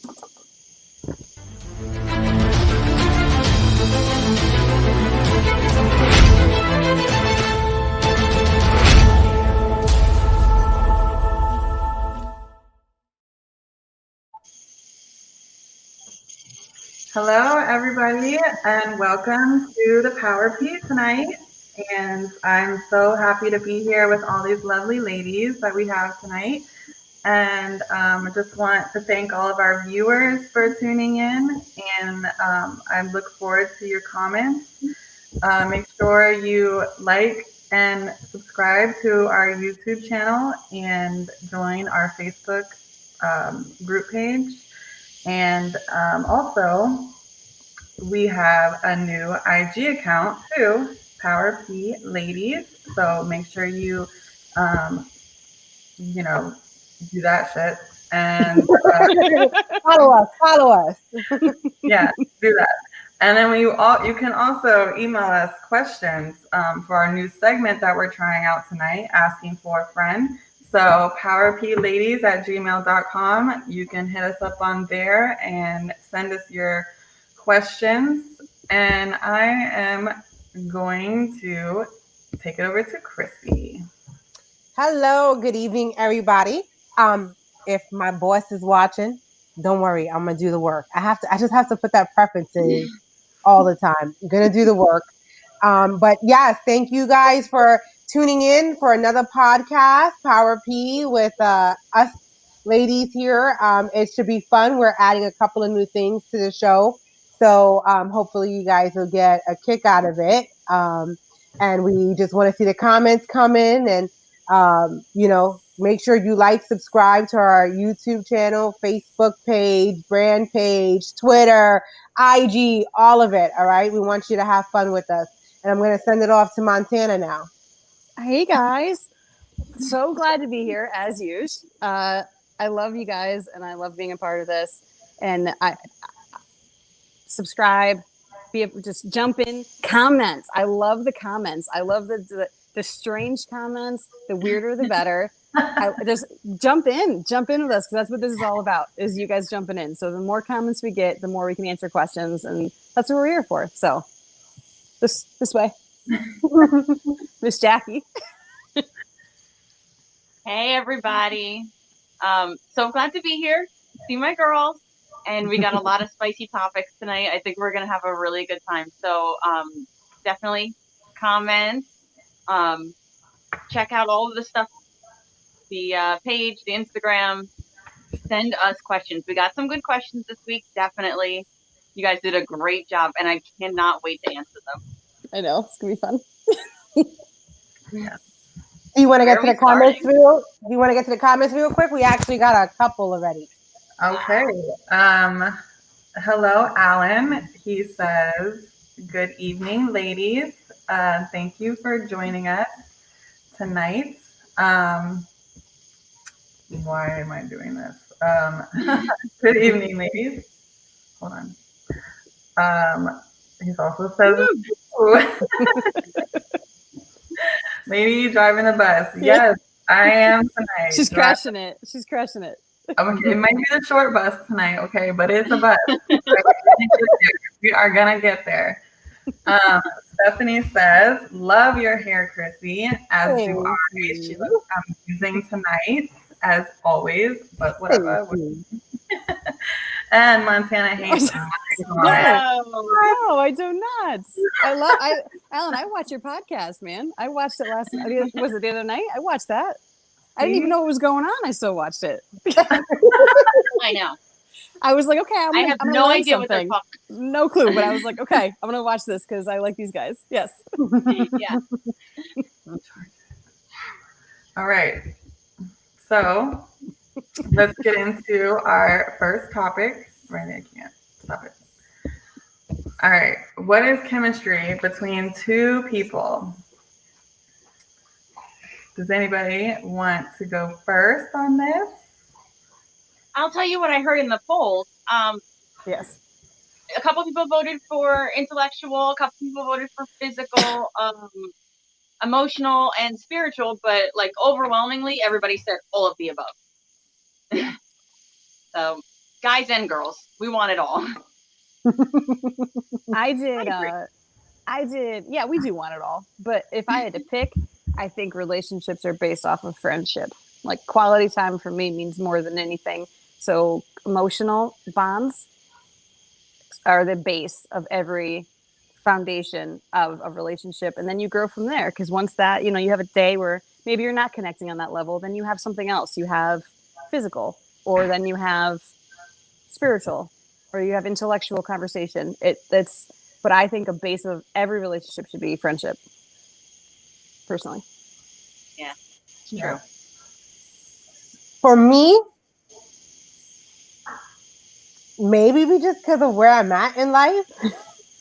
Hello, everybody, and welcome to the Power P tonight. And I'm so happy to be here with all these lovely ladies that we have tonight. And I just want to thank all of our viewers for tuning in. And I look forward to your comments. Make sure you like and subscribe to our YouTube channel and join our Facebook group page. And also, we have a new IG account too, Power P Ladies. So make sure you, do that shit and follow us. Yeah, do that. And then you can also email us questions for our new segment that we're trying out tonight, asking for a friend. So powerpladies@gmail.com. You can hit us up on there and send us your questions. And I am going to take it over to Chrissy. Hello, good evening, everybody. If my boss is watching, don't worry, I'm gonna do the work. I just have to put that preference in all the time. I'm gonna do the work. But yes, thank you guys for tuning in for another podcast, Power P, with us ladies here. It should be fun. We're adding a couple of new things to the show. So hopefully you guys will get a kick out of it. And we just want to see the comments come in and, make sure you like, subscribe to our YouTube channel, Facebook page, brand page, Twitter, IG, all of it. All right. We want you to have fun with us. And I'm going to send it off to Montana now. Hey guys, so glad to be here as usual. I love you guys and I love being a part of this. And I subscribe, just jump in, comment. I love the comments. I love the strange comments. The weirder, the better. Just jump in with us because that's what this is all about. Is you guys jumping in. So the more comments we get, the more we can answer questions, and that's what we're here for. So this way. Miss Jackie. Hey everybody. So glad to be here, see my girls, and we got a lot of spicy topics tonight. I think we're gonna have a really good time. So definitely comment, check out all of the stuff, the page, the Instagram, send us questions. We got some good questions this week, definitely. You guys did a great job and I cannot wait to answer them. I know, it's gonna be fun. Yeah. Do you want to get to the comments real? Do you want to get to the comments real quick? We actually got a couple already. Okay. Hello, Alan. He says, "Good evening, ladies. Thank you for joining us tonight." Why am I doing this? Good evening, ladies. Hold on. He also says, "Lady driving the bus." Yes, I am tonight. She's crushing it. She's crushing it. Okay, it might be the short bus tonight, okay, but it's a bus. We are gonna get there. Stephanie says, "Love your hair, Chrissy, as do I. She looks amazing tonight, as always, but whatever." And Montana hates them. No, I do not. Alan, I watch your podcast, man. I watched it was it the other night? I watched that. I didn't even know what was going on. I still watched it. I know. I was like, okay, I have no idea what they're talking. No clue, but I was like, okay, I'm gonna watch this because I like these guys. Yes. Yeah. All right. So let's get into our first topic. Right, I can't stop it. All right. What is chemistry between two people? Does anybody want to go first on this? I'll tell you what I heard in the polls. Yes. A couple people voted for intellectual, a couple people voted for physical, emotional, and spiritual, but like overwhelmingly, everybody said all of the above. So guys and girls, we want it all. I did. I I did. Yeah, we do want it all. But if I had to pick, I think relationships are based off of friendship. Like quality time for me means more than anything. So emotional bonds are the base of every foundation of a relationship, and then you grow from there, because once that, you have a day where maybe you're not connecting on that level, then you have something else. You have physical, or then you have spiritual, or you have intellectual conversation. That's but I think a base of every relationship should be friendship, personally. Yeah, it's Yeah. true. For me, maybe just because of where I'm at in life,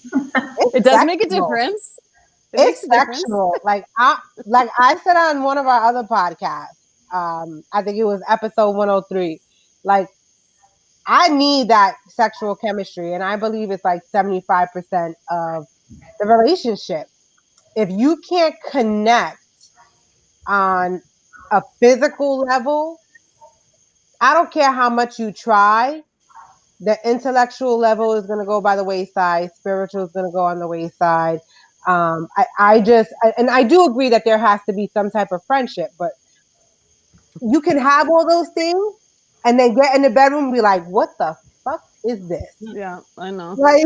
It it's does make a sexual. difference. It It's makes a difference. sexual. Like I said on one of our other podcasts, I think it was episode 103. Like, I need that sexual chemistry, and I believe it's like 75% of the relationship. If you can't connect on a physical level, I don't care how much you try, the intellectual level is going to go by the wayside, spiritual is going to go on the wayside. And I do agree that there has to be some type of friendship, but you can have all those things and then get in the bedroom and be like, what the fuck is this? Yeah, I know. Like,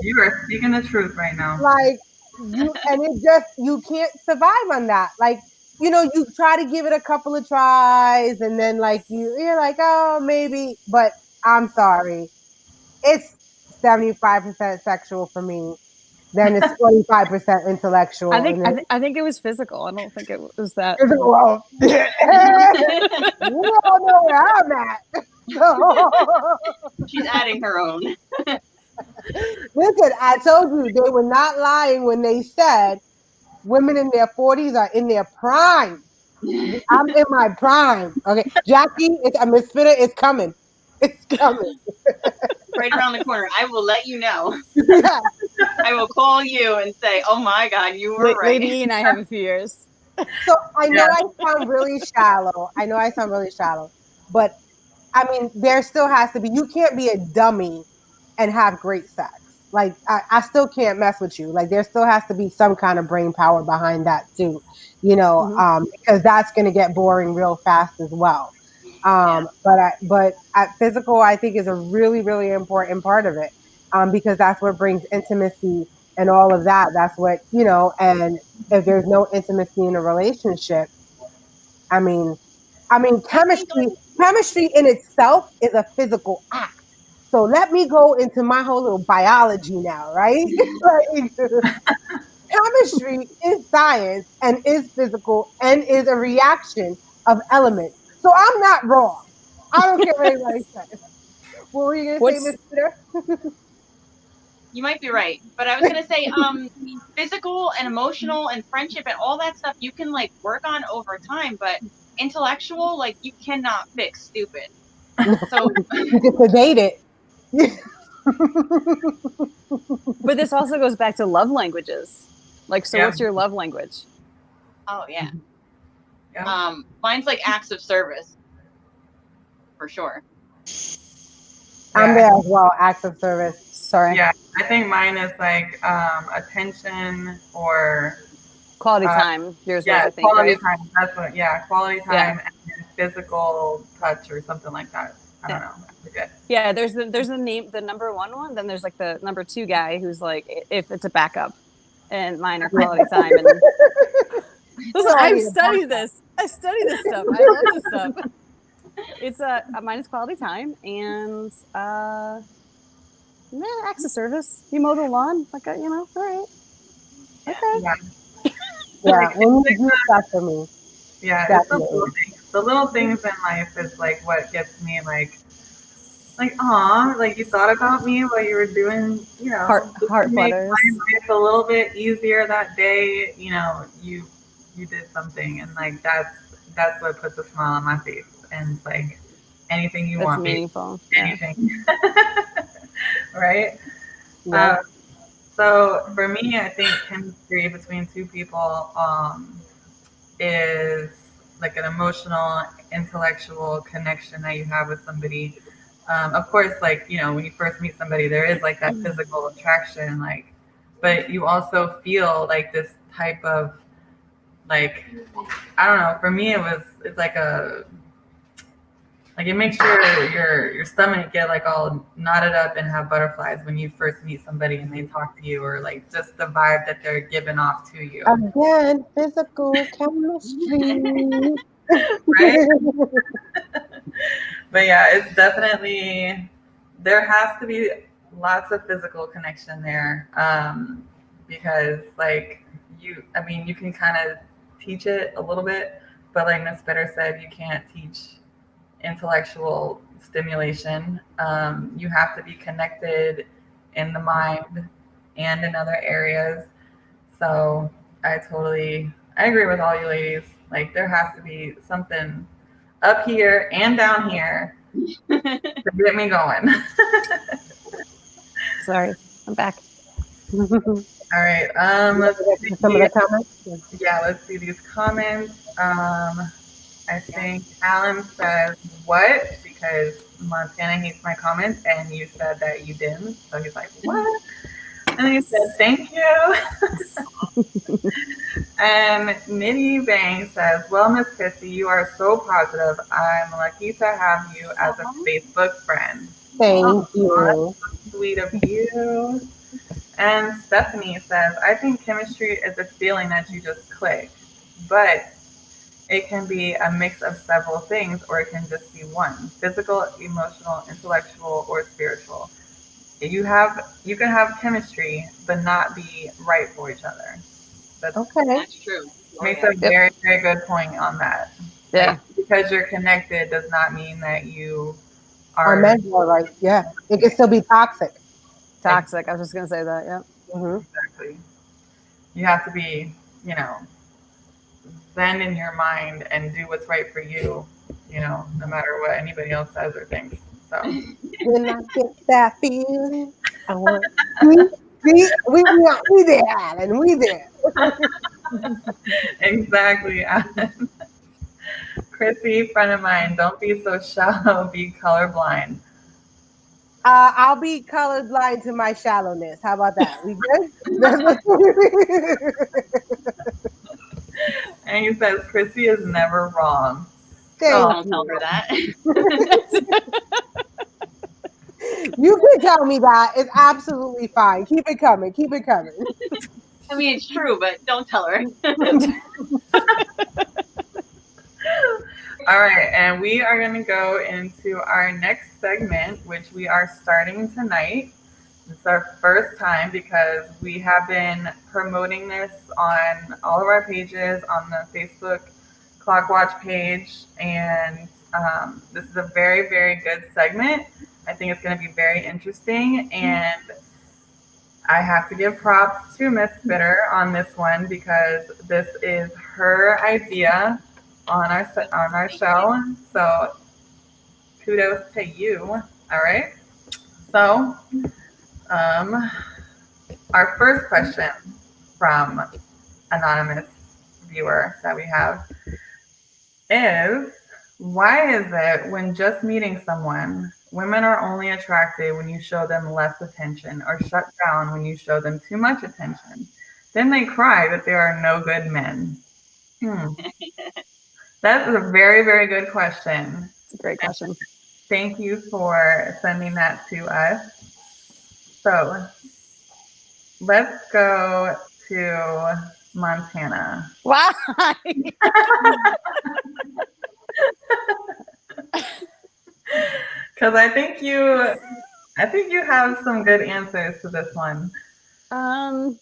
You are speaking the truth right now. like and it just, you can't survive on that. Like, you try to give it a couple of tries and then like you're like, oh, maybe, but I'm sorry. It's 75% sexual for me. Then it's 25% I intellectual, think and I, then th- I think it was physical. I don't think it was that. well, you all know where I'm at. So, She's adding her own. listen, I told you they were not lying when they said women in their 40s are in their prime. I'm in my prime. Okay, Jackie, it's a misfitter. It's coming. It's coming. Right around the corner. I will let you know. Yeah. I will call you and say, "Oh my God, you were Lady right." E and I have a few years. So I know Yeah. I sound really shallow. But I mean, there still has to be. You can't be a dummy and have great sex. Like, I still can't mess with you. Like, there still has to be some kind of brain power behind that too, Mhm. because that's going to get boring real fast as well. Yeah. But physical, I think, is a really, really important part of it, because that's what brings intimacy and all of that. That's what, and if there's no intimacy in a relationship, I mean, I think like chemistry in itself is a physical act. So let me go into my whole little biology now, right? Like, chemistry is science and is physical and is a reaction of elements. So I'm not wrong. I don't care what anybody says. What were you gonna say, Miss What's Peter? you might be right, but I was gonna say, physical and emotional and friendship and all that stuff you can like work on over time, but intellectual, like you cannot fix stupid. So You can sedate it. but this also goes back to love languages. Like, so Yeah. what's your love language? oh yeah, Yeah. mine's like acts of service for sure. I'm Yeah. there as well. Acts of service. Sorry. Yeah. I think mine is like attention or Quality uh, time. Yours was, yeah, I think, quality right? time. That's what. Yeah, quality Yeah. time and physical touch or something like that. I don't Yeah. know. I forget. Yeah, there's the name, the number one, then there's like the number two guy who's like, if it's a backup, and mine are quality time. And listen, So I need a backup. I study this stuff, I love this stuff. It's mine is quality time, and acts of service. You mow the lawn, like, all right, Yeah. okay. Yeah. Yeah, Like when it's you do stuff for me, yeah, it's the definitely. little things. The little things in life is like what gets me like, aw, like you thought about me while you were doing, just to Heart make flutters. my life a little bit easier that day. You did something, and like that's what puts a smile on my face. And it's like anything you That's want, babe, meaningful. Yeah. anything, right? Yeah. Um, so for me, I think chemistry between two people is like an emotional intellectual connection that you have with somebody. Of course, like, when you first meet somebody, there is like that physical attraction, like, but you also feel like this type of, like, I don't know. For me, it's like it makes your stomach get like all knotted up and have butterflies when you first meet somebody and they talk to you, or like just the vibe that they're giving off to you, Again, physical chemistry. right? But yeah, it's definitely, there has to be lots of physical connection there, because like I mean, you can kind of teach it a little bit, but like Miss Bitter said, you can't teach intellectual stimulation. You have to be connected in the mind and in other areas. So I agree with all you ladies. Like, there has to be something up here and down here to get me going. Sorry, I'm back. All right. Let's Some of see. the comments. Yeah, let's see these comments. I think Alan says what, because Montana hates my comments, and you said that you didn't. So he's like, what? And he said, thank you. And Nitty Bang says, well, Miss Chrissy, you are so positive. I'm lucky to have you as a Facebook friend. Thank Oh, you. that's so sweet of you. And Stephanie says, I think chemistry is a feeling that you just click, but it can be a mix of several things, or it can just be one: physical, emotional, intellectual, or spiritual. You can have chemistry, but not be right for each other. That Okay. That's true. Oh, makes yeah. a very, very good point on that. Yeah. Like, because you're connected does not mean that you Our are men are right. Yeah. It can still be toxic. Toxic. I was just gonna say that. Yeah. Hmm. exactly. You have to be, you know, zen in your mind and do what's right for you, no matter what anybody else says or thinks. So When I get that feeling, I want. We there, Alan. We there. exactly. Chrissy, friend of mine, don't be so shallow, be colorblind. I'll be colorblind to my shallowness. How about that? We good? And he says Chrissy is never wrong. Thank So Don't tell you. her that. You can tell me that. It's absolutely fine. Keep it coming. Keep it coming. I mean, it's true, but don't tell her. all right, and we are going to go into our next segment, which we are starting tonight. It's our first time because we have been promoting this on all of our pages, on the Facebook Clockwatch page, and this is a very, very good segment. I think it's going to be very interesting, and I have to give props to Miss Bitter on this one because this is her idea on our show. So kudos to you. All right. So um, our first question from anonymous viewer that we have is, why is it when just meeting someone, women are only attracted when you show them less attention, or shut down when you show them too much attention? Then they cry that there are no good men. Hmm. That is a very, very good question. It's a great question. Thank you for sending that to us. So let's go to Montana. Why? Because I think you have some good answers to this one. um.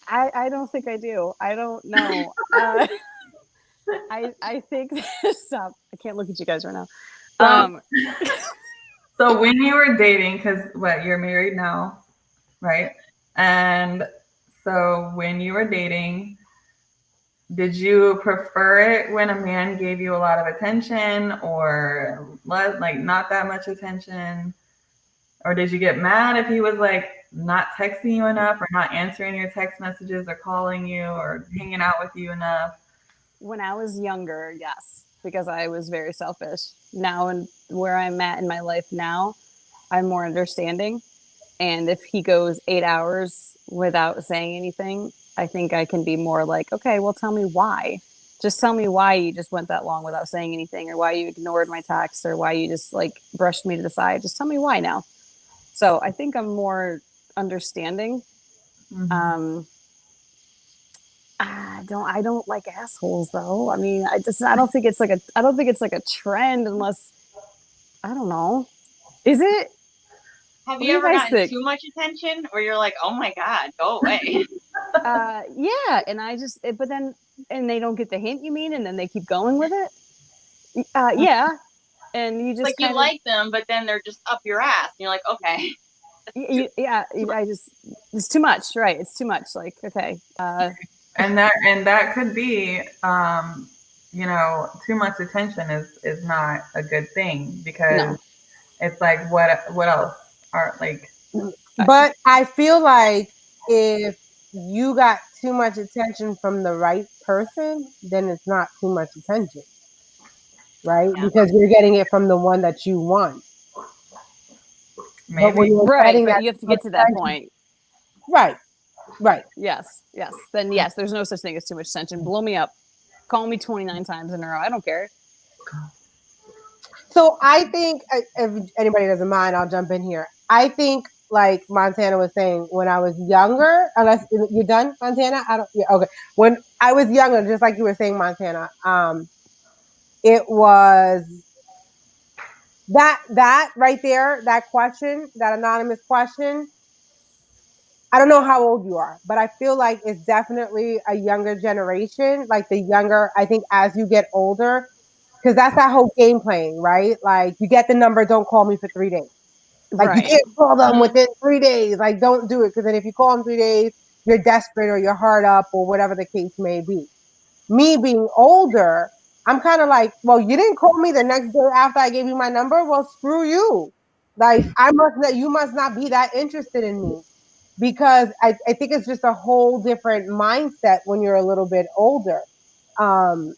I don't think I do. I don't know. I think stop. I can't look at you guys right now. So, so when you were dating, because what, you're married now, right? And so when you were dating, did you prefer it when a man gave you a lot of attention, or like not that much attention? Or did you get mad if he was like not texting you enough or not answering your text messages or calling you or hanging out with you enough? When I was younger, yes, because I was very selfish. Now, and where I'm at in my life now, I'm more understanding. And if he goes 8 hours without saying anything, I think I can be more like, okay, well, tell me why. Just tell me why you just went that long without saying anything, or why you ignored my text, or why you just like brushed me to the side. Just tell me why now. So I think I'm more understanding. Mm-hmm. Um, I don't like assholes though. I mean, I don't think it's like a trend unless I don't know. Is it? Have What do you you ever guys gotten think? too much attention where you're like, oh my God, go away? Yeah, and but then and they don't get the hint, you mean, and then they keep going with it. Yeah, and you Like just you kind of like them, but then they're just up your ass. And you're like, okay, yeah. too much. I just it's too much, right? It's too much. Like okay, And that could be, too much attention is not a good thing because no, it's like what else are like. But I feel like if you got too much attention from the right person, then it's not too much attention, right? Yeah. Because you're getting it from the one that you want. But when Maybe. you're right. getting But that you have to too much get to that attention, point. right, right. Yes, yes. Then yes, there's no such thing as too much attention. Blow me up. Call me 29 times in a row. I don't care. So I think if anybody doesn't mind, I'll jump in here. I think like Montana was saying when I was younger, unless you're done, Montana. I don't. Yeah, okay. When I was younger, just like you were saying, Montana, it was that right there, that question, that anonymous question. I don't know how old you are, but I feel like it's definitely a younger generation. Like the younger, I think as you get older, because that's that whole game playing, right? Like you get the number, don't call me for 3 days. Like you Right. can't call them Mm-hmm. within 3 days. Like don't do it because then if you call them 3 days, you're desperate or you're hard up or whatever the case may be. Me being older, I'm kind of like, well, you didn't call me the next day after I gave you my number. Well, screw you. Like I must not, you must not be that interested in me because I think it's just a whole different mindset when you're a little bit older. Um,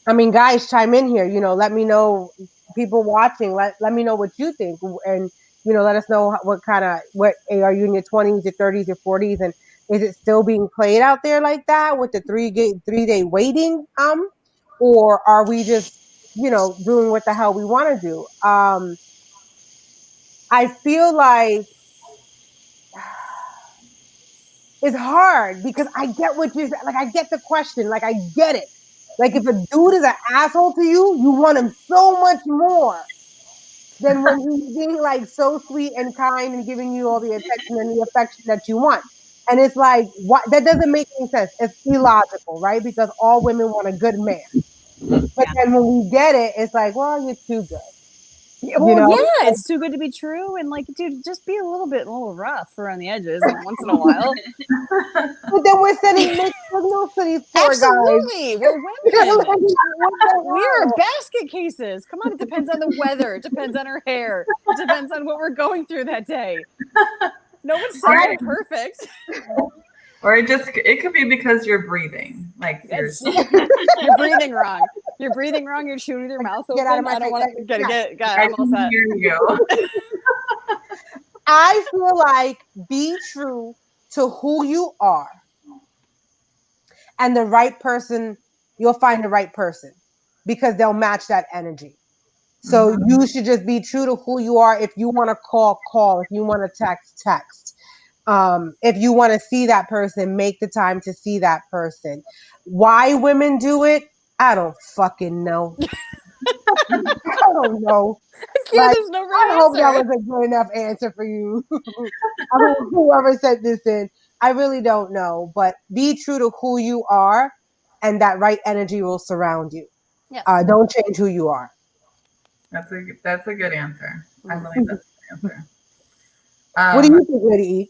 I mean, guys, chime in here. Let me know. People watching, let me know what you think, and let us know what are you in your 20s, your 30s, your 40s, and is it still being played out there like that with the 3 day waiting, or are we just doing what the hell we want to do? I feel like it's hard because I get what you're like. I get the question, like I get it. Like if a dude is an asshole to you, you want him so much more than when he's being like so sweet and kind and giving you all the attention and the affection that you want. And it's like, what? That doesn't make any sense. It's illogical, right? Because all women want a good man. But Yeah. then when we get it, it's like, well, you're too good, Yeah, you well, know? yeah, it's too good to be true. And like, dude, just be a little rough around the edges, like once in a while. But then we're sending mixed signals to these poor guys. Absolutely, we're Like, women. what the We are hell? basket cases. Come on, it depends on the weather. It depends on her hair. It depends on what we're going through that day. No one's saying I we're perfect. Or it could be because you're breathing. Like It's seriously. you're breathing wrong. You're breathing wrong. You're chewing with your mouth get out of open. my I don't face. want to Yes. God. I I'm all can set. hear you. I feel like be true to who you are, and the right person, you'll find the right person because they'll match that energy. So Hmm. you should just be true to who you are. If you want to call, call. If you want to text, text. If you want to see that person, make the time to see that person. Why women do it, I don't fucking know. I don't know. Yeah, Like, there's no right I hope that answer. was a good enough answer for you. I mean, whoever sent this in, I really don't know. But be true to who you are, and that right energy will surround you. Yes. Don't change who you are. That's a good answer. I Mm. believe that's a good answer. What do Um, you think, Lady E?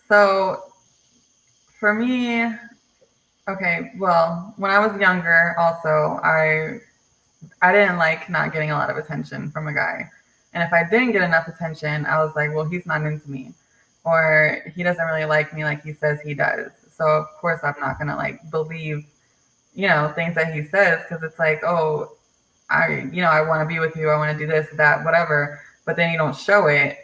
so for me, okay, well, when I was younger, also I didn't like not getting a lot of attention from a guy. And if I didn't get enough attention, I was like, well, he's not into me. or he doesn't really like me like he says he does. So of course I'm not gonna like believe, things that he says, because it's like, oh, I want to be with you, I want to do this, that, whatever, but then you don't show it.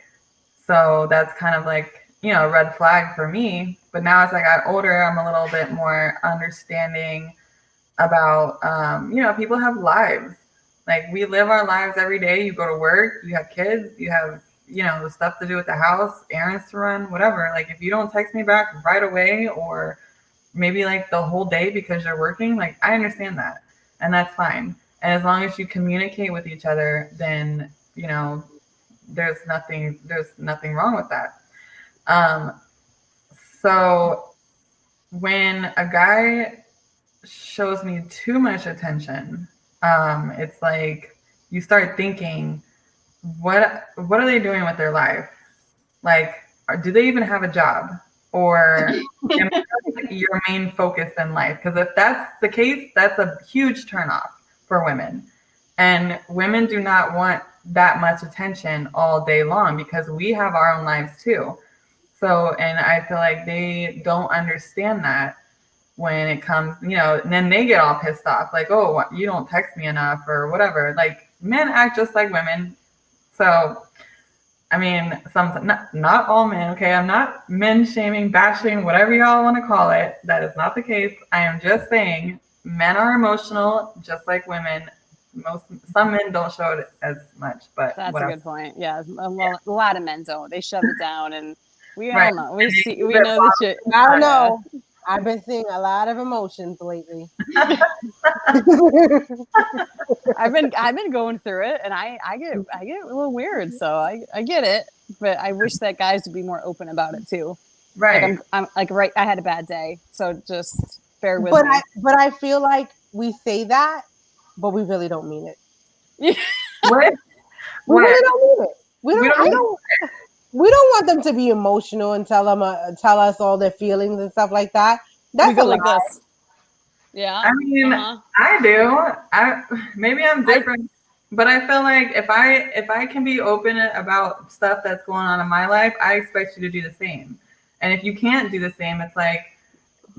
So that's kind of like, a red flag for me. But now as I got older, I'm a little bit more understanding about, people have lives. Like, we live our lives every day. You go to work, you have kids, you have, the stuff to do at the house, errands to run, whatever. Like, if you don't text me back right away, or maybe like the whole day because you're working, like, I understand that. And that's fine. And as long as you communicate with each other, then, there's nothing wrong with that. Um, so when a guy shows me too much attention, it's like you start thinking, what are they doing with their life? Like, do they even have a job? Or am I like your main focus in life? Because if that's the case, that's a huge turnoff for women. And women do not want that much attention all day long, because we have our own lives too. So, and I feel like they don't understand that when it comes, and then they get all pissed off, like, oh, you don't text me enough or whatever. Like, men act just like women. So, I mean, not all men, okay? I'm not men shaming, bashing, whatever y'all want to call it. That is not the case. I am just saying men are emotional just like women. Some men don't show it as much, but That's whatever. a good point. Yeah, well, a lot of men don't. They shove it down, and we all Right. know. We And they see. keep We it know the shit. I don't Yeah. know. I've been seeing a lot of emotions lately. I've been going through it, and I get a little weird. So I get it, but I wish that guys would be more open about it too. Like Right. I'm like, right. I had a bad day, so just bear with me. But I feel like we say that, but we really don't mean it. What? We What? really don't mean it. We We don't. don't. We don't want them to be emotional and tell us all their feelings and stuff like that. We That's go a like lie. this. Yeah. I mean, Uh-huh. I do. Maybe I'm different, but I feel like if I can be open about stuff that's going on in my life, I expect you to do the same. And if you can't do the same, it's like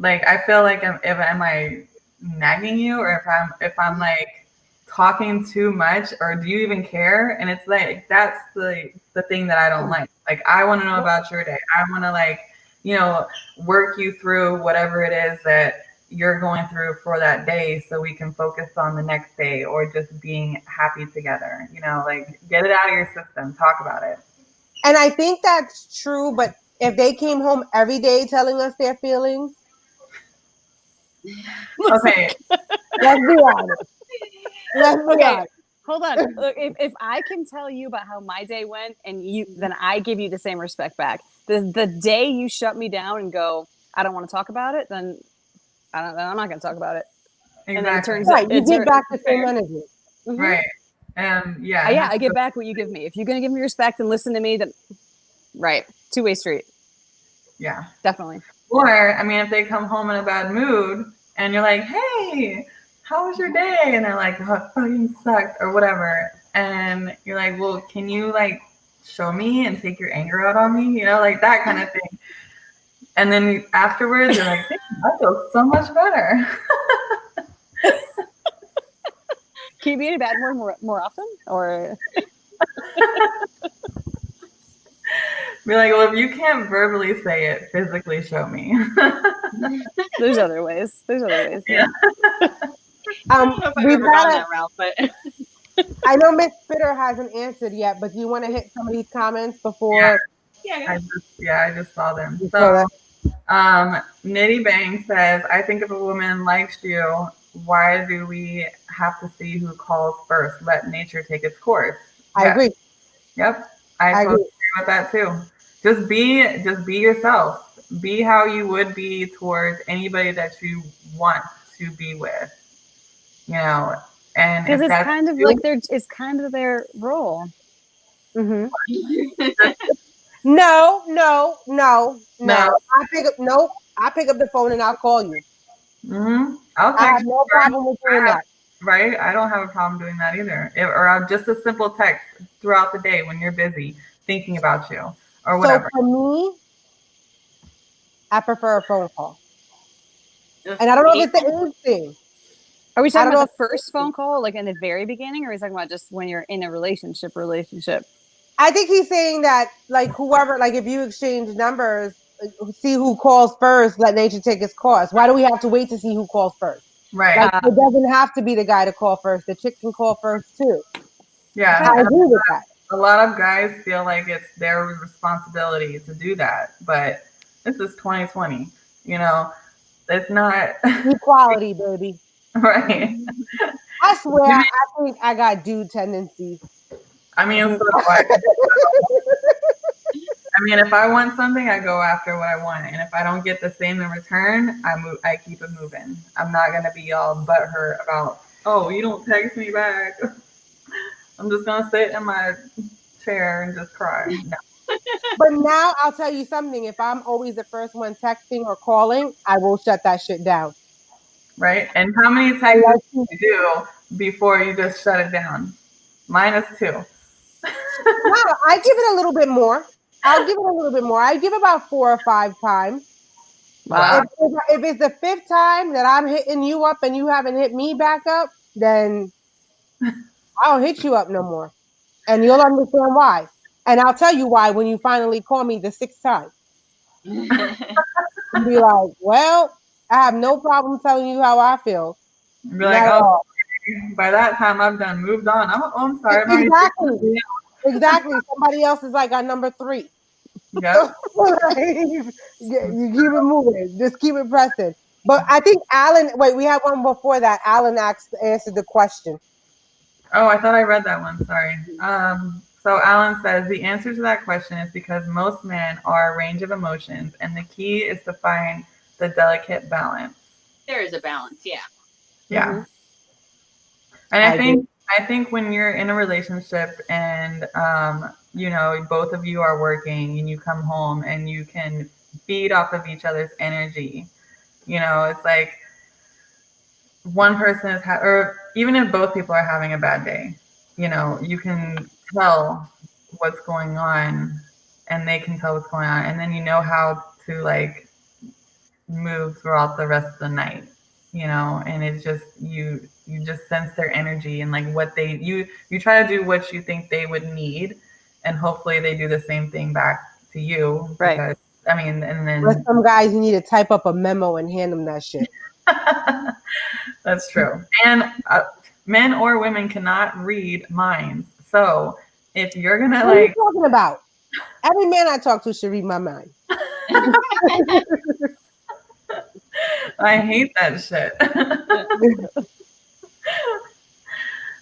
I feel like am I nagging you, or if I'm like talking too much, or do you even care? And it's like that's the thing that I don't like. Like, I want to know about your day. I want to, like, you know work you through whatever it is that you're going through for that day, so we can focus on the next day, or just being happy together. Like, get it out of your system, talk about it. And I think that's true. But if they came home every day telling us their feelings, Okay. let's be honest. Let's be Okay, honest. hold on. Look, if I can tell you about how my day went, and then I give you the same respect back. The day you shut me down and go, I don't want to talk about it, then I'm not going to talk about it. And then it Exactly. turns Right, you it give turn back the same Fair. energy. Right. Yeah, it yeah, has I to go. give back what you give me. If you're going to give me respect and listen to me, then right, two-way street, Yeah. definitely. Or, I mean, if they come home in a bad mood and you're like, hey, how was your day? And they're like, oh, it fucking sucked, or whatever. And you're like, well, can you, like, show me and take your anger out on me? Like that kind of thing. And then afterwards, you're like, I feel so much better. Can you be in a bad mood more often, or Be like, well, if you can't verbally say it, physically show me. there's other ways. There's other ways. Yeah. I don't know if I've We've ever gone had that route, but I know Miss Spitter hasn't answered yet, but do you want to hit some of these comments before? yeah. I just saw them. Before So, Nitty Bang says, I think if a woman likes you, why do we have to see who calls first? Let nature take its course. I agree. Yep. I I totally agree. agree with that too. Just be yourself. Be how you would be towards anybody that you want to be with. You know, and Because if it's that's kind of you, like it's kind of their role. Hmm. No, no, no, no. no. Nope. I pick up the phone and I'll call you. I'll I have text you no first. problem with doing that. Right? I don't have a problem doing that either. Or just a simple text throughout the day when you're busy thinking about you or So whatever. for me, I prefer a phone call. And I don't know if it's the age thing. Are we I talking don't know about if the first phone call, like in the very beginning, or are we talking about just when you're in a relationship? I think he's saying that, like, whoever, like, if you exchange numbers, see who calls first, let nature take its course. Why do we have to wait to see who calls first? Right. Like, it doesn't have to be the guy to call first. The chick can call first, too. Yeah. I And agree with that. a lot of guys feel like it's their responsibility to do that, but this is 2020. You know, it's not Equality, baby. right. I swear, I think I got dude tendencies. I mean, so do I. I mean, if I want something, I go after what I want, and if I don't get the same in return, I move. I keep it moving. I'm not gonna be all butthurt about, oh, you don't text me back. I'm just gonna sit in my chair and just cry. No. But now I'll tell you something. If I'm always the first one texting or calling, I will shut that shit down. Right? And how many texts Unless do you do before you just shut it down? Mine is 2. no, I give it a little bit more. I'll give it a little bit more. I give about 4 or 5 times. Wow. If it's the fifth time that I'm hitting you up and you haven't hit me back up, then I don't hit you up no more. And you'll understand why. And I'll tell you why when you finally call me the 6th time. And be like, well, I have no problem telling you how I feel. Be like, Not at oh, all. by that time I've done moved on. I'm sorry. I'm already Exactly. Exactly. Somebody else is like on number 3. Yep. You keep it moving. Just keep it pressing. But I think Alan, wait, we had one before that. Alan answered the question. Oh, I thought I read that one. Sorry. So Alan says the answer to that question is because most men are a range of emotions, and the key is to find the delicate balance. There is a balance, yeah. Yeah. Mm-hmm. And I agree. I think when you're in a relationship and you know, both of you are working and you come home and you can feed off of each other's energy, you know, it's like one person is or even if both people are having a bad day, you know, you can tell what's going on and they can tell what's going on, and then you know how to like move throughout the rest of the night, you know, and it's just you just sense their energy and like what they you try to do what you think they would need, and hopefully they do the same thing back to you Right. because I mean, and With then some guys, you need to type up a memo and hand them that shit. that's true. And men or women cannot read minds. So if you're gonna What are you like, talking about? Every man I talk to should read my mind. I hate that shit.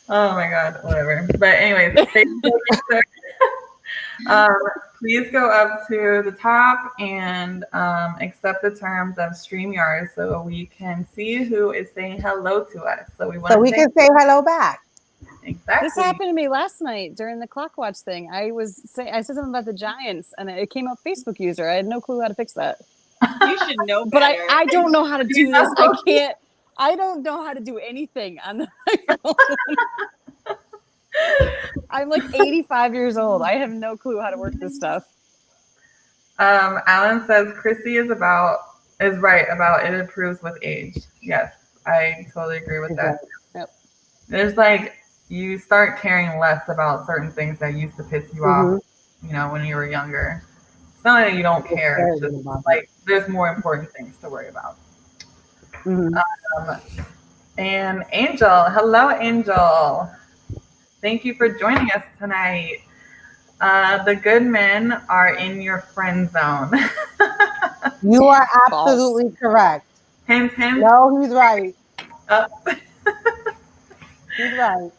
Oh my god, whatever. But anyways, Facebook answer. Um, please go up to the top and accept the terms of StreamYard so we can see who is saying hello to us. So we want So to we say can say hello back. exactly. This happened to me last night during the clock watch thing. I said something about the Giants, and it came up Facebook user. I had no clue how to fix that. You should know But better. I don't know how to do this. I can't. I don't know how to do anything on the iPhone. I'm like 85 years old. I have no clue how to work this stuff. Alan says Chrissy is right about it improves with age. Yes, I totally agree with that. Yep. There's like you start caring less about certain things that used to piss you off, you know, when you were younger. It's not that you don't care. It's just like there's more important things to worry about. And Angel, hello, Angel. Thank you for joining us tonight. The good men are in your friend zone. You are absolutely correct. Hint, hint. No, he's right. Uh, He's right.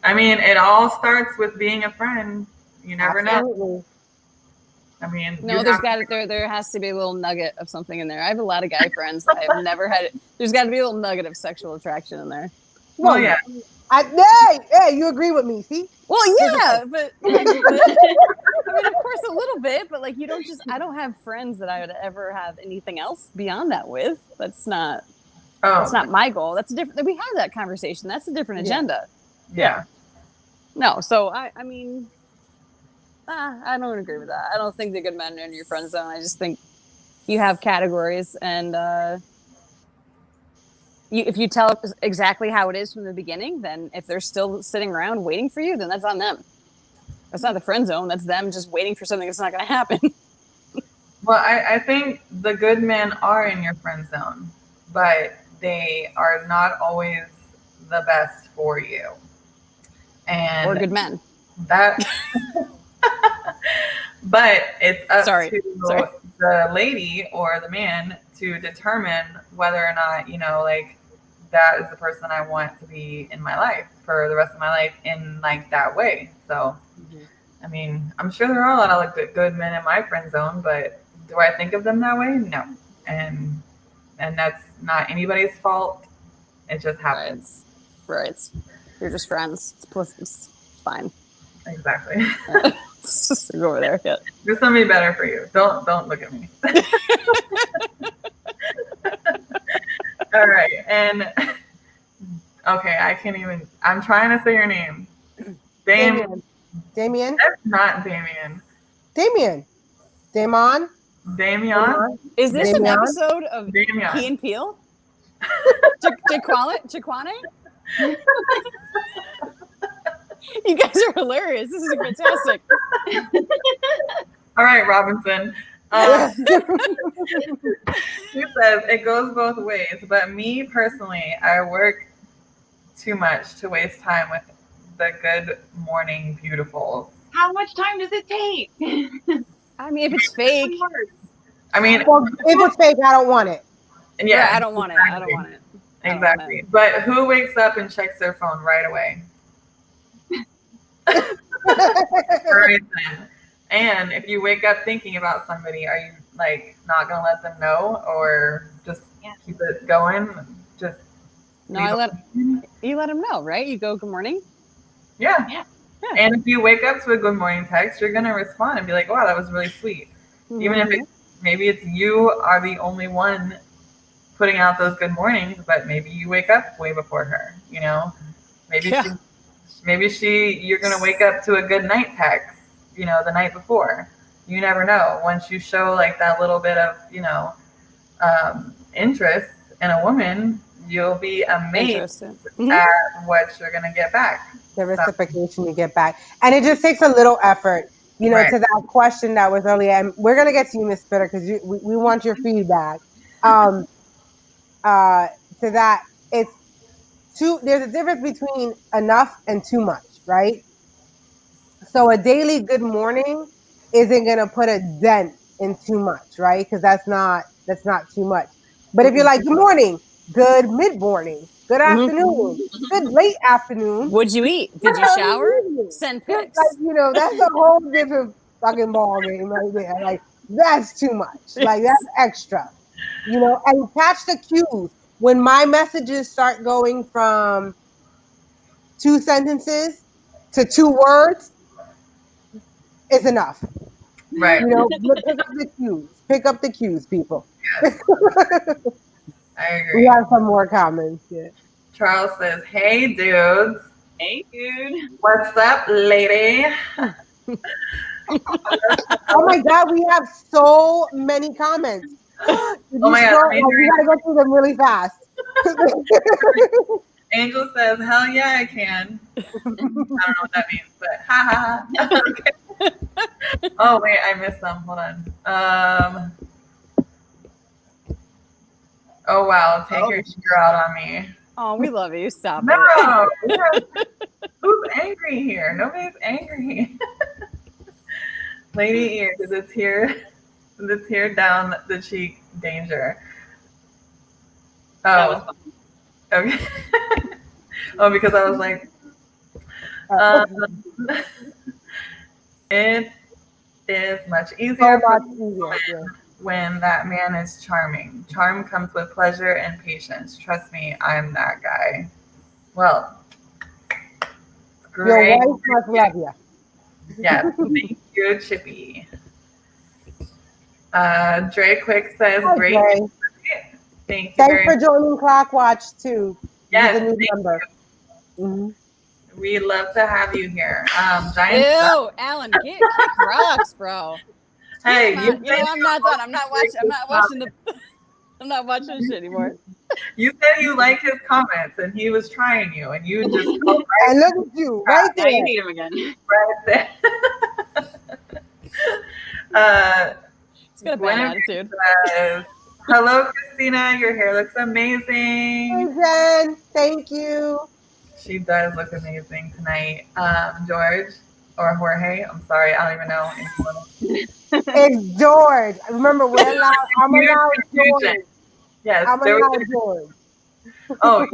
I mean, it all starts with being a friend. You never know. Absolutely. I mean, No, there has to be a little nugget of something in there. I have a lot of guy friends. I've never had it. There's got to be a little nugget of sexual attraction in there. Well, yeah. Hey, you agree with me? See? Well, yeah, but a little bit. I mean, of course, a little bit, but like, I don't have friends that I would ever have anything else beyond that with. That's not my goal. That's a different. We had that conversation. That's a different agenda. Yeah. No, so I mean, I don't agree with that. I don't think the good men are in your friend zone. I just think you have categories, and if you tell exactly how it is from the beginning, then if they're still sitting around waiting for you, then that's on them. That's not the friend zone. That's them just waiting for something that's not going to happen. Well, I think the good men are in your friend zone, but they are not always the best for you. Or And good men. that, but it's up Sorry. to the lady or the man to determine whether or not, like that is the person I want to be in my life for the rest of my life in like that way. So, I mean, I'm sure there are a lot of like good men in my friend zone, but do I think of them that way? No. And that's not anybody's fault. It just happens. Right. You're just friends. It's fine. Exactly. Just go over there. Yeah. There's somebody better for you. Don't look at me. All right. And okay, I can't even. I'm trying to say your name. Damien. That's not Damien. Damon. Is this an Damian? episode of Damien. Key and Peele? Chiquane? You guys are hilarious. This is fantastic. All right, Robinson. He says it goes both ways, but me personally, I work too much to waste time with the good morning beautiful. How much time does it take? I mean, if it's fake. I mean, well, if it's fake, I don't want it. Yeah, right, I don't want it. I don't want it. Exactly. But who wakes up and checks their phone right away? Right then. And if you wake up thinking about somebody, are you like not gonna let them know, or just keep it going? Just no, you let them know, right? You go, good morning. Yeah. And if you wake up to a good morning text, you're gonna respond and be like, "Wow, that was really sweet." Even if maybe it's you are the only one putting out those good mornings, but maybe you wake up way before her. Maybe you're gonna wake up to a good night text, the night before. You never know. Once you show like that little bit of, interest in a woman, you'll be amazed at what you're gonna get back. The reciprocation you get back. And it just takes a little effort, to that question that was earlier. And we're gonna get to you, Miss Spitter, because we want your feedback. To that, there's a difference between enough and too much, right? So a daily good morning isn't gonna put a dent in too much, right? Because that's not too much. But if you're like, good morning, good mid morning, good afternoon, good late afternoon. What'd you eat? Did you shower? Send pics. Like, that's a whole different fucking ball game right there. Like, that's too much. Like, that's extra. And catch the cues. When my messages start going from 2 sentences to 2 words, is enough. Right. Pick up the cues. Pick up the cues, people. Yes. I agree. We have some more comments. Yeah. Charles says, "Hey, dudes. Hey, dude. What's up, lady?" Oh my God, we have so many comments. Oh my God, we gotta go through them really fast. Angel says, "Hell yeah, I can." I don't know what that means, but ha ha ha. Okay. Oh wait, I missed them. Hold on. Oh wow, take your anger out on me. Oh, we love you. Stop it. No. Who's angry here? Nobody's angry. Lady ear, the tear down the cheek danger. Oh. Okay. Oh, because I was like, it is much easier when that man is charming. Charm comes with pleasure and patience. Trust me, I'm that guy. Well, great. Your wife must love you. Yeah, thank you, Chippy. Dre Quick says, Hi, great. Dre. Thank you. Thanks for joining Clockwatch too. Yes, a new member. We love to have you here. Ew, Alan, kick rocks, bro. Hey, Come you on. You said know, you I'm not done. I'm not like watching. I'm his not watching comments. the. I'm not watching this shit anymore. You said you like his comments, and he was trying you, and you just fell And look at you right Now you there. need him again. right there. He's got a bad Guinevere attitude. says, "Hello, Christina. Your hair looks Hey, amazing." Jen. Thank you. She does look amazing tonight. George or Jorge. I'm sorry, I don't even know anymore. It's George. Remember, we're allowed. I'm Huge allowed confusion. George. Yes, I'm there was. allowed George. Oh,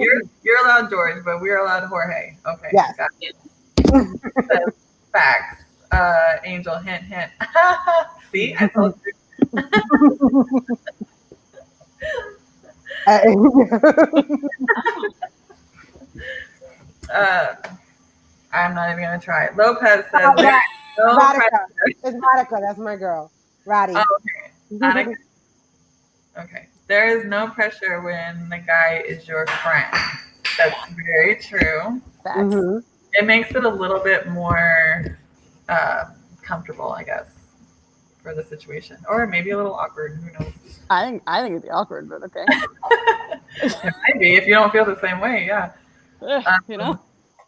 you're allowed George, but we're allowed Jorge. Okay, Yes. got it. Facts. Angel, hint, hint. See, I told you. Uh, I'm not even gonna try it. Lopez says there is no Radhika. pressure. It's Radhika. That's my girl. Oh, Radhi. okay. Annika. Okay. There is no pressure when the guy is your friend. That's very true. Facts. Hmm. It makes it a little bit more uh, comfortable, I guess, for the situation, or maybe a little awkward. Who knows? I think it'd be awkward, but okay. It might be if you don't feel the same way. Yeah. You know.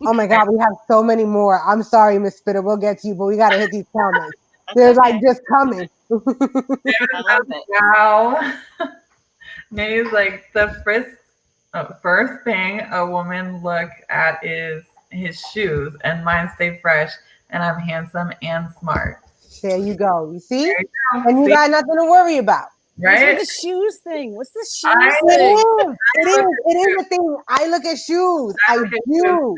Oh my God, we have so many more. I'm sorry, Miss Spitter. We'll get to you, but we got to hit these comments. They're That's like okay. just coming. I love it. Wow. Maybe like the first thing a woman look at is his shoes, and mine stay fresh, and I'm handsome and smart. There you go. You see? There you go. And you See, got nothing to worry about. What's with right? the shoes thing? What's the I shoes It thing? is. It look is. It at is you. a thing. I look at shoes. I I look at you. do.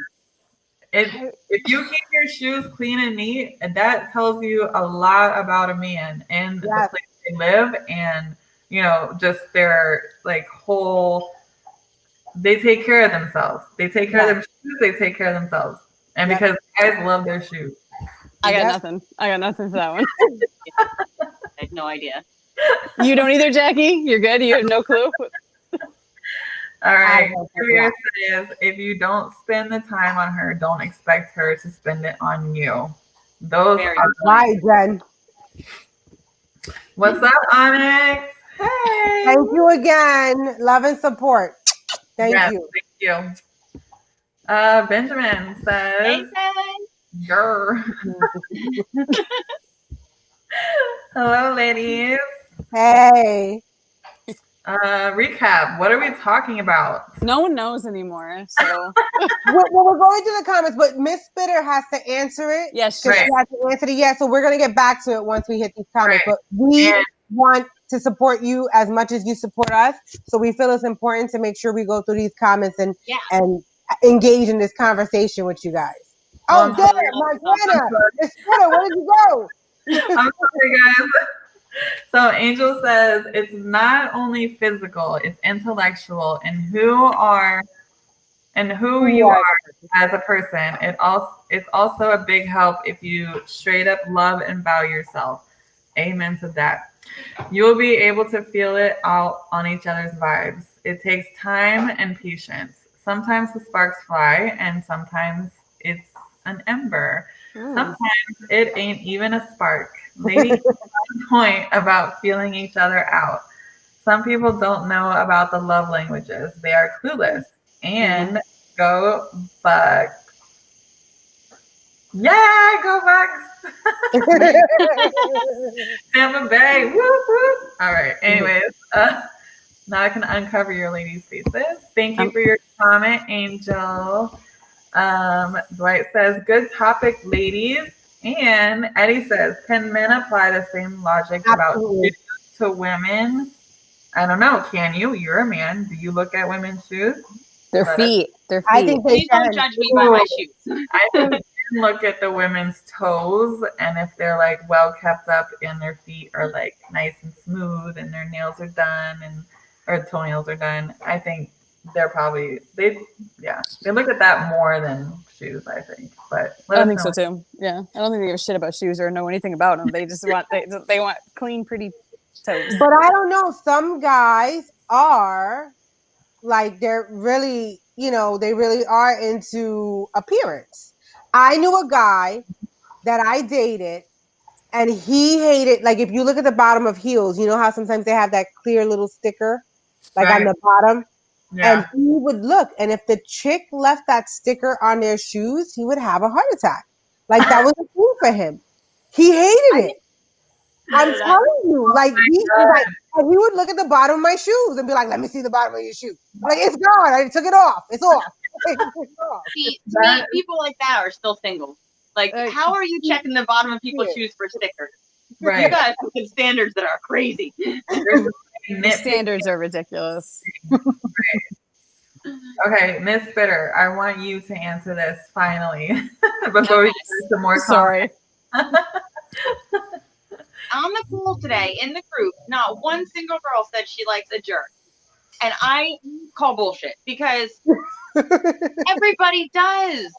It, if you keep your shoes clean and neat, that tells you a lot about a man and the Yes. place they live, and just their like whole. They take care of themselves. They take care of Yes. their shoes. They take care of themselves, and Yep. because guys love their shoes. I got Yep. nothing. I got nothing for that one. I had no idea. You don't either, Jackie? You're good? You have no clue? All I right. don't think Javier that. says, if you don't spend the time on her, don't expect her to spend it on you. Those Very are good point. Right, Jen. what's up, Onyx? Hey. Thank you again. Love and support. Thank Yes, you. thank you. Benjamin Hey, says, guys. "Grr." Hello, ladies. Hey. Recap. What are we talking about? No one knows anymore. So, We're going to the comments, but Miss Spitter has to answer it yes, because Right. she has to answer it. Yeah, so we're going to get back to it once we hit these comments. Right. But we And want to support you as much as you support us. So we feel it's important to make sure we go through these comments Yeah. and engage in this conversation with you guys. well, Oh, there, I love Montana. I'm sorry. Miss Spitter, where did you go? I'm sorry, guys. So Angel says it's not only physical, it's intellectual, and who Who you you are. are as a person. It's also a big help if you straight up love and value yourself. Amen to that. You will be able to feel it out on each other's vibes. It takes time and patience. Sometimes the sparks fly, and sometimes it's an ember. Sometimes it ain't even a spark. Lady point about feeling each other out. Some people don't know about the love languages. They are clueless. And go Bucks. Yeah, go Bucks. Tampa Bay. Woo woo. All right. Anyways, now I can uncover your ladies' faces. Thank you for your comment, Angel. Dwight says, good topic, ladies. And Eddie says, can men apply the same logic about Absolutely. shoes to women? I don't know. Can you? You're a man. Do you look at women's shoes? their Let us. feet. Their I feet. think they Please don't can. judge me by my shoes. I think men look at the women's toes, and if they're like well kept up and their feet are like nice and smooth and their nails are done and or toenails are done, I think they're probably they look at that more than shoes, I think. But let I us think know. so too. Yeah, I don't think they give a shit about shoes or know anything about them. They just want they want clean, pretty toes. But I don't know. Some guys are like they're really, they really are into appearance. I knew a guy that I dated, And he hated, like, if you look at the bottom of heels, you know how sometimes they have that clear little sticker, like on Right. the bottom? And Yeah. he would look, and if the chick left that sticker on their shoes, he would have a heart attack. Like, that was a thing for him. He hated I it. didn't I'm know that. telling you, Oh like, my God. and he would look at the bottom of my shoes and be like, "Let me see the bottom of your shoe." I'm like, it's gone. I took it off. It's off. It's off. See, to me, That people like that are still single. Like, Uh, how are you checking the bottom of people's shoes for stickers? You right. guys fucking standards that are crazy. There's so many the nitpicking. standards are ridiculous. Okay, Miss Spitter, I want you to answer this finally before we Okay. get into more Sorry. On the poll today in the group, not one single girl said she likes a jerk. And I call bullshit because everybody does.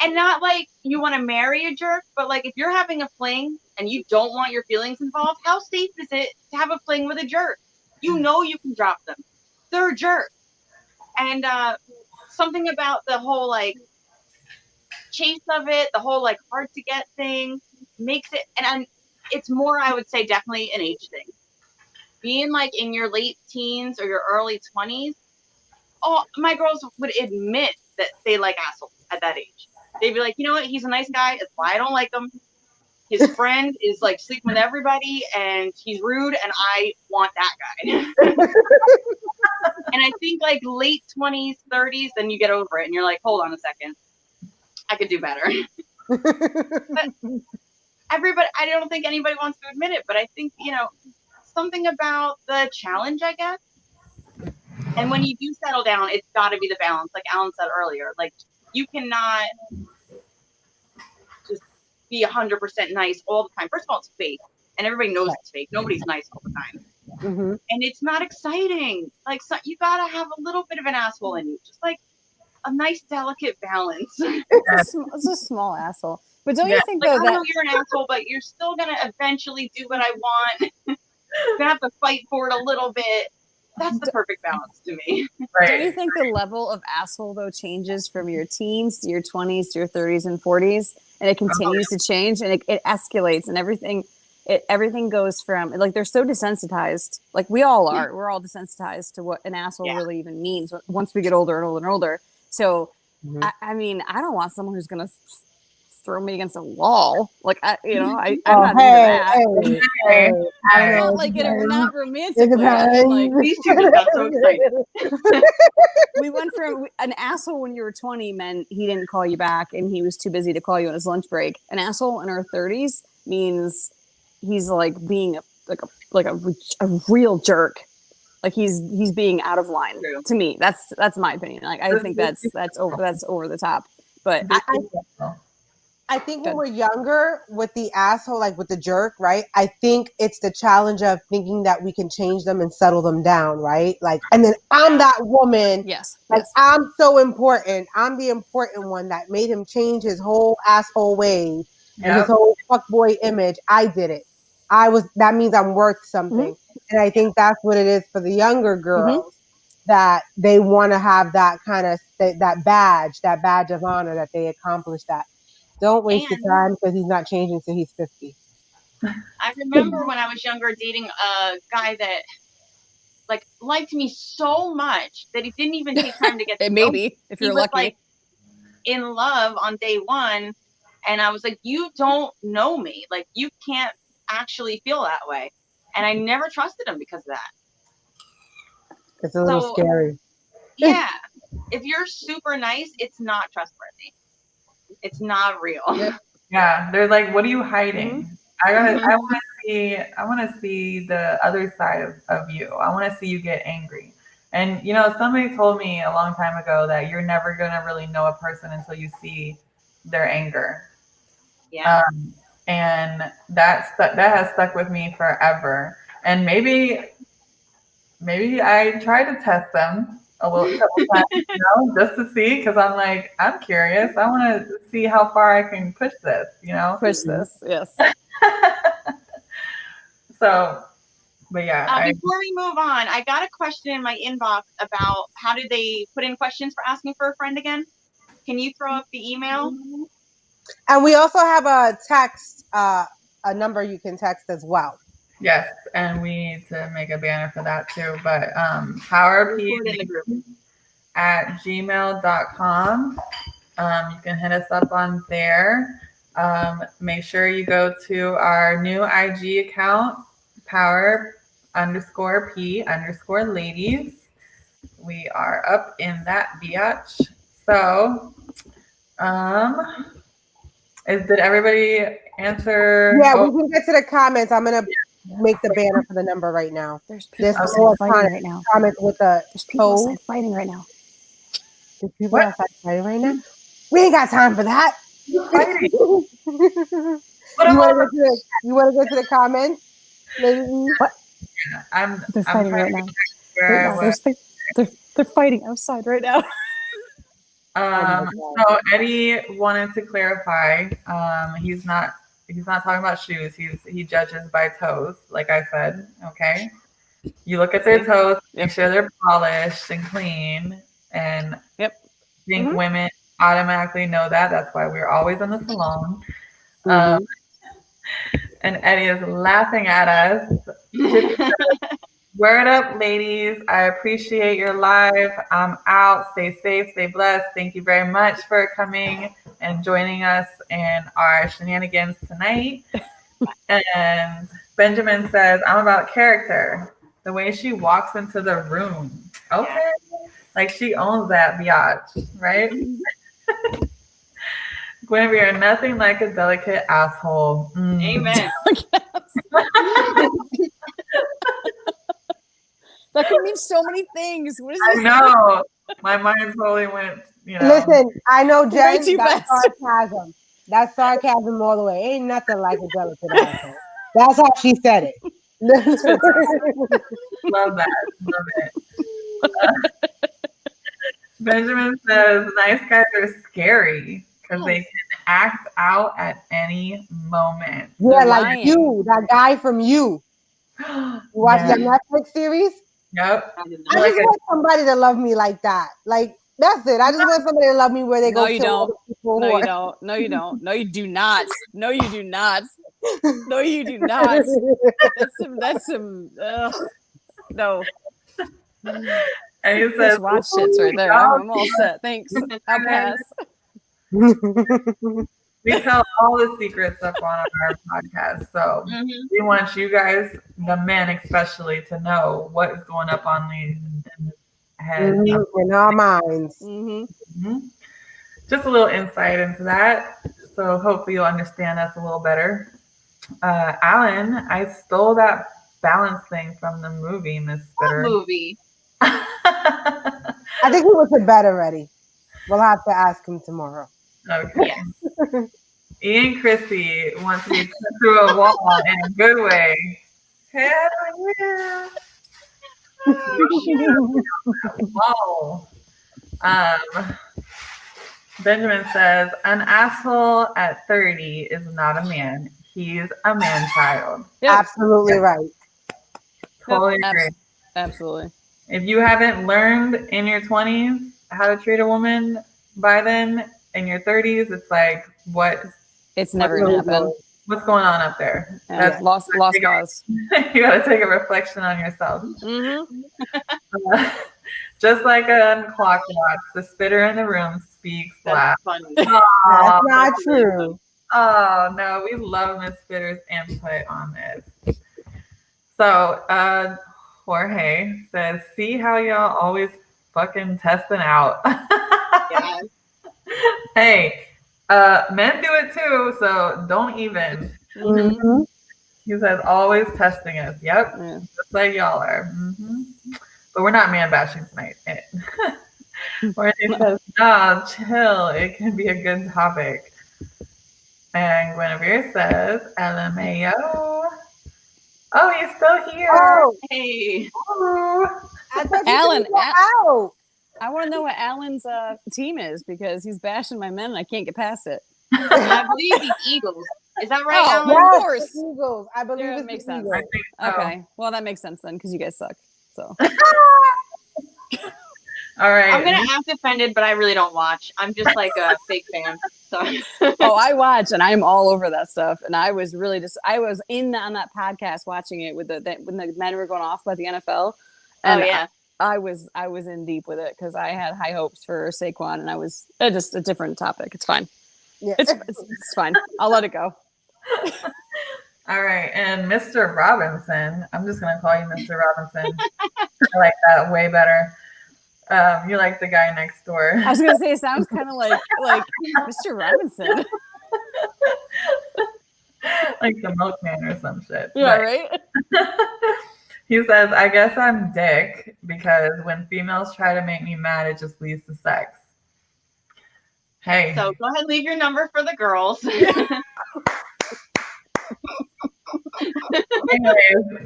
And not like you want to marry a jerk, but like if you're having a fling and you don't want your feelings involved, how safe is it to have a fling with a jerk? You know you can drop them. They're a jerk. And something about the whole like chase of it, the whole like hard to get thing makes it, it's more, I would say, definitely an age thing. Being like in your late teens or your early 20s, oh, my girls would admit that they like assholes at that age. They'd be like, you know what, he's a nice guy, that's why I don't like him. His friend is like sleeping with everybody and he's rude and I want that guy. And I think like late 20s, 30s, then you get over it and you're like, hold on a second, I could do better. But everybody, I don't think anybody wants to admit it, but I think, something about the challenge, I guess. And when you do settle down, it's got to be the balance, like Alan said earlier. Like, you cannot just be 100% nice all the time. First of all, it's fake, and everybody knows it's fake. Nobody's nice all the time. Mm-hmm. And it's not exciting. Like, so you got to have a little bit of an asshole in you, just like a nice, delicate balance. It's a small asshole. But don't you think, Like, though, I that know you're an asshole, but you're still going to eventually do what I want. You're going to have to fight for it a little bit. That's the perfect balance to me. don't you right. think the level of asshole, though, changes from your teens to your 20s to your 30s and 40s, and it continues to change, and it escalates, and everything goes from, like, they're so desensitized, like we all are. We're all desensitized to what an asshole really even means once we get older and older and older. So, Mm-hmm. I mean, I don't want someone who's gonna throw me against a wall. Like, I'm Oh, not into that. hey, I don't Not know. like not It romantically. I mean, like, These two just got so excited. we went from an asshole when you were 20 meant he didn't call you back and he was too busy to call you on his lunch break. An asshole in our 30s means he's like being a real jerk. Like he's being out of line. True. To me. That's my opinion. Like, I think that's over the top. But I think when we're younger, with the asshole, like with the jerk, right? I think it's the challenge of thinking that we can change them and settle them down, right? Like, and then I'm that woman. yes. Like, I'm so important. I'm the important one that made him change his whole asshole ways and his whole fuckboy image. I did it. That means I'm worth something. And I think that's what it is for the younger girls, that they want to have that kind of, that badge of honor that they accomplished that. Don't waste your time because he's not changing till he's 50. I remember when I was younger dating a guy that like liked me so much that he didn't even take time to get to know me. Maybe if He you're was lucky. like in love on day one, and I was like, you don't know me. Like, you can't actually feel that way. And I never trusted him because of that. It's a little So, scary. yeah, if you're super nice, it's not trustworthy. It's not real. Yeah, they're like, what are you hiding? I Mhm. want to see the other side of you. I want to see you get angry. And somebody told me a long time ago that you're never gonna really know a person until you see their anger. Yeah. And that has stuck with me forever. And maybe I try to test them a little couple times, just to see, because I'm curious. I want to see how far I can push this, Push this, yes. So, but yeah, Before we move on, I got a question in my inbox about how did they put in questions for asking for a friend again? Can you throw up the email? And we also have a text a number you can text as well. Yes, and we need to make a banner for that too. But We'll report in the group. powerp@gmail.com. You can hit us up on there. Make sure you go to our new IG account, power_p_ladies. We are up in that biatch. So, did everybody answer? Yeah, we can get to the comments. I'm gonna make the banner for the number right now. There's people There's outside fighting right now. comments with the There's people toes. outside fighting right now. There's people What? outside fighting right now. We ain't got time for that. Fighting. you What about want to go to the comments, lady? What? I'm They're fighting trying right to now. get where I was. They're fighting outside right now. So Eddie wanted to clarify. He's not talking about shoes. He judges by toes, like I said. Okay. You look at their toes, make sure they're polished and clean, and I think women automatically know that. That's why we're always in the salon. And Eddie is laughing at us. Word up, ladies. I appreciate your live. I'm out. Stay safe, stay blessed. Thank you very much for coming and joining us in our shenanigans tonight. And Benjamin says, I'm about character. The way she walks into the room. Okay. Like she owns that biatch, right? Guinevere, nothing like a delicate asshole. Amen. That could mean so many things. What is I this? know. My mind totally went, Listen, I know, Jen, too that's fast. sarcasm. That's sarcasm all the way. Ain't nothing like a delicate asshole. That's how she said it. Love that. Love it. Benjamin says, nice guys are scary because they can act out at any moment. Yeah, like you, that guy from You. You watch that Netflix series? Yep. I just want somebody to love me like that. Like, that's it. I just want somebody to love me where they go kill other people. No, you don't. No, you don't. No, you do not. No, you do not. No, you do not. That's some. No. And he says, watch shits right there. I'm all set. Thanks. I'll pass. We tell all the secrets up on our podcast. So we want you guys, the men especially, to know what is going up on the head. In our minds. Just a little insight into that. So hopefully you'll understand us a little better. Alan, I stole that balance thing from the movie, Miss Spitter. What movie? I think he was in bed already. We'll have to ask him tomorrow. Okay. Yes. Ian Christie wants to be put through a wall in a good way. Hell yeah. Whoa. Benjamin says, an asshole at 30 is not a man. He's a man-child. Yep. Absolutely right. Totally agree. Absolutely. If you haven't learned in your 20s how to treat a woman by then, in your 30s, it's like, what? It's never going to happen. What's going on up there? That's lost cause. You got to take a reflection on yourself. Just like a clock watch, the spitter in the room speaks loud. Funny. That's not true. Oh, no, we love Miss Spitter's input on this. So, Jorge says, see how y'all always fucking testing out. Yes. Hey, men do it too, so don't even. He says, always testing us. Yep, just like y'all are. But we're not man bashing tonight. Or he says, nah, chill. It can be a good topic. And Guinevere says, LMAO. Oh, he's still here. Oh, hey. Alan, I want to know what Alan's team is because he's bashing my men and I can't get past it. I believe the Eagles. Is that right, Alan? Yes, of course. Eagles. I believe it makes sense. So. Okay. Well, that makes sense then because you guys suck. So. All right. I'm gonna act offended, but I really don't watch. I'm just like a fake fan. So Oh, I watch and I'm all over that stuff. And I was really I was in on that podcast watching it with when the men were going off about the NFL. oh And yeah. I was in deep with it because I had high hopes for Saquon, and I was just a different topic. It's fine. Yeah. It's fine. I'll let it go. All right. And Mr. Robinson, I'm just going to call you Mr. Robinson. I like that way better. You're like the guy next door. I was gonna say it sounds kind of like Mr. Robinson. Like the milkman or some shit. Yeah, But right. he says, I guess I'm dick because when females try to make me mad, it just leads to sex. Hey. So go ahead, leave your number for the girls. Anyways,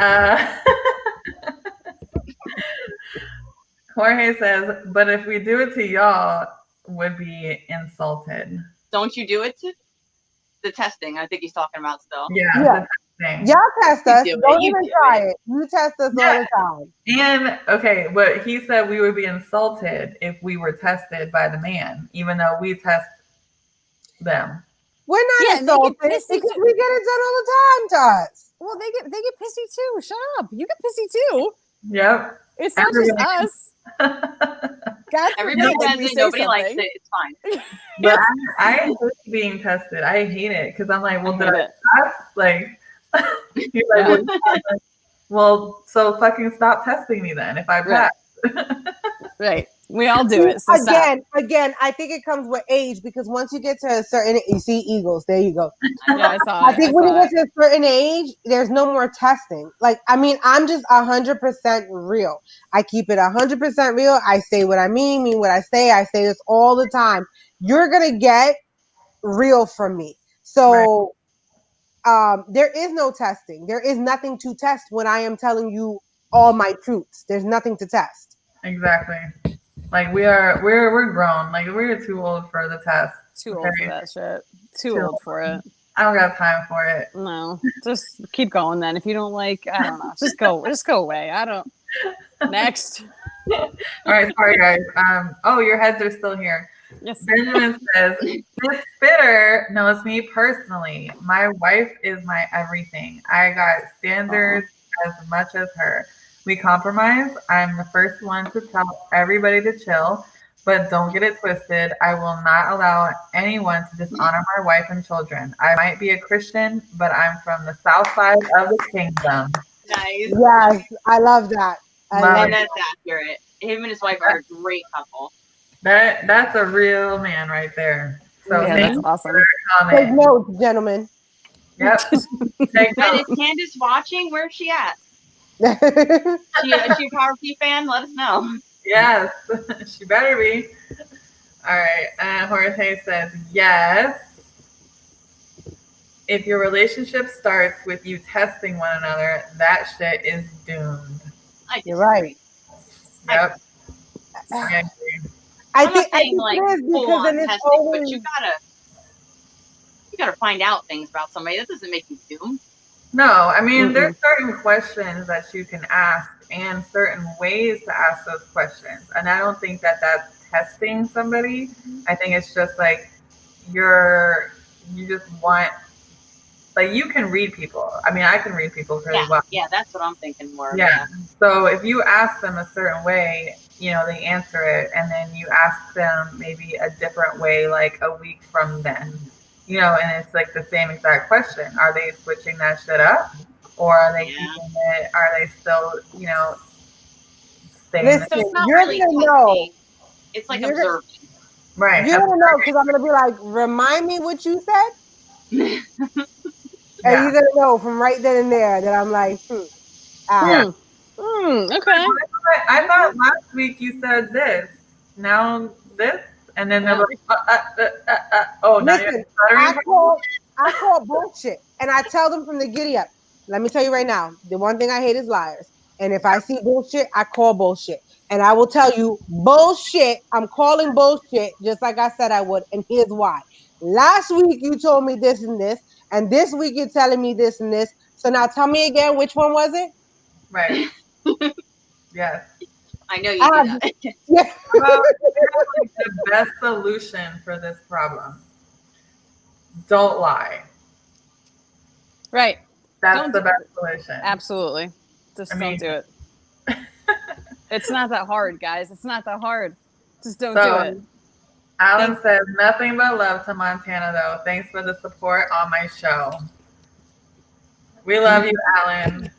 Jorge says, but if we do it to y'all, would be insulted. Don't you do it to the testing? I think he's talking about still. Yeah. Yeah. The thing. Y'all test You us. do it, Don't you even do try it. it. You test us Yeah. all the time. And okay, but he said we would be insulted if we were tested by the man, even though we test them. We're not Yeah, and they get insulted pissy because too. we get it done all the time to us. Well, they get pissy too. Shut up. You get pissy too. Yep. It's not just us. God Everybody forbid, like, says we it. say Nobody likes something. it. It's fine. But I hate being tested. I hate it because I'm like, well, I did hate I it. pass? Like, he's like, Yeah. well, so fucking stop testing me then if I Right. pass. Right. We all do it. So stop. Again, I think it comes with age because once you get to a certain, you see eagles. There you go. Yeah, I saw I it. think when you get to a certain age, there's no more testing. Like, I mean, I'm just 100% real. I keep it 100% real. I say what I mean what I say. I say this all the time. You're gonna get real from me. So, there is no testing. There is nothing to test when I am telling you all my truths. There's nothing to test. Exactly. Like we're grown. Like we're too old for the test. Too old for that shit. Too old for it. I don't got time for it. No, just keep going then. If you don't like, I don't know, just go away. I don't. Next. All right, sorry guys. Oh, your heads are still here. Yes. Benjamin says, this spitter knows me personally. My wife is my everything. I got standards as much as her. We compromise. I'm the first one to tell everybody to chill, but don't get it twisted. I will not allow anyone to dishonor my wife and children. I might be a Christian, but I'm from the south side of the kingdom. Nice. Yes, I love that. And that's accurate. Him and his wife are a great couple. That's a real man right there. So Yeah, thank that's you awesome. for your Take comment. notes, gentlemen. Yep. Take Ben, notes. is Candace watching? Where's she at? Yes. Is she a Power P fan? Let us know. Yes, she better be. All right. Jorge says, yes. If your relationship starts with you testing one another, that shit is doomed. You're right. Yep. I agree. I'm not I saying think like it is full because on then it's testing, always but you gotta find out things about somebody. That doesn't make you doomed. No, I mean, there's certain questions that you can ask and certain ways to ask those questions. And I don't think that that's testing somebody. I think it's just like you just want, like, you can read people. I mean, I can read people really well. Yeah, that's what I'm thinking more of. Yeah. So if you ask them a certain way, you know, they answer it, and then you ask them maybe a different way, like a week from then, you know, and it's like the same exact question. Are they switching that shit up, or are they keeping it? Are they still, you know, staying? Listen, So it's not you're really gonna testing. know. It's like You're observing. Right. You're gonna know because I'm gonna be like, remind me what you said, and Yeah. you're gonna know from right then and there that I'm like, Yeah. Okay. I thought last week you said this. Now this, and then they're like, oh, now you're Listen, stuttering. I call bullshit, and I tell them from the giddy up. Let me tell you right now, the one thing I hate is liars. And if I see bullshit, I call bullshit, and I will tell you bullshit. I'm calling bullshit, just like I said I would, and here's why. Last week you told me this and this week you're telling me this and this. So now tell me again, which one was it? Right. Yes. I know you I do have, that. yeah. Well, like the best solution for this problem. Don't lie. Right. That's Don't the do, best solution. absolutely. I Just don't mean, do it. It's not that hard, guys. It's not that hard. Just don't do it. so Alan Thank says nothing but love to Montana, though. Thanks for the support on my show. We love you, Alan.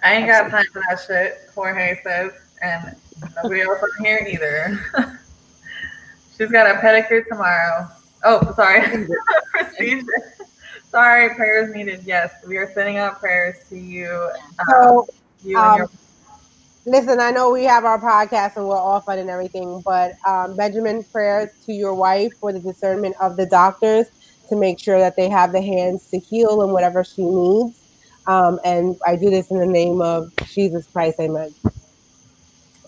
I ain't got time for that shit, Jorge says, and nobody else on here either. She's got a pedicure tomorrow. Oh, sorry. Procedure. Sorry, prayers needed. Yes, we are sending out prayers to you, So, you and your. listen, I know we have our podcast and we're all fun and everything, but Benjamin, prayers to your wife for the discernment of the doctors to make sure that they have the hands to heal and whatever she needs. And I do this in the name of Jesus Christ, amen.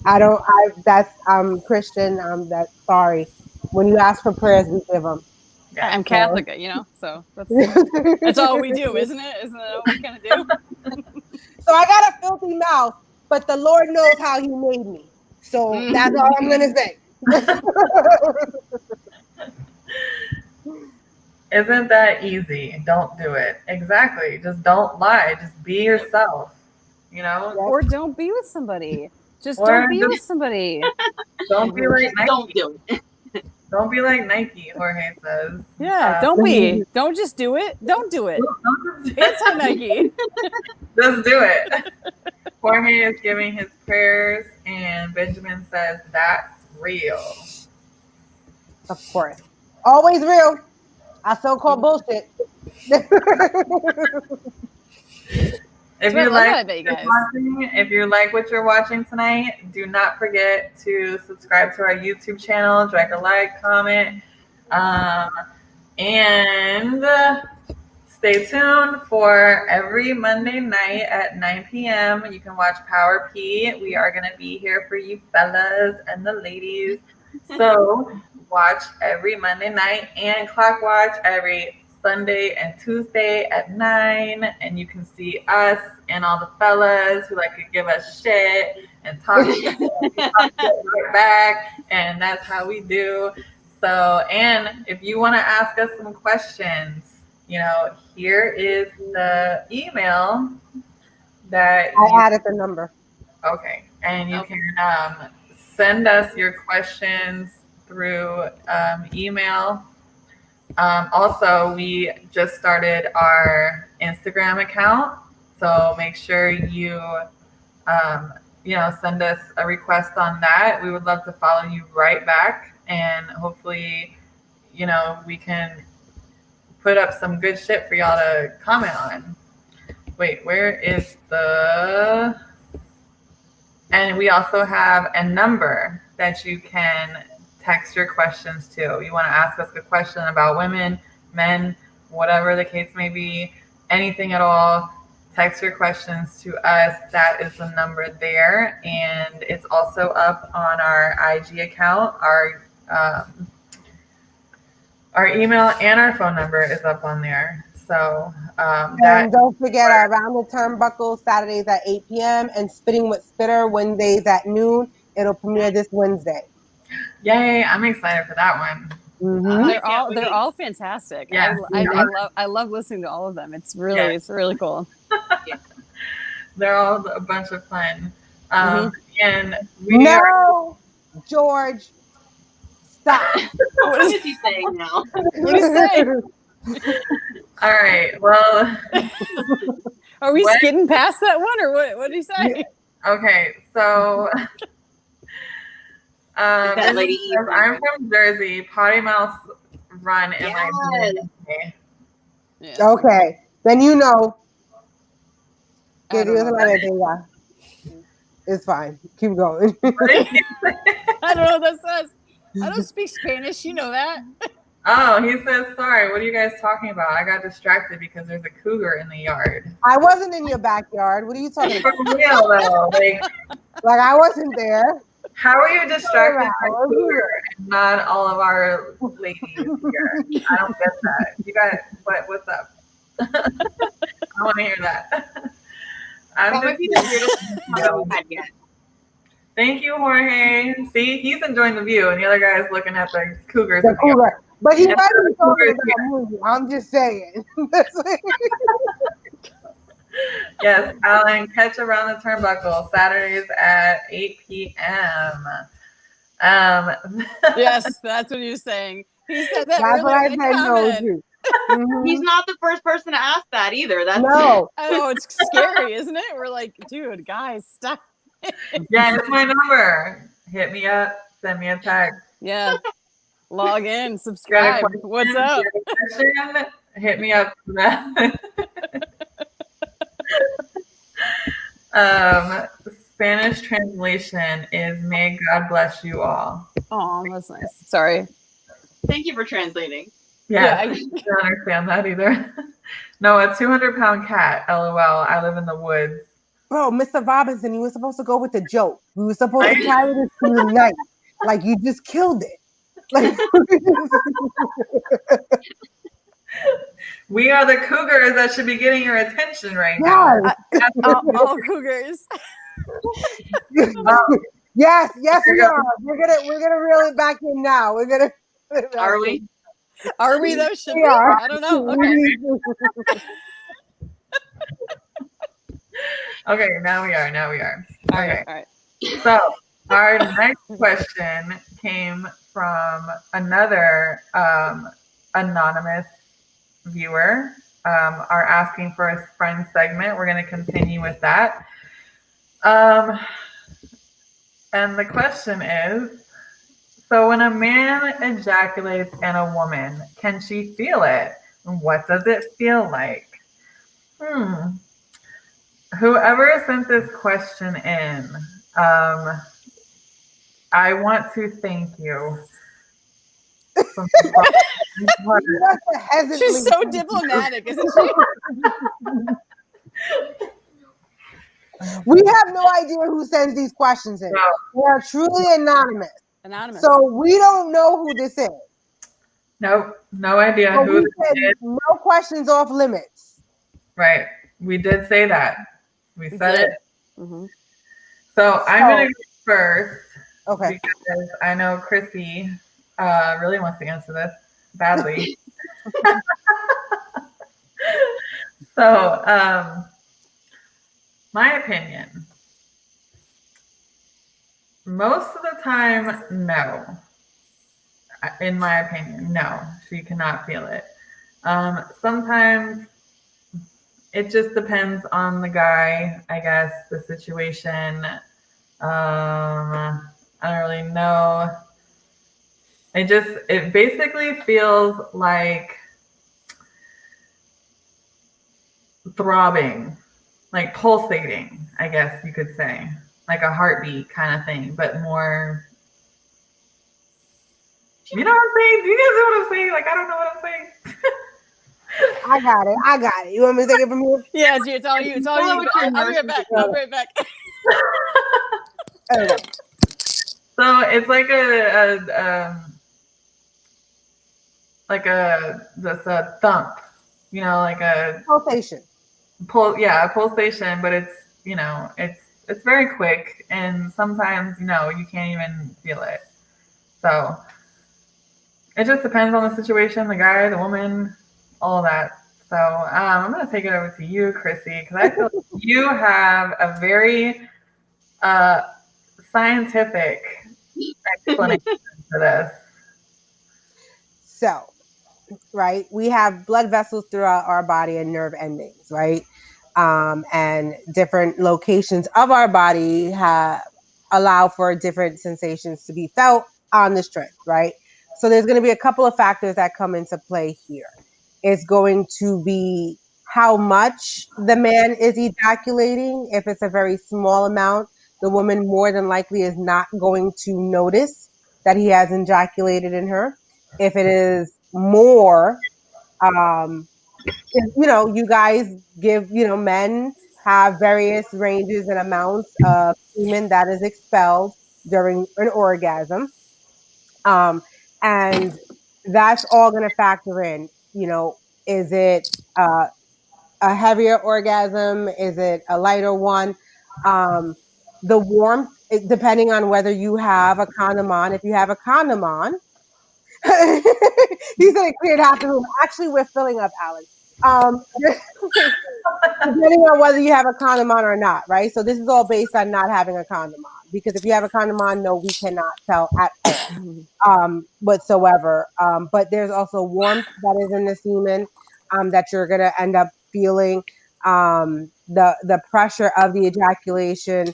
I'm Christian. That sorry. When you ask for prayers, we give them. Yes. I'm So. Catholic, so that's all we do, isn't it? Isn't that all we kind of do? So I got a filthy mouth, but the Lord knows how He made me. So that's all I'm gonna say. Isn't that easy? Don't do it. Exactly. Just don't lie. Just be yourself. You know? Or don't be with somebody. Just Or don't be with just somebody. don't be like Don't Nike. do it. Don't be like Nike, Jorge says. Yeah, don't be. Don't just do it. Don't do it. Anti Nike. Just do it. Jorge is giving his prayers, and Benjamin says that's real. Of course. Always real. I so called bullshit. If That's you what I like bet you what guys. you're watching, if you like what you're watching tonight, do not forget to subscribe to our YouTube channel, drag a like, comment, and stay tuned for every Monday night at 9 p.m. You can watch Power P. We are going to be here for you fellas and the ladies. So watch every Monday night and clock watch every Sunday and Tuesday at 9. And you can see us and all the fellas who like to give us shit and talk shit, and we talk shit right back. And that's how we do. So, and if you want to ask us some questions, here is the email that I added the number. okay, and you can send us your questions through email. Also, we just started our Instagram account, so make sure you send us a request on that. We would love to follow you right back, and hopefully, we can put up some good shit for y'all to comment on. Wait, where is the... And we also have a number that you can text your questions to. You want to ask us a question about women, men, whatever the case may be, anything at all, text your questions to us. That is the number there. And it's also up on our IG account. Our email and our phone number is up on there. So and don't forget our Around the Turnbuckle Saturdays at 8 p.m. and Spitting with Spitter Wednesdays at noon. It'll premiere this Wednesday. Yay! I'm excited for that one. Mm-hmm. They're all fantastic. Yeah, I love listening to all of them. It's really cool. Yeah. They're all a bunch of fun. And George, stop. What is he saying now? What is he saying? All right. Well, are we skidding past that one, or what did he say? Okay, so Lady I'm from Jersey. Potty mouths run in my DNA. Yes. Okay, then you know. I don't know. It's fine. Keep going. I don't know what that says. I don't speak Spanish. You know that. Oh, he says, sorry, what are you guys talking about? I got distracted because there's a cougar in the yard. I wasn't in your backyard. What are you talking about? For real, though. Like I wasn't there. How are you distracted by a cougar and not all of our ladies here? I don't get that. You guys, what's up? I want to hear that. That might be the weirdest comment we've had yet. Thank you, Jorge. See, he's enjoying the view, and the other guy is looking at the cougars The in the yard. cougar. But he And might the be talking cougars about a here. movie. I'm just saying. Yes, Alan, catch around the turnbuckle Saturdays at 8 p.m. Yes, that's what he was saying. He said that That's what earlier I in a said, no, comment. too. He's not the first person to ask that either. That's No. Oh, it's scary, isn't it? We're like, dude, guys, stop. Yeah, it's my number. Hit me up. Send me a text. Yeah. Log in, Got a subscribe. question? What's up? Got a question? Hit me up for that. Spanish translation is "May God bless you all." Oh, that's nice. Sorry. thank you for translating. Yeah, I I don't understand that either. No, a 200-pound cat. LOL. I live in the woods. Bro, Mr. Robinson, you were supposed to go with the joke. We were supposed to carry this through the night. Like, you just killed it. Like, We are the cougars that should be getting your attention right now. yes. all cougars. Yes, yes, Here we goes- are. We're gonna reel it back in now. We're gonna Are we? Are we though? Should We we? are. I don't know. We Okay. need to- Okay, now we are. All Okay. right. All right. So our next question came from another anonymous viewer. Are asking for a friend segment. We're going to continue with that. And the question is, so when a man ejaculates in a woman, can she feel it? What does it feel like? Whoever sent this question in, I want to thank you. From the bottom of my You heart. have to hesitantly- She's so diplomatic, isn't she? We have no idea who sends these questions in. No. We are truly anonymous. Anonymous. So we don't know who this is. Nope, no idea But who we this said is. no questions off limits. Right, we did say that. We said did. it. Mm-hmm. So I'm gonna go first Okay. because I know Chrissy really wants to answer this badly. So, my opinion, most of the time, no. In my opinion, no, she cannot feel it. Sometimes it just depends on the guy, I guess, the situation. I don't really know. It basically feels like throbbing, like pulsating, I guess you could say, like a heartbeat kind of thing, but more. You know what I'm saying? Do you guys know what I'm saying? Like, I don't know what I'm saying. I got it. You want me to take it from here? Yeah, it's all you. It's all you. I'll be right back. I'll be right back. Okay. So it's like just a thump, like a Pulsation. a pulsation, but it's very quick, and sometimes you can't even feel it. So it just depends on the situation, the guy, the woman, all of that. So I'm gonna take it over to you, Chrissy, because I feel like you have a very scientific explanation for this. So, right, we have blood vessels throughout our body and nerve endings, right? And different locations of our body allow for different sensations to be felt on the strength, right? So there's going to be a couple of factors that come into play here. It's going to be how much the man is ejaculating. If it's a very small amount, the woman more than likely is not going to notice that he has ejaculated in her. If it is more, you guys give, men have various ranges and amounts of semen that is expelled during an orgasm. And that's all going to factor in, is it a heavier orgasm? Is it a lighter one? The warmth depending on whether you have a condom on. If you have a condom on, he said it cleared half the room. Actually, we're filling up, Alex. Um, depending on whether you have a condom on or not, right? So this is all based on not having a condom on. Because if you have a condom on, no, we cannot tell at all, whatsoever. But there's also warmth that is in the semen, that you're gonna end up feeling. The pressure of the ejaculation,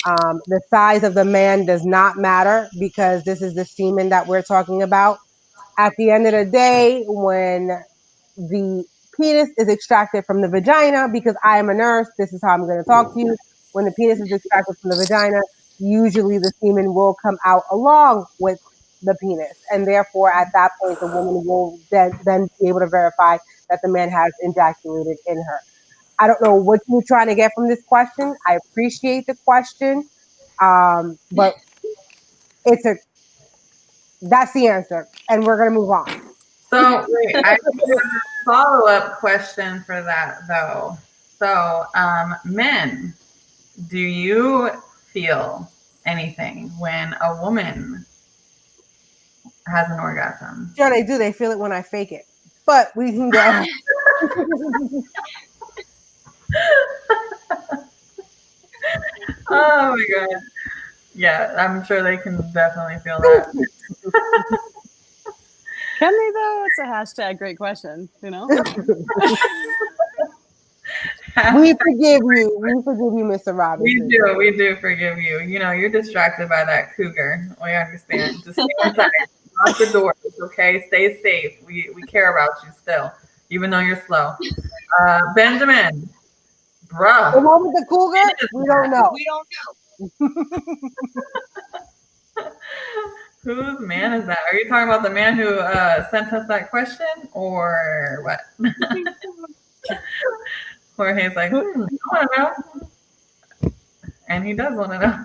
the size of the man does not matter because this is the semen that we're talking about. At the end of the day, when the penis is extracted from the vagina, because I am a nurse, this is how I'm going to talk to you. When the penis is extracted from the vagina, usually the semen will come out along with the penis. And therefore, at that point, the woman will then be able to verify that the man has ejaculated in her. I don't know what you're trying to get from this question. I appreciate the question. But it's a that's the answer. And we're going to move on. So wait, I have a follow-up question for that though. So, men, do you feel anything when a woman has an orgasm? Sure, they do. They feel it when I fake it. But we can go ahead. Oh my god. Yeah, I'm sure they can definitely feel that. Can they though? It's a hashtag great question, you know? We forgive you. We forgive you, Mr. Robinson. We do forgive you. You know, you're distracted by that cougar. We understand. Just stay inside. Lock the doors, okay? Stay safe. We care about you still, even though you're slow. Benjamin, The bruh. one with the cougar, we don't know. We don't know. Whose man is that? Are you talking about the man who sent us that question, or what? Jorge's like, I want to know, and he does want to know.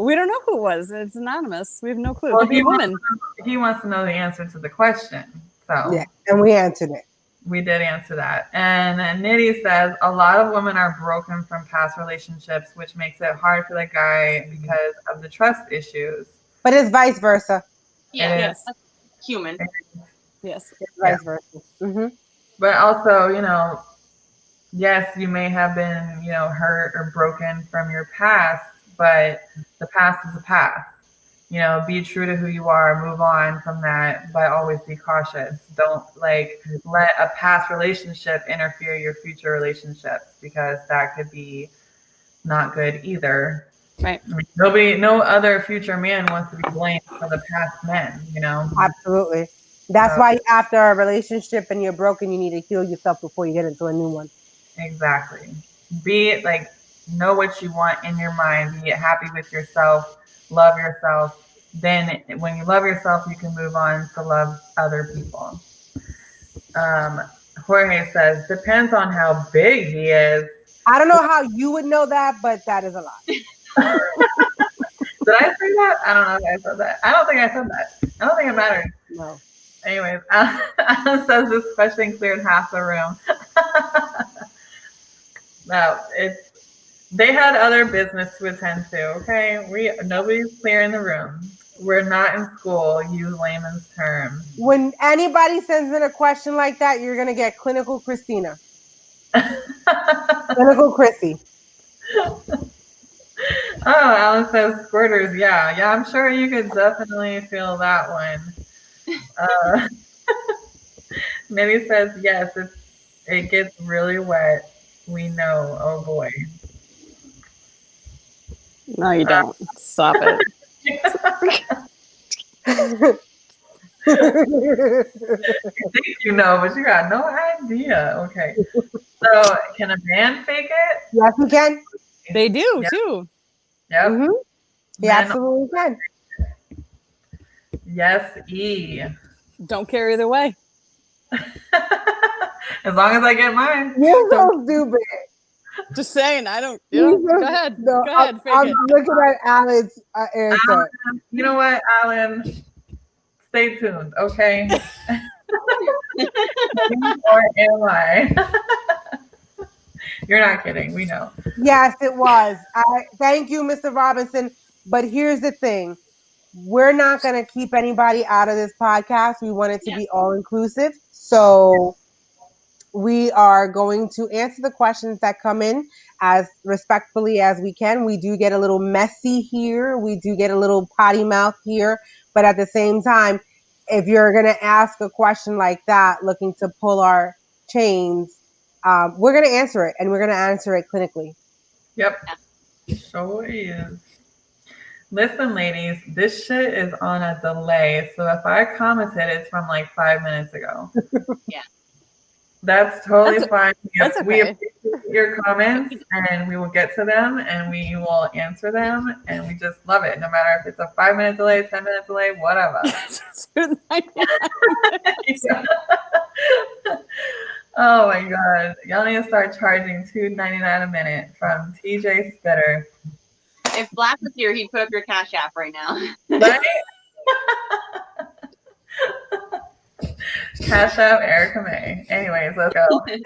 We don't know who it was. It's anonymous. We have no clue. Well, Could be a woman. He wants to know the answer to the question, so Yeah, and we answered it. we did answer that. And Nitty says a lot of women are broken from past relationships, which makes it hard for the guy because of the trust issues. But it's vice versa. Yeah, Yes. that's human. Yes. It's vice versa. Mm-hmm. But also, you know, yes, you may have been, you know, hurt or broken from your past, but the past is the past. You know, be true to who you are, move on from that, but always be cautious. Don't like let a past relationship interfere your future relationships because that could be not good either. Right. I mean, no other future man wants to be blamed for the past men, you know? Absolutely. That's why after a relationship and you're broken, you need to heal yourself before you get into a new one. Exactly. Be like, know what you want in your mind, be happy with yourself, love yourself. Then when you love yourself, you can move on to love other people. Jorge says, depends on how big he is. I don't know how you would know that, but that is a lot. Did I say that? I don't know if I said that. I don't think I said that. I don't think it matters. No. Anyways, Alan says this question cleared half the room. No, they had other business to attend to. Okay, nobody's clearing the room. We're not in school. Use layman's terms. When anybody sends in a question like that, you're gonna get clinical Christina, clinical Chrissy. Oh, Alan says squirters. Yeah, I'm sure you could definitely feel that one. Minnie says yes. It gets really wet. We know. Oh boy. No, you don't. Stop it. You think you know, but you got no idea. Okay. So, can a man fake it? Yes, he can. They do Yep. too. Yep. Mm-hmm. He Men- absolutely can. Yes, E. Don't care either way. As long as I get mine. You're so stupid. Just saying. I don't. You know. Go ahead. No, Go ahead. Fake I'm it. looking at Alan's answer. You know what, Alan? Stay tuned, okay? Or am I? You're not kidding. We know. Yes, it was. Thank you, Mr. Robinson, But here's the thing. We're not going to keep anybody out of this podcast. We want it to Yeah. be all inclusive. So we are going to answer the questions that come in as respectfully as we can. We do get a little messy here. We do get a little potty mouth here. But at the same time, if you're going to ask a question like that, looking to pull our chains, we're going to answer it, and we're going to answer it clinically. Yep. Sure is. Listen, ladies, this shit is on a delay. So if I commented, it's from like 5 minutes ago. Yeah. That's totally That's- fine. that's We okay. appreciate your comments and we will get to them and we will answer them. And we just love it. No matter if it's a 5 minute delay, 10 minute delay, whatever. Oh my God. Y'all need to start charging $2.99 a minute from TJ Spitter. If Black was here, he'd put up your Cash App right now. Right? Cash App Erica May. Anyways, let's go. Good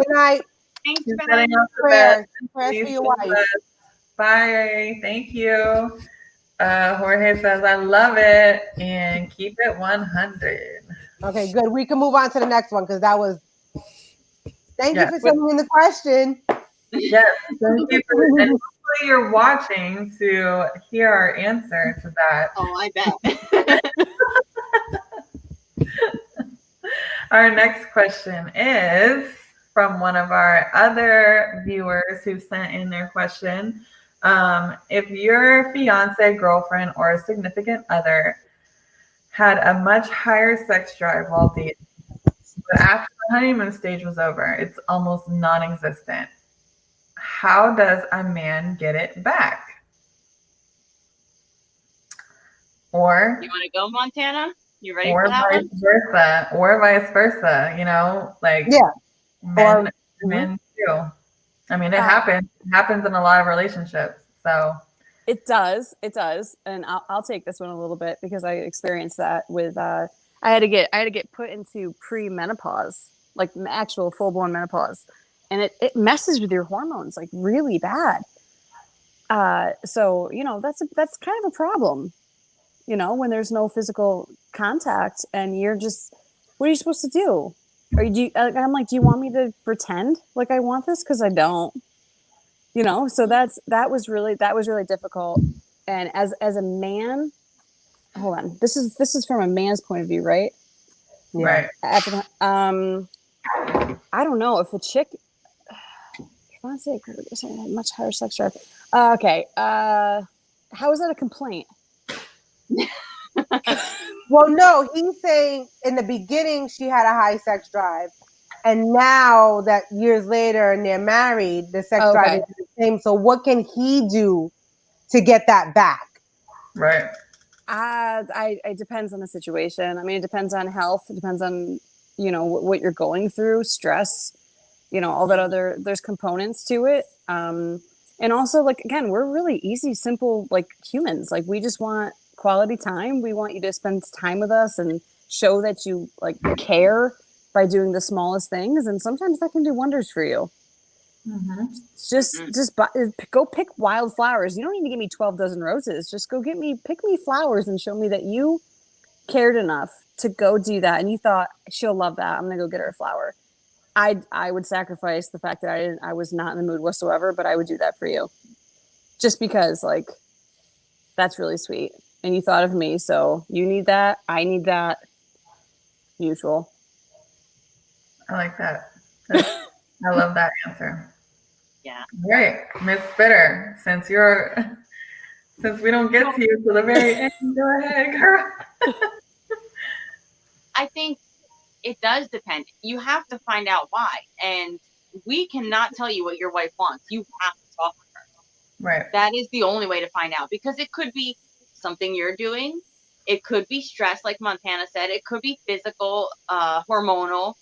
night. Thanks, She's guys. setting up the Prayers. bed. Prayers for Please your be wife. blessed. Bye. Thank you. Jorge says, I love it. And keep it 100. Okay, good. We can move on to the next one because that was. Thank you Yes. for sending in the question. Yes. Thank you for, and hopefully you're watching to hear our answer to that. Oh, I bet. Our next question is from one of our other viewers who sent in their question. If your fiance, girlfriend, or significant other had a much higher sex drive while dating, but after the honeymoon stage was over, it's almost non-existent, how does a man get it back? Or You want to go, Montana? You ready or for that vice one? versa, or vice versa, you know, like Yeah. men, Or- men too. I mean, it happens. It happens in a lot of relationships. So It does, and I'll take this one a little bit because I experienced that with. I had to get put into pre-menopause, like actual full-blown menopause, and it messes with your hormones like really bad. So that's kind of a problem, when there's no physical contact and you're just, what are you supposed to do? I'm like, do you want me to pretend like I want this? Because I don't. So that was really difficult. And as a man, hold on, this is from a man's point of view, right? right. After the, I don't know if a chick, fiance much higher sex drive. Okay, how is that a complaint? Well, no, he's saying in the beginning she had a high sex drive, and now that years later and they're married, the sex drive is the same. So what can he do to get that back? Right. It depends on the situation. I mean, it depends on health. It depends on what you're going through, stress. All that other, there's components to it. And also, like, again, we're really easy, simple, like humans. Like, we just want quality time. We want you to spend time with us and show that you like care by doing the smallest things. And sometimes that can do wonders for you. Mm-hmm. Just go pick wild flowers. You don't need to give me 12 dozen roses. Just go pick me flowers and show me that you cared enough to go do that. And you thought, she'll love that. I'm going to go get her a flower. I would sacrifice the fact that I was not in the mood whatsoever, but I would do that for you. Just because, like, that's really sweet. And you thought of me, so you need that. I need that. Mutual. I like that. I love that answer. Yeah. Great. Miss Spitter, since we don't get to you till the very end, go ahead, girl. I think it does depend. You have to find out why. And we cannot tell you what your wife wants. You have to talk with her. Right. That is the only way to find out, because it could be something you're doing. It could be stress, like Montana said. It could be physical, hormonal.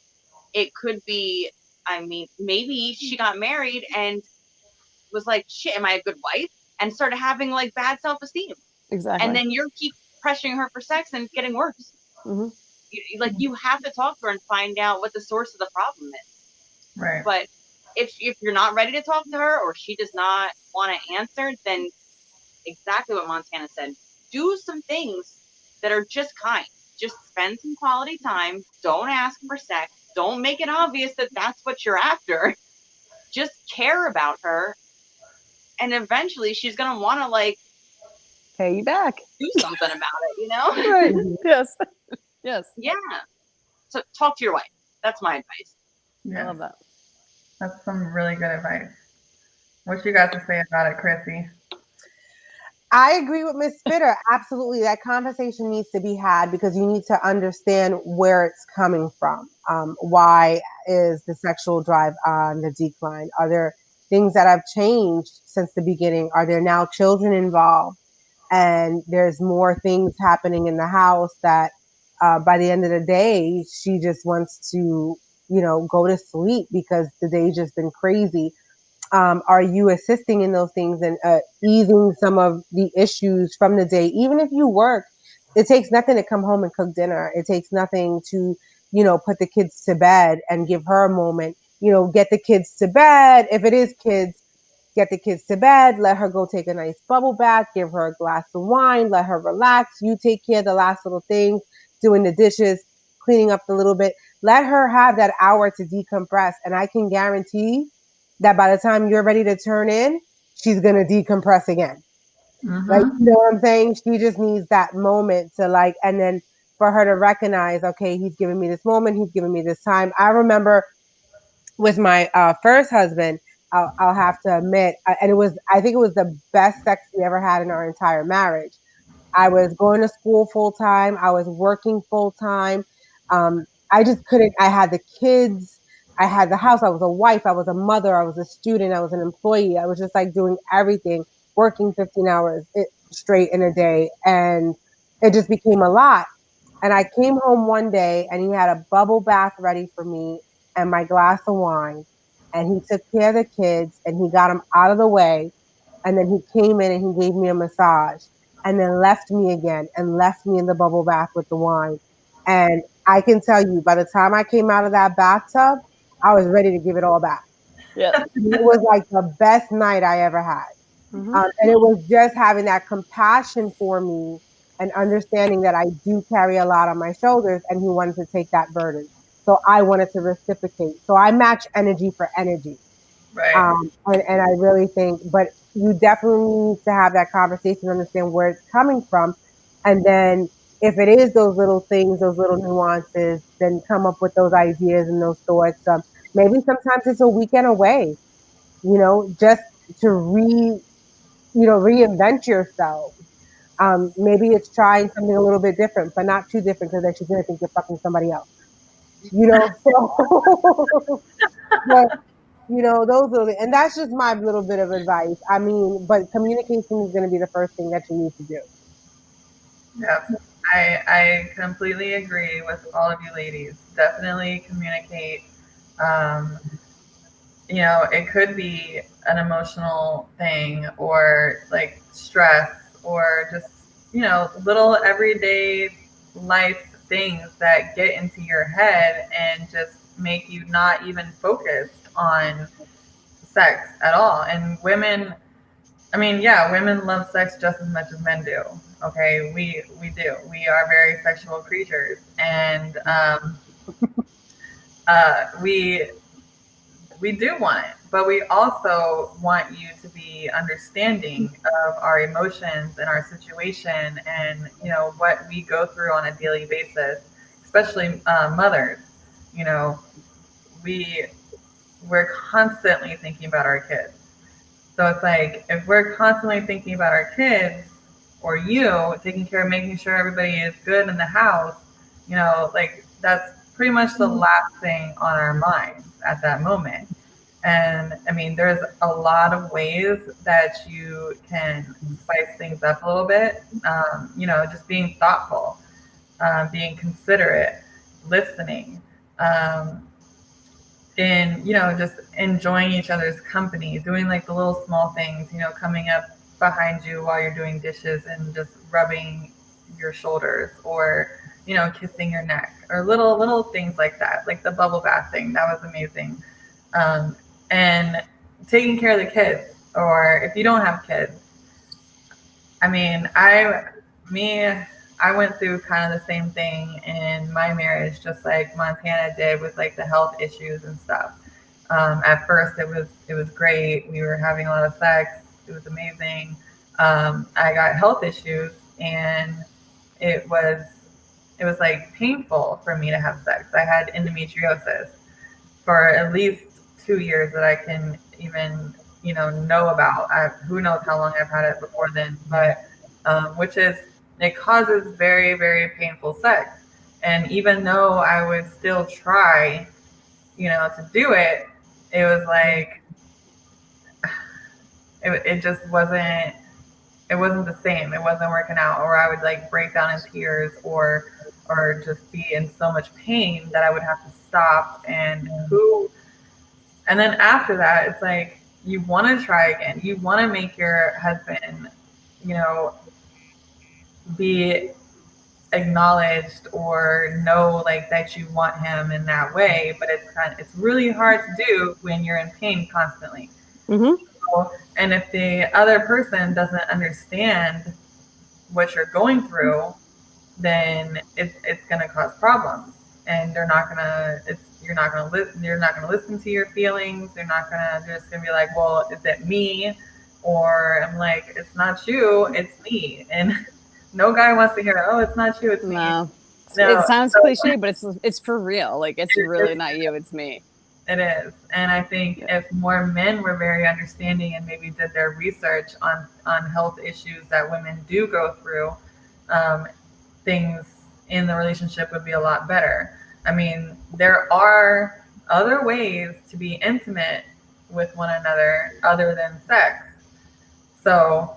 It could be, I mean, maybe she got married and was like, shit, am I a good wife? And started having like bad self-esteem. Exactly. And then you keep pressuring her for sex and it's getting worse. Mm-hmm. You have to talk to her and find out what the source of the problem is. Right. But if you're not ready to talk to her or she does not want to answer, then exactly what Montana said. Do some things that are just kind. Just spend some quality time. Don't ask for sex. Don't make it obvious that that's what you're after. Just care about her, and eventually she's gonna want to like Pay you back. do something about it. You know? Right. Mhm. Yes. Yes. Yeah. So talk to your wife. That's my advice. I Yeah, love that. that's some really good advice. What you got to say about it, Chrissy? I agree with Miss Spitter. Absolutely. That conversation needs to be had because you need to understand where it's coming from. Why is the sexual drive on the decline? Are there things that have changed since the beginning? Are there now children involved? And there's more things happening in the house that by the end of the day, she just wants to, go to sleep because the day's just been crazy. Are you assisting in those things and easing some of the issues from the day? Even if you work, it takes nothing to come home and cook dinner. It takes nothing to, put the kids to bed and give her a moment. Get the kids to bed. If it is kids, get the kids to bed, let her go take a nice bubble bath, give her a glass of wine, let her relax. You take care of the last little things, doing the dishes, cleaning up the little bit. Let her have that hour to decompress. And I can guarantee that by the time you're ready to turn in, she's going to decompress again. Like, Mm-hmm. you know what I'm saying? She just needs that moment to like, and then for her to recognize, okay, he's giving me this moment, he's giving me this time. I remember with my first husband, I'll have to admit, and I think it was the best sex we ever had in our entire marriage. I was going to school full time. I was working full time. I just couldn't. I had the kids. I had the house. I was a wife. I was a mother. I was a student. I was an employee. I was just like doing everything, working 15 hours straight in a day. And it just became a lot. And I came home one day and he had a bubble bath ready for me and my glass of wine. And he took care of the kids and he got them out of the way. And then he came in and he gave me a massage and then left me again and left me in the bubble bath with the wine. And I can tell you, by the time I came out of that bathtub, I was ready to give it all back. Yeah. It was like the best night I ever had. Mm-hmm. And it was just having that compassion for me and understanding that I do carry a lot on my shoulders, and he wanted to take that burden. So I wanted to reciprocate. So I match energy for energy. Right. And I really think, but you definitely need to have that conversation, understand where it's coming from. And then if it is those little things, those little nuances, then come up with those ideas and those thoughts. Maybe sometimes it's a weekend away, just to reinvent yourself. Maybe it's trying something a little bit different, but not too different because then she's gonna think you're fucking somebody else. So but those are and that's just my little bit of advice. I mean, but communication is gonna be the first thing that you need to do. Yep. I completely agree with all of you ladies. Definitely communicate. Um, it could be an emotional thing or like stress or just, little everyday life things that get into your head and just make you not even focused on sex at all. And women, I mean, yeah, women love sex just as much as men do. Okay, we do. We are very sexual creatures, and we do want it, but we also want you to be understanding of our emotions and our situation, and what we go through on a daily basis, especially mothers. You know, we we're constantly thinking about our kids. So it's like if we're constantly thinking about our kids or you taking care of making sure everybody is good in the house, like that's pretty much the last thing on our minds at that moment. And I mean, there's a lot of ways that you can spice things up a little bit. Just being thoughtful, being considerate, listening. Um, in just enjoying each other's company, doing like the little small things, coming up behind you while you're doing dishes and just rubbing your shoulders, or kissing your neck, or little things like that, like the bubble bath thing, that was amazing. um, and taking care of the kids, or if you don't have kids. I mean, me, I went through kind of the same thing in my marriage, just like Montana did with like the health issues and stuff. At first, it was great. We were having a lot of sex. It was amazing. I got health issues, and it was it was like painful for me to have sex. I had endometriosis for at least 2 years that I can even know about. Who knows how long I've had it before then, but which is it causes very very painful sex. And even though I would still try, to do it, it was like it just wasn't. It wasn't the same. It wasn't working out, or I would like break down in tears, or just be in so much pain that I would have to stop. And then after that, it's like you want to try again. You want to make your husband, you know, be acknowledged or know like that you want him in that way. But it's really hard to do when you're in pain constantly. Mm-hmm. And if the other person doesn't understand what you're going through, then it's going to cause problems, and you're not gonna listen to your feelings. They're just gonna be like, well, is it me? Or I'm like, it's not you, it's me. And no guy wants to hear, oh, it's not you, it's me. No, it No, sounds so cliche, but it's for real. Like it's really not you, it's me. it is. And I think Yeah. if more men were very understanding and maybe did their research on health issues that women do go through, um, things in the relationship would be a lot better. I mean, there are other ways to be intimate with one another other than sex. So,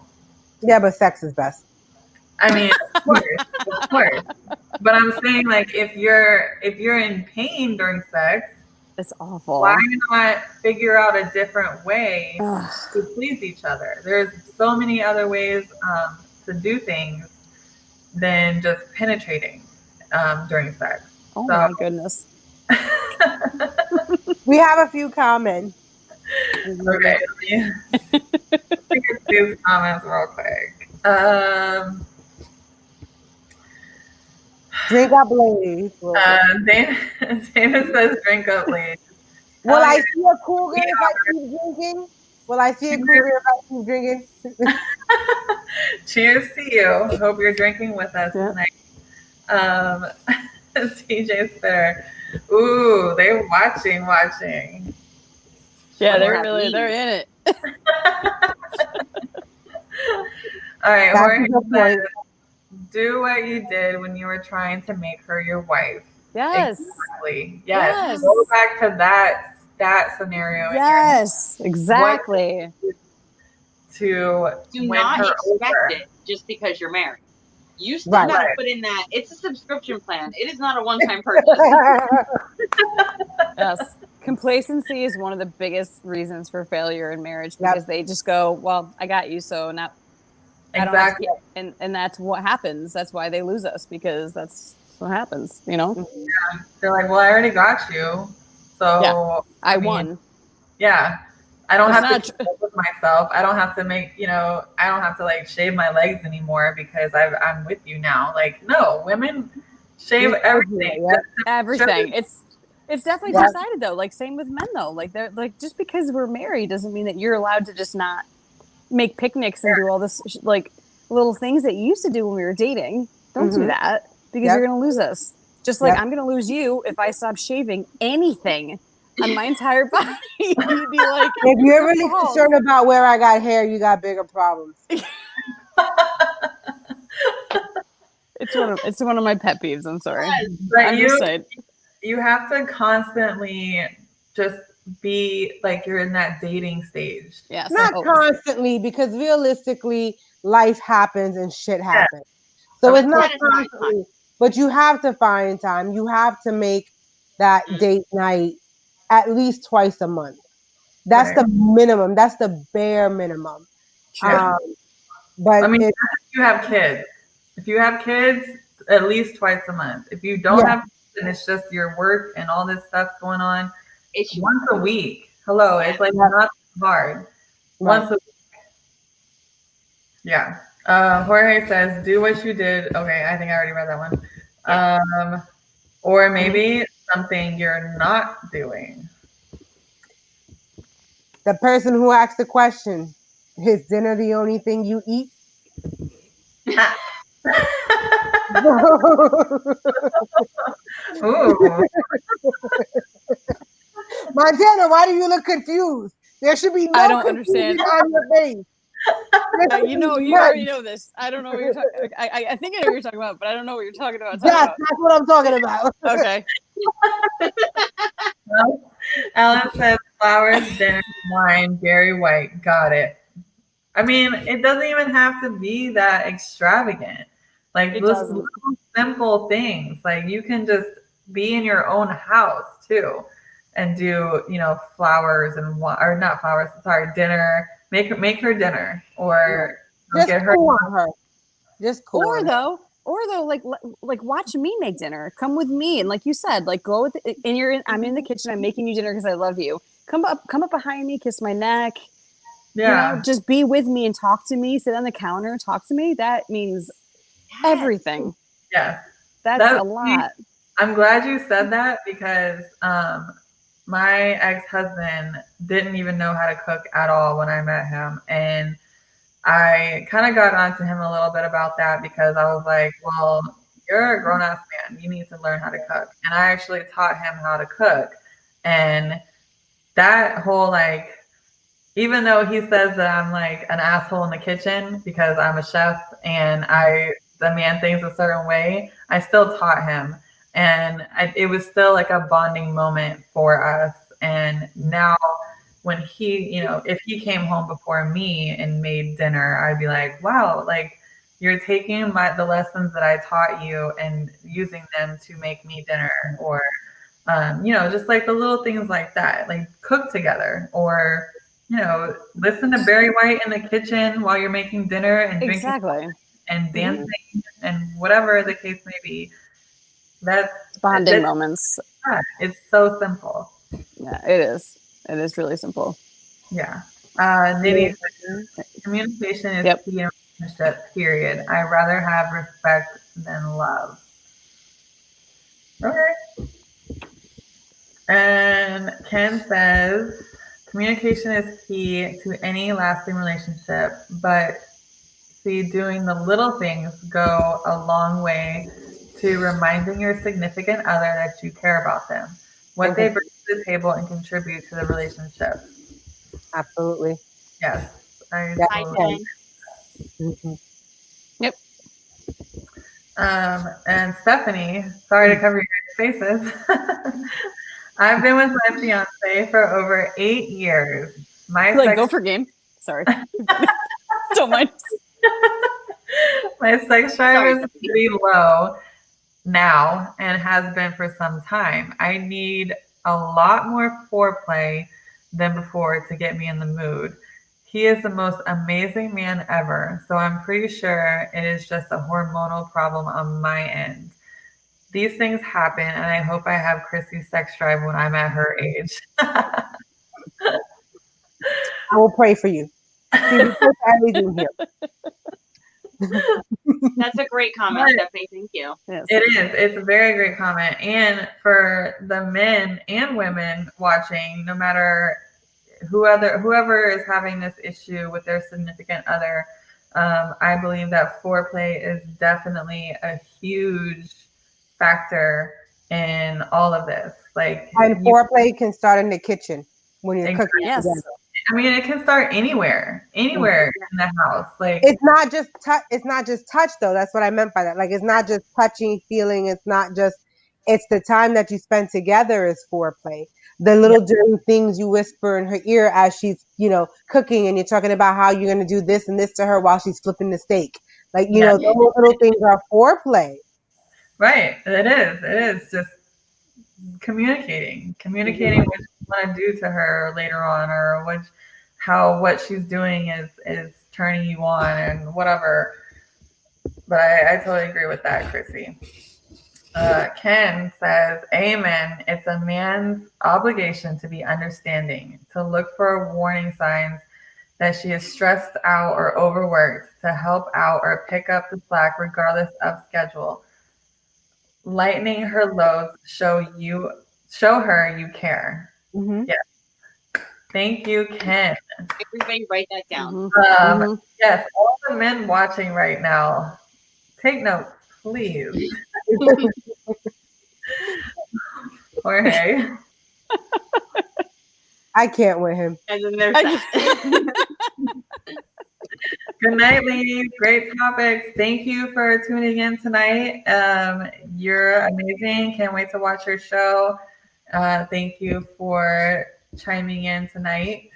Yeah, but sex is best. I mean, of course. But I'm saying, like, if you're in pain during sex, It's why awful. not figure out a different way Ugh. to please each other? There's so many other ways to do things than just penetrating during sex. Oh So, my goodness. We have a few comments. okay, let me get these comments real quick. Drink up, ladies. David says, "Drink up, ladies." Will Oh I yeah, see a cougar we if I keep drinking? Will I see a cougar if I keep drinking? cheers to you. Hope you're drinking with us Yeah. tonight. Um, TJ's there. Ooh, they're watching. Yeah, What does they're that really they're mean? in it. All right, That's Jorge a good says, point. do what you did when you were trying to make her your wife. Yes. Exactly. Yes. Yes. Go back to that scenario in your head. Yes. What Exactly. to Do win not her expect over? it just because you're married. You still Right. got to Right. put in that. It's a subscription plan. It is not a one-time purchase. Yes. Complacency is one of the biggest reasons for failure in marriage Yep. because they just go, well, I got you, so now I don't have to Exactly. keep, and that's what happens. That's why they lose us because that's what happens, you know? They're like, well, I already got you. Yeah. So I mean, won. yeah. I don't It's have to not keep up with myself. I don't have to I don't have to like shave my legs anymore because I'm with you now. Like, no, women shave everything. Yep. everything. It's definitely Yep. two-sided though. Like same with men though. Like they're like just because we're married doesn't mean that you're allowed to just not make picnics and do all this like little things that you used to do when we were dating. Don't do Mhm. that because Yep. you're going to lose us. Just like Yep. I'm going to lose you if I stop shaving anything on my entire body. You'd be like, If you're your really balls. concerned about where I got hair, you got bigger problems. It's one of my pet peeves. I'm sorry. But I'm just saying. you have to constantly just be like you're in that dating stage. Yes. Not Oh, constantly, because realistically, life happens and shit Yeah, happens. So of it's But not course. set aside time. constantly, but you have to find time. You have to make that Mm. date night at least twice a month. That's Right. the minimum. That's the bare minimum. true. But I mean, it, that's if you have kids. If you have kids, at least twice a month. If you don't yeah, have kids and it's just your work and all this stuff going on, It's once a week. Hello. It's like Yep. not hard. Right. Once a yeah. Jorge says, "Do what you did." Okay, I think I already read that one. Yeah. Or maybe something you're not doing. The person who asked the question, is dinner the only thing you eat? Ah. Ooh. Montana, why do you look confused? There should be I no don't understand. confusion on your face. There should You be know, you already none. know this. I don't know what you're talking. I think I know what you're talking about, but I don't know what you're talking about. Talk Yes, about. that's what I'm talking about. Okay. Well, Alan says flowers, dinner, wine, Gary White. Got it. I mean, it doesn't even have to be that extravagant. Like It those little doesn't. simple things. Like you can just be in your own house too, and do flowers and or not flowers. Sorry, dinner. Make her dinner, Right. or Just get her. cool on her. Just cool Or on her. though, like watch me make dinner. Come with me, and like you said, like go with. And I'm in the kitchen. I'm making you dinner because I love you. Come up behind me, kiss my neck. Yeah. Just be with me and talk to me. Sit on the counter and talk to me. That means Yes. everything. Yeah. That's That a lot. I'm glad you said that because my ex-husband didn't even know how to cook at all when I met him, and I kind of got onto him a little bit about that because I was like, well, you're a grown ass man. You need to learn how to cook. And I actually taught him how to cook. And that whole, like, even though he says that I'm like an asshole in the kitchen because I'm a chef and I demand things a certain way, I still taught him. And it was still like a bonding moment for us. And now, when if he came home before me and made dinner, I'd be like, wow, like you're taking the lessons that I taught you and using them to make me dinner, or just like the little things like that, like cook together, or listen to Barry White in the kitchen while you're making dinner and drinking Exactly. and dancing and whatever the case may be. That's Bonding that's moments. it's so simple. Yeah, it is. It is really simple. Yeah. Nitty, communication is Yep. key in a relationship, period. I rather have respect than love. Okay. And Ken says communication is key to any lasting relationship, but see, doing the little things go a long way to reminding your significant other that you care about them, what they bring to the table and contribute to the relationship. Absolutely. Yes, I Yes, Hi, totally. Ken. Jen. Mhm. Yep. And Stephanie, sorry to cover your guys' faces. I've been with my fiance for over 8 years. My Like sex Gopher game. Sorry. Don't mind. my sex drive Sorry, is Stephanie. pretty low now and has been for some time. I need a lot more foreplay than before to get me in the mood. He is the most amazing man ever, so I'm pretty sure it is just a hormonal problem on my end. These things happen, and I hope I have Chrissy's sex drive when I'm at her age. I will pray for you. See, we pray for everything here. That's a great comment, But Stephanie. Thank you. Yes. it is. It's a very great comment. And for the men and women watching, no matter whoever is having this issue with their significant other, I believe that foreplay is definitely a huge factor in all of this. Like And you foreplay can start in the kitchen when you're cooking Yes. together. I mean, it can start anywhere, anywhere in the house. Like, It's not just touch. It's not just touch though. That's what I meant by that. Like it's not just touching, feeling. It's not just. It's the time that you spend together is foreplay. The yeah, little dirty things you whisper in her ear as she's, cooking, and you're talking about how you're gonna do this and this to her while she's flipping the steak. Like yeah, those little things are foreplay. right. It is. It is just communicating what you want to do to her later on, or what she's doing is turning you on and whatever. But I totally agree with that, Chrissy. Ken says, Amen. It's a man's obligation to be understanding, to look for warning signs that she is stressed out or overworked, to help out or pick up the slack regardless of schedule. Lightening her loads show her you care. Mm-hmm. Yes. Thank you, Ken. Everybody write that down. Mm-hmm. Um, Mm-hmm. yes, all the men watching right now, take notes, please. Jorge. I can't with him. And then there's I- that. Good night, ladies. Great topics. Thank you for tuning in tonight. You're amazing. Can't wait to watch your show. Thank you for chiming in tonight.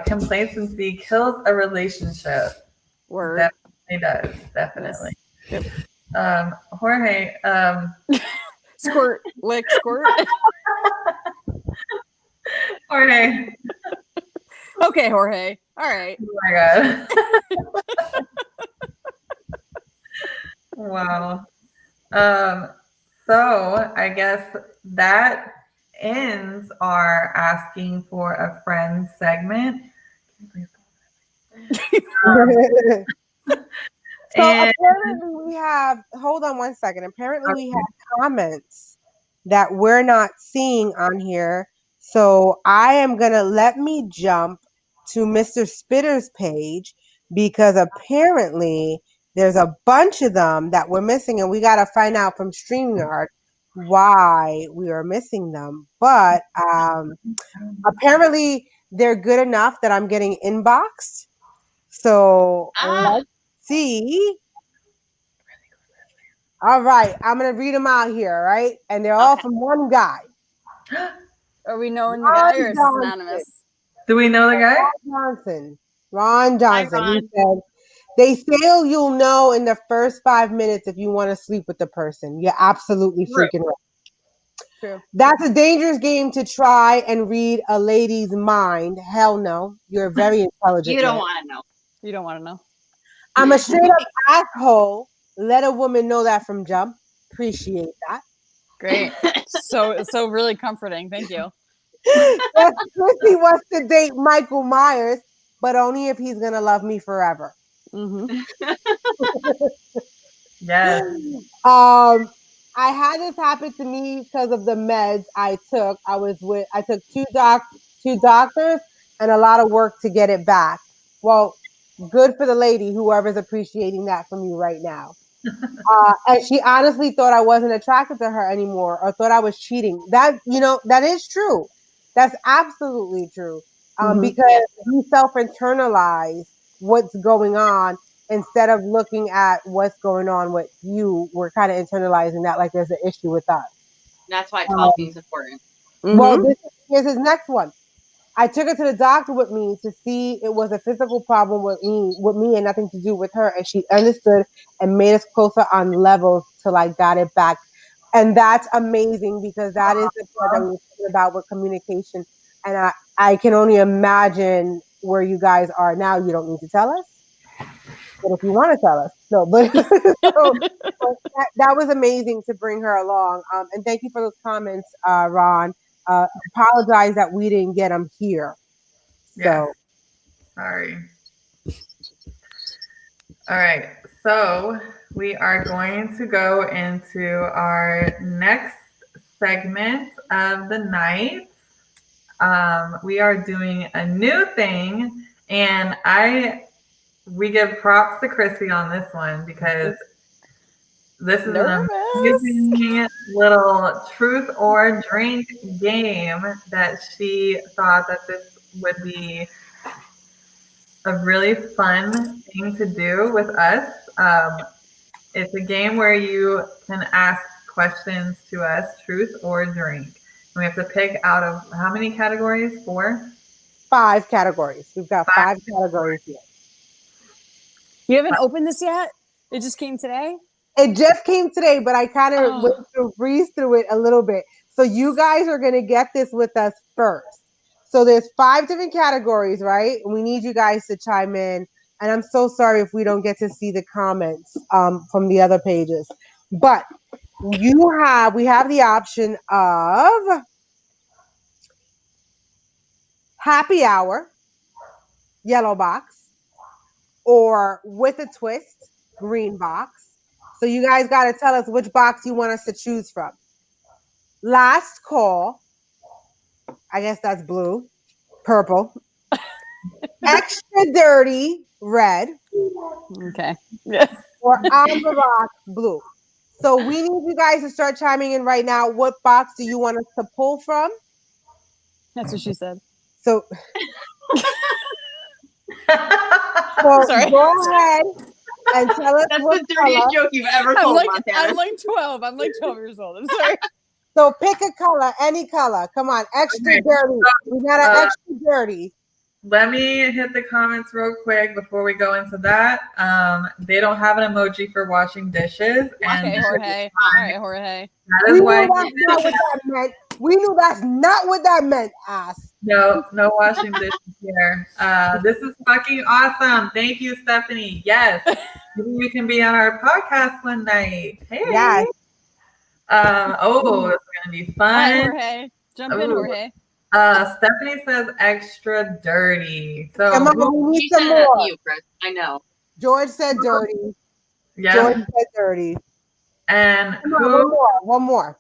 Complacency kills a relationship. Word. Definitely does. Yes. Definitely. Yep. Jorge, Squirt. Lick. Squirt. Jorge. Okay, Jorge. All right. Oh my God. Wow. Um, so I guess that ends our asking for a friend segment. So And apparently we have, hold on one second. Apparently we have comments that we're not seeing on here. So I am going to let me jump to Mr. Spitter's page because apparently there's a bunch of them that we're missing and we got to find out from StreamYard why we are missing them. But apparently they're good enough that I'm getting inboxed. So Ah, let's see. All right, I'm gonna read them out here, right? And they're all okay. from one guy, Are we knowing the Ron guy or is this Johnson. anonymous? do we know the guy? Johnson. Ron Hi, Johnson. He Ron. said, "They say you'll know in the first 5 minutes if you want to sleep with the person. You're absolutely True. freaking right. True. That's a dangerous game to try and read a lady's mind. Hell no. You're a very intelligent You don't man. want to know. You don't want to know. I'm a straight up asshole. Let a woman know that from jump. Appreciate that." Great. So really comforting. Thank you. Yes, Chrissy wants to date Michael Myers, but only if he's gonna love me forever. Mm-hmm. Yes. I had this happen to me because of the meds I took. I took two doctors and a lot of work to get it back. Well, good for the lady, whoever's appreciating that from you right now. And she honestly thought I wasn't attracted to her anymore or thought I was cheating. That is true. That's absolutely true. Mm-hmm. Because Yes. you self internalize what's going on instead of looking at what's going on with you. We're kind of internalizing that like there's an issue with us. That's why talking Um, is important. well, Mm-hmm. here's his next one. I took her to the doctor with me to see it was a physical problem with me and nothing to do with her. And she understood and made us closer on levels till I got it back. And that's amazing because that is the part that we were talking about with communication. And I can only imagine where you guys are now. You don't need to tell us, but if you want to tell us, no. But that was amazing to bring her along. And thank you for those comments, Ron. Apologize that we didn't get them here. Yes. So Sorry. All right. So we are going to go into our next segment of the night. We are doing a new thing, and we give props to Chrissy on this one because this is an Nervous. amazing little truth or drink game that she thought that this would be a really fun thing to do with us. It's a game where you can ask questions to us, truth or drink. And we have to pick out of how many categories? Four? 5 categories. We've got Five 5 categories here. You haven't opened this yet? It just came today? It just came today, but I kind of went Oh. to breeze through it a little bit. So you guys are going to get this with us first. So there's 5 different categories, right? And we need you guys to chime in. And I'm so sorry if we don't get to see the comments from the other pages. But we have the option of happy hour, yellow box, or with a twist, green box. So you guys got to tell us which box you want us to choose from. Last call, I guess that's blue, purple, extra dirty, red, Okay. Yeah. or on the rock, blue. So we need you guys to start chiming in right now. What box do you want us to pull from? That's what she said. So, Sorry. go ahead and tell us That's what the dirtiest color. joke you've ever I'm told, like Montana. 12. I'm like 12 years old. I'm sorry. So pick a color, any color. Come on, extra Okay. dirty. We got an extra dirty. Let me hit the comments real quick before we go into that. They don't have an emoji for washing dishes, and Okay, Jorge. All right, Jorge. that We is knew why that's not what that meant. We knew that's not what that meant, ass. no washing dishes here. This is fucking awesome. Thank you, Stephanie. Yes, maybe we can be on our podcast one night. Hey. Yes. Oh, it's gonna be All right, fun. Jorge. Jump in, Ooh. Jorge. Stephanie says extra dirty. So Come on, who, we She need some said that to more. you, Chris. I know. George said dirty. yeah, George said dirty. and Come on, one more.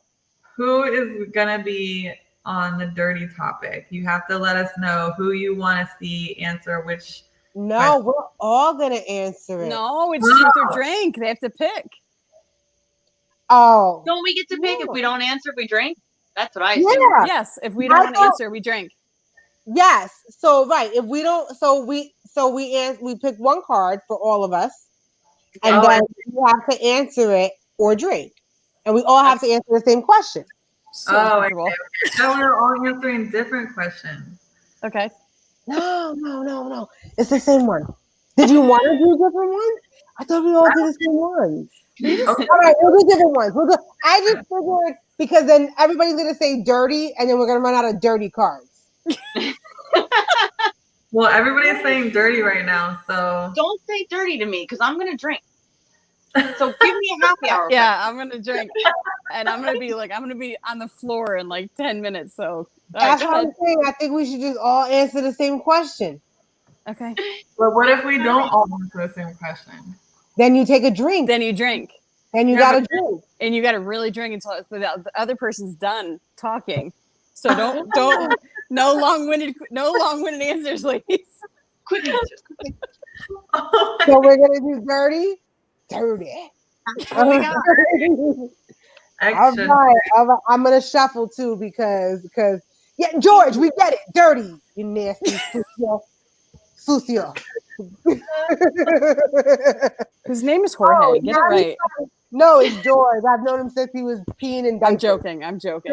who is gonna be on the dirty topic? You have to let us know who you want to see answer which. No, we're all gonna answer it. No, it's truth or drink. They have to pick. Oh. Don't we get to pick if we don't answer if we drink? That's what I Yeah. assume. Yes, if we don't want to answer, we drink. Yes. So right, if we don't, we pick one card for all of us, and then we have to answer it or drink, and we all have to answer the same question. So Okay. uncomfortable. So we're all answering different questions. Okay. No. It's the same one. Did you want to do different ones? I thought we all did the same ones. Okay. All right, we'll do different ones. I just figured because then everybody's gonna say dirty, and then we're gonna run out of dirty cards. Well, everybody's saying dirty right now, so Don't say dirty to me because I'm gonna drink. So give me a happy hour. Yeah, I'm gonna drink, and I'm gonna be on the floor in like 10 minutes. So That's what I'm saying. I think we should just all answer the same question. Okay. But what if we don't all answer the same question? Then you take a drink. Then you drink. Then you gotta drink. And you gotta really drink until the other person's done talking. So don't no long-winded answers, ladies. Quick answers. So we're gonna do dirty. Dirty. Oh my God. Action. All right. I'm gonna shuffle too because yeah, George, we get it. Dirty. You nasty sucio. His name is Jorge. Get it right. No, it's George. I've known him since he was peeing in diapers. I'm joking.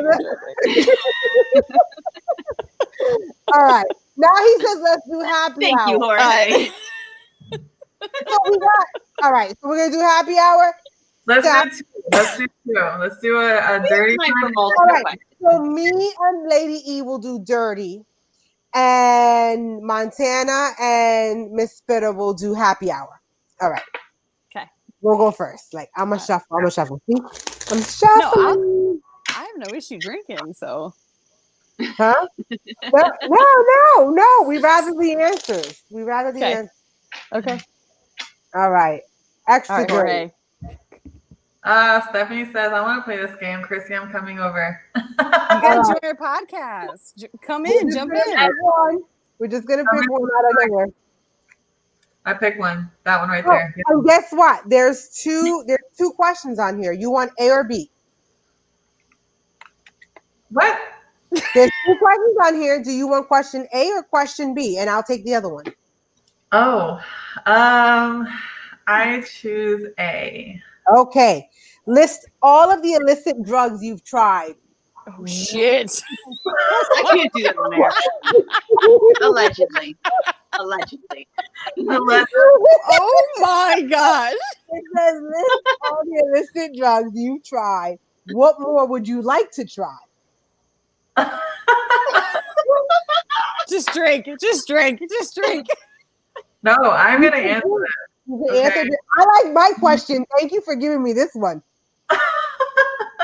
All right. Now he says let's do happy Thank hour. you, Jorge. So we got all right. So we're gonna do happy hour. Let's do two. Let's do a dirty Time for time. All multiple right. questions. So me and Lady E will do dirty, and Montana and Miss Spitter will do happy hour. All right. Okay. We'll go first. Like I'm a shuffle. See? I'm shuffling. I have no issue drinking, so. Huh? No. We rather the answers. Okay. All right. Extra All right, dirty. Jorge. Stephanie says, I want to play this game. Chrissy, I'm coming over. You gotta join our podcast. Come in, jump in. We're just gonna pick one out of nowhere. I picked one. That one right there. Yeah. And guess what? There's two questions on here. You want A or B? What? There's two questions on here. Do you want question A or question B? And I'll take the other one. Oh, I choose A. Okay. List all of the illicit drugs you've tried. Oh shit. I can't do that on there. Allegedly. Oh my gosh. It says list all the illicit drugs you've tried. What more would you like to try? Just drink. No, I'm going to answer it. I like my question. Thank you for giving me this one.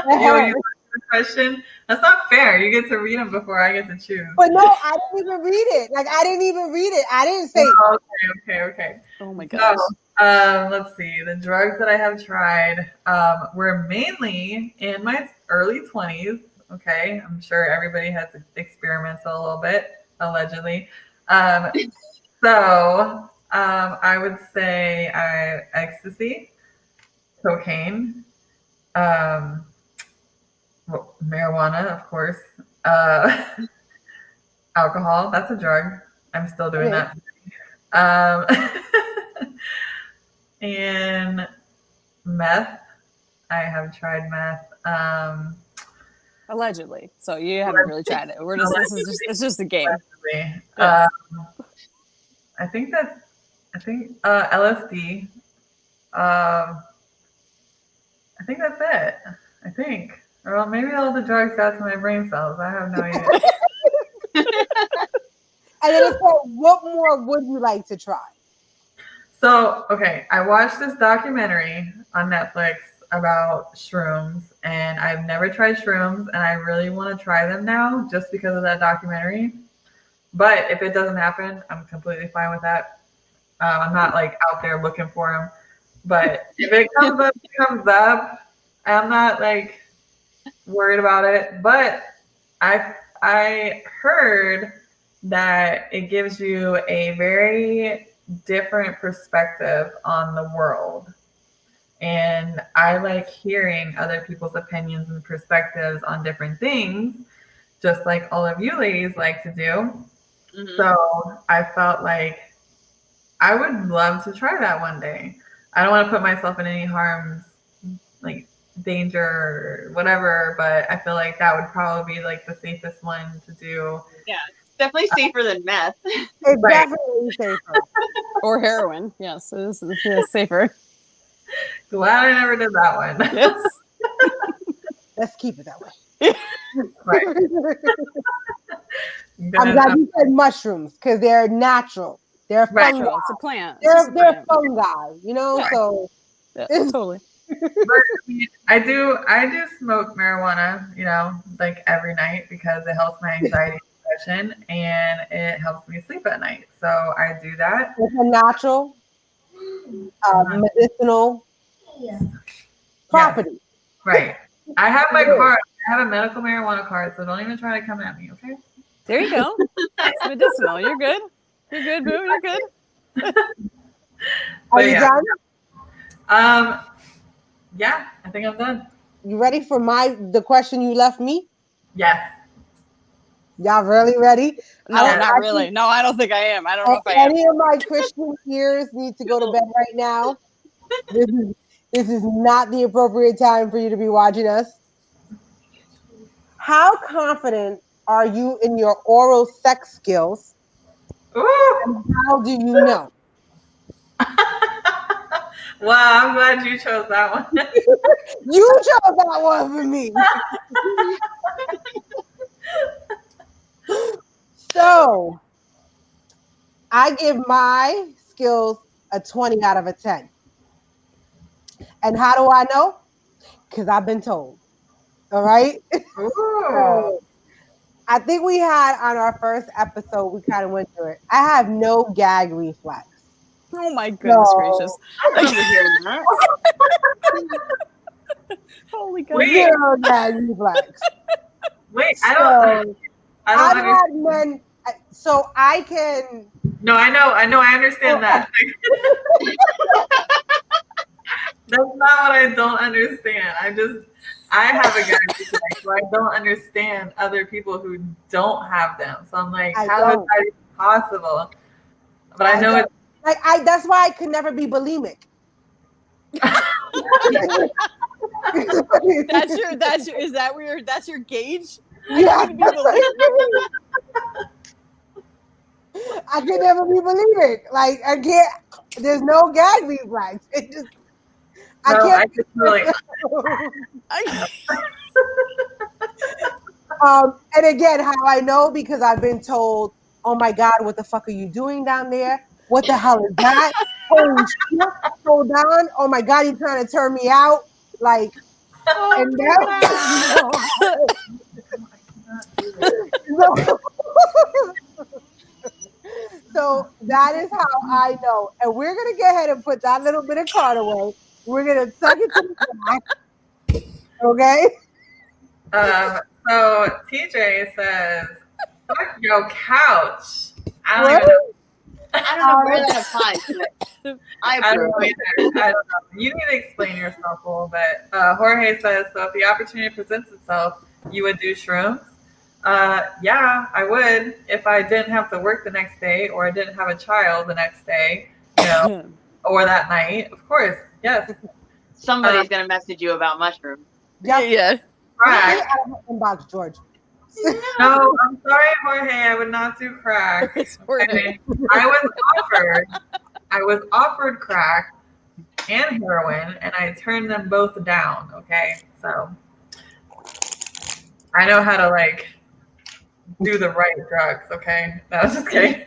You the question. That's not fair. You get to read them before I get to choose. But no, I didn't even read it. Like I didn't even read it. I didn't say. Oh, okay. Oh my So, gosh. let's see. The drugs that I have tried were mainly in my early 20s. Okay, I'm sure everybody has experimented a little bit, allegedly. Um, I would say ecstasy, cocaine, um, marijuana, of course, uh, alcohol. That's a drug. I'm still doing Okay. that. Um, and meth. I have tried meth. Allegedly. So you haven't really tried it. We're just it's just a game. Allegedly. Yes. I think LSD. I think that's it. I think. Or well, maybe all the drugs got to my brain cells. I have no idea. And then it said, what more would you like to try? So, okay, I watched this documentary on Netflix about shrooms, and I've never tried shrooms, and I really want to try them now just because of that documentary. But if it doesn't happen, I'm completely fine with that. I'm not like out there looking for them. But if it comes up, it comes up. I'm not like worried about it. But I heard that it gives you a very different perspective on the world. And I like hearing other people's opinions and perspectives on different things, just like all of you ladies like to do. Mhm. So I felt like I would love to try that one day. I don't want to put myself in any harm's like danger or whatever, but I feel like that would probably be like the safest one to do. Yeah, it's definitely safer than meth. It's Right. definitely safer. Or heroin. Yes, it is safer. Glad I never did that one. Yes. Let's keep it that way. Right. I'm glad you said mushrooms because they're natural. They're Right. fungi. Natural. It's a plant. It's just a They're plant. fungi, you know. Yeah. So Yeah, totally. I do smoke marijuana, like every night because it helps my anxiety and depression and it helps me sleep at night. So I do that. it's a natural, medicinal property. Right. I have my card. I have a medical marijuana card, so don't even try to come at me, okay? There you go. It's medicinal. You're good. You're good, boo. You're good. Are you done? Yeah, I think I'm done. You ready for the question you left me? Yes. Y'all really ready? No, not really. No, I don't think I am. I don't know if I am. Any of my Christian ears need to go to bed right now. This is not the appropriate time for you to be watching us. How confident are you in your oral sex skills? Ooh. And how do you know? Wow, I'm glad you chose that one. You chose that one for me. So I give my skills a 20 out of a 10. And how do I know? Because I've been told. All right. Ooh. So, I think we had on our first episode, we kind of went through it. I have no gag reflex. Oh my goodness gracious. I remember hearing that. Holy God. Wait. Zero gag reflex. Wait, I don't I've understand. had men, so I can. No, I know, I understand that. That's not what I don't understand. I have a gag reflex, so I don't understand other people who don't have them. So I'm like, how is that even possible? But I know it's like that's why I could never be bulimic. That's your gauge? Yeah. I could never be bulimic. Like I can't. There's no gag reflex. It just. I can't. And again, how I know because I've been told, "Oh my God, what the fuck are you doing down there? What the hell is that? Holy shit! Hold on! Oh my God, you're trying to turn me out!" Like Oh, And now, so, so that is how I know. And we're gonna go ahead and put that little bit of card away. We're gonna tuck it to the back. Okay. So TJ says, "Fuck your couch." I don't What? even know. I don't know where that applies, but I I don't approve. know either. I don't know. You need to explain yourself a little bit. Jorge says, "So if the opportunity presents itself, you would do shrooms." Yeah, I would if I didn't have to work the next day or I didn't have a child the next day, or that night. Of course, yes. Somebody's gonna message you about mushrooms. Yep. yeah. Crack. Out of my inbox, George. No, I'm sorry, Jorge. I would not do crack. It's Jorge. Okay? I was offered crack and heroin, and I turned them both down. Okay, so I know how to do the right drugs. Okay, no, I was just kidding.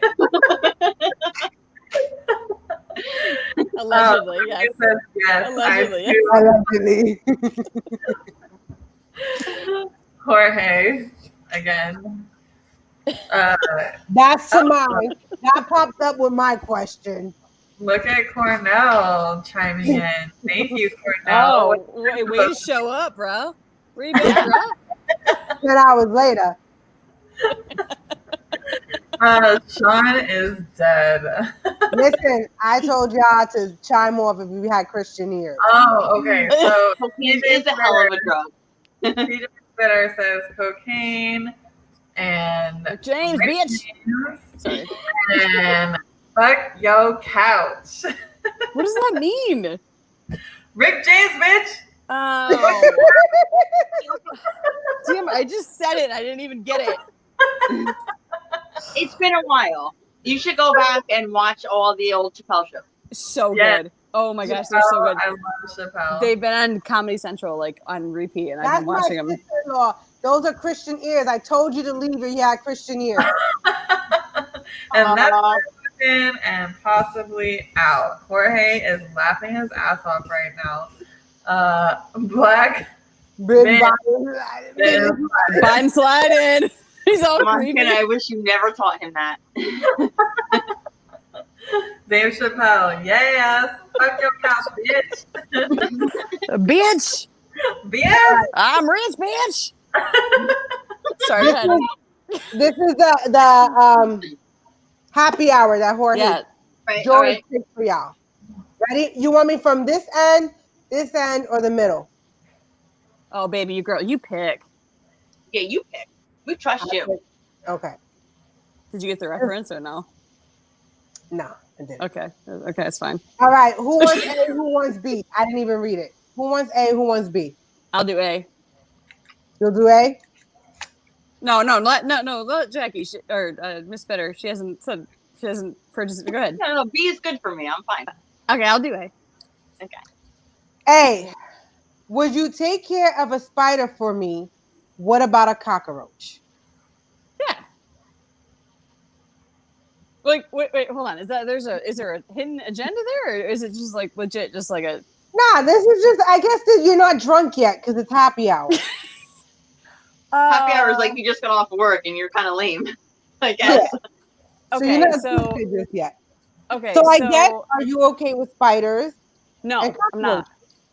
Allegedly, yes. He says yes. Allegedly, I yes. Allegedly. Jorge again. That's to mine. That popped up with my question. Look at Cornell chiming in. Thank you, Cornell. Oh, wait, way to show up, bro. Where you been, bro? 10 hours later. Sean is dead. Listen, I told y'all to chime off if we had Christian ears. Oh, okay. So Cocaine is a hell of a drug. TJ Spitter says cocaine and James, bitch. Sorry. and fuck yo couch. What does that mean? Rick James, bitch. Oh. Damn, I just said it. I didn't even get it. It's been a while. You should go back and watch all the old Chappelle shows. So Yes. good. Oh my gosh, they're so good. I love Chappelle. They've been on Comedy Central, on repeat, and I've That's been my watching them. sister-in-law. Those are Christian ears. I told you to leave or you had Christian ears. And that's in and possibly out. Jorge is laughing his ass off right now. Black Been Biden sliding. He's all creepy. Montana, I wish you never taught him that. Dave Chappelle, yes. Fuck your couch, bitch. Bitch. Bitch. I'm rich, bitch. Sorry, go ahead. This is the happy hour that Jorge Yeah. Right, all George right. picked for y'all. Ready? You want me from this end, or the middle? Oh, baby, you girl, you pick. Yeah, you pick. We trust you. Okay. Did you get the reference or no? No, I didn't. Okay, it's fine. All right. Who wants A? Who wants B? I didn't even read it. Who wants A? Who wants B? I'll do A. You'll do A? No, let Jackie or Miss Bitter. She hasn't purchased it. Go ahead. No, B is good for me. I'm fine. Okay, I'll do A. Okay. A. Would you take care of a spider for me? What about a cockroach? Yeah. Wait, hold on. Is there a hidden agenda there, or is it just legit, just like a? Nah, this is just. I guess that you're not drunk yet because it's happy hour. Happy hour is like you just got off work and you're kind of lame. I guess. Yeah. Okay, you're not so just yet. okay, So I guess. Are you okay with spiders? No, and I'm not.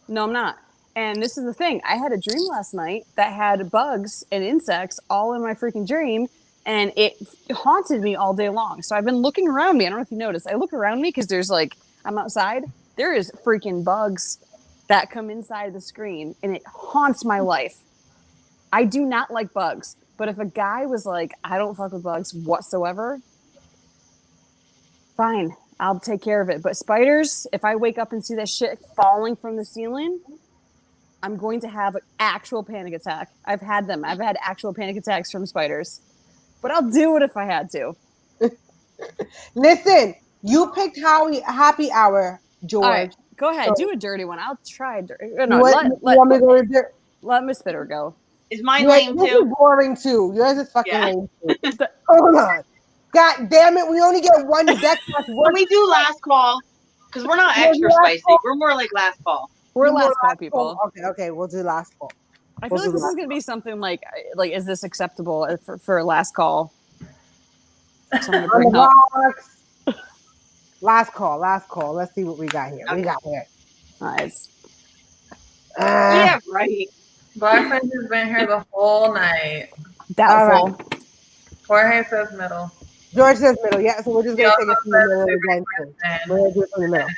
No, I'm not. And this is the thing. I had a dream last night that had bugs and insects all in my freaking dream, and it haunted me all day long. So I've been looking around me. I don't know if you noticed. I look around me because there's I'm outside. There is freaking bugs that come inside the screen, and it haunts my life. I do not like bugs, but if a guy was like, I don't fuck with bugs whatsoever, fine, I'll take care of it. But spiders, if I wake up and see that shit falling from the ceiling, I'm going to have an actual panic attack. I've had them. I've had actual panic attacks from spiders. But I'll do it if I had to. Listen, you picked happy hour, George. All right, go ahead. So, do a dirty one. I'll try. No, you want me to go to let Miss Spitter go. Is mine lame Yours too? is boring too. Yours is fucking Yeah. lame too. Hold on. God damn it. We only get one deck. Can we do last call? Because we're not extra spicy. We're more like last call. We're Two more last call last call. people. Okay, we'll do last call. I feel like this is going to be something like, is this acceptable for last call? Someone to On bring the up. rocks. Last call. Let's see what we got here. Okay. Nice. Yeah, right. Blackface has been here the whole night. Doubtful. Jorge says middle. George says middle. Yeah, so we're just He going to also take it from the says middle super again. We're Kristen. going to do it from the middle.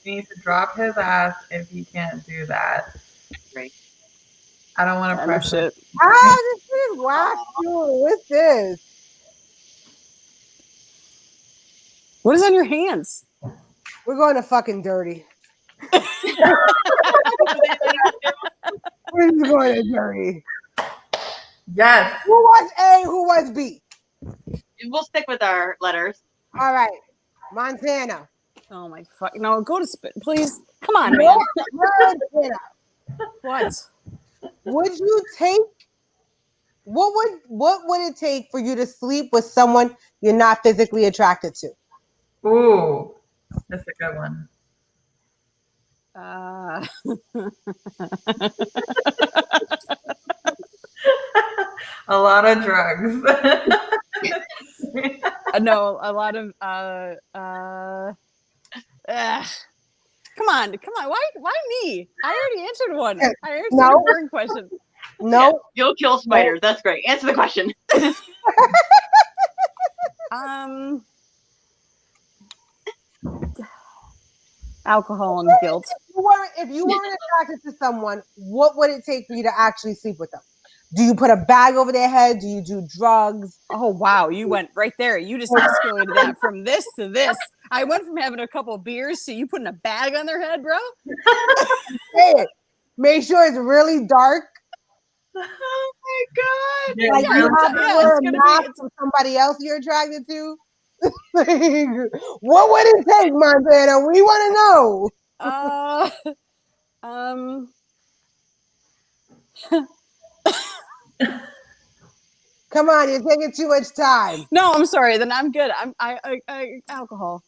He needs to drop his ass if he can't do that. Right. I don't want to Yeah, no pressure. shit. This is whack, dude. What's this? What is on your hands? We're going to fucking dirty. We're just going to dirty. Yes. Who was A? Who was B? We'll stick with our letters. All right. Montana. Oh my fuck! No, go to spit, please. Come on, man. Montana. What? Would you take? What would it take for you to sleep with someone you're not physically attracted to? Ooh, that's a good one. A lot of drugs. No, a lot of come on. Why me? I already answered one. I answered No. a boring question. No. Yeah, you'll kill spiders. That's great. Answer the question. Alcohol and guilt. If you weren't attracted to someone, what would it take for you to actually sleep with them? Do you put a bag over their head? Do you do drugs? Oh wow, you went right there. You just escalated that from this to this. I went from having a couple beers to you putting a bag on their head, bro. Say it. Make sure it's really dark. Oh my god! Yeah, Like you have to wear a mask it's from somebody else you're attracted to. What would it take, Montana? We want to know. Come on, you're taking too much time. No, I'm sorry. Then I'm good. Alcohol.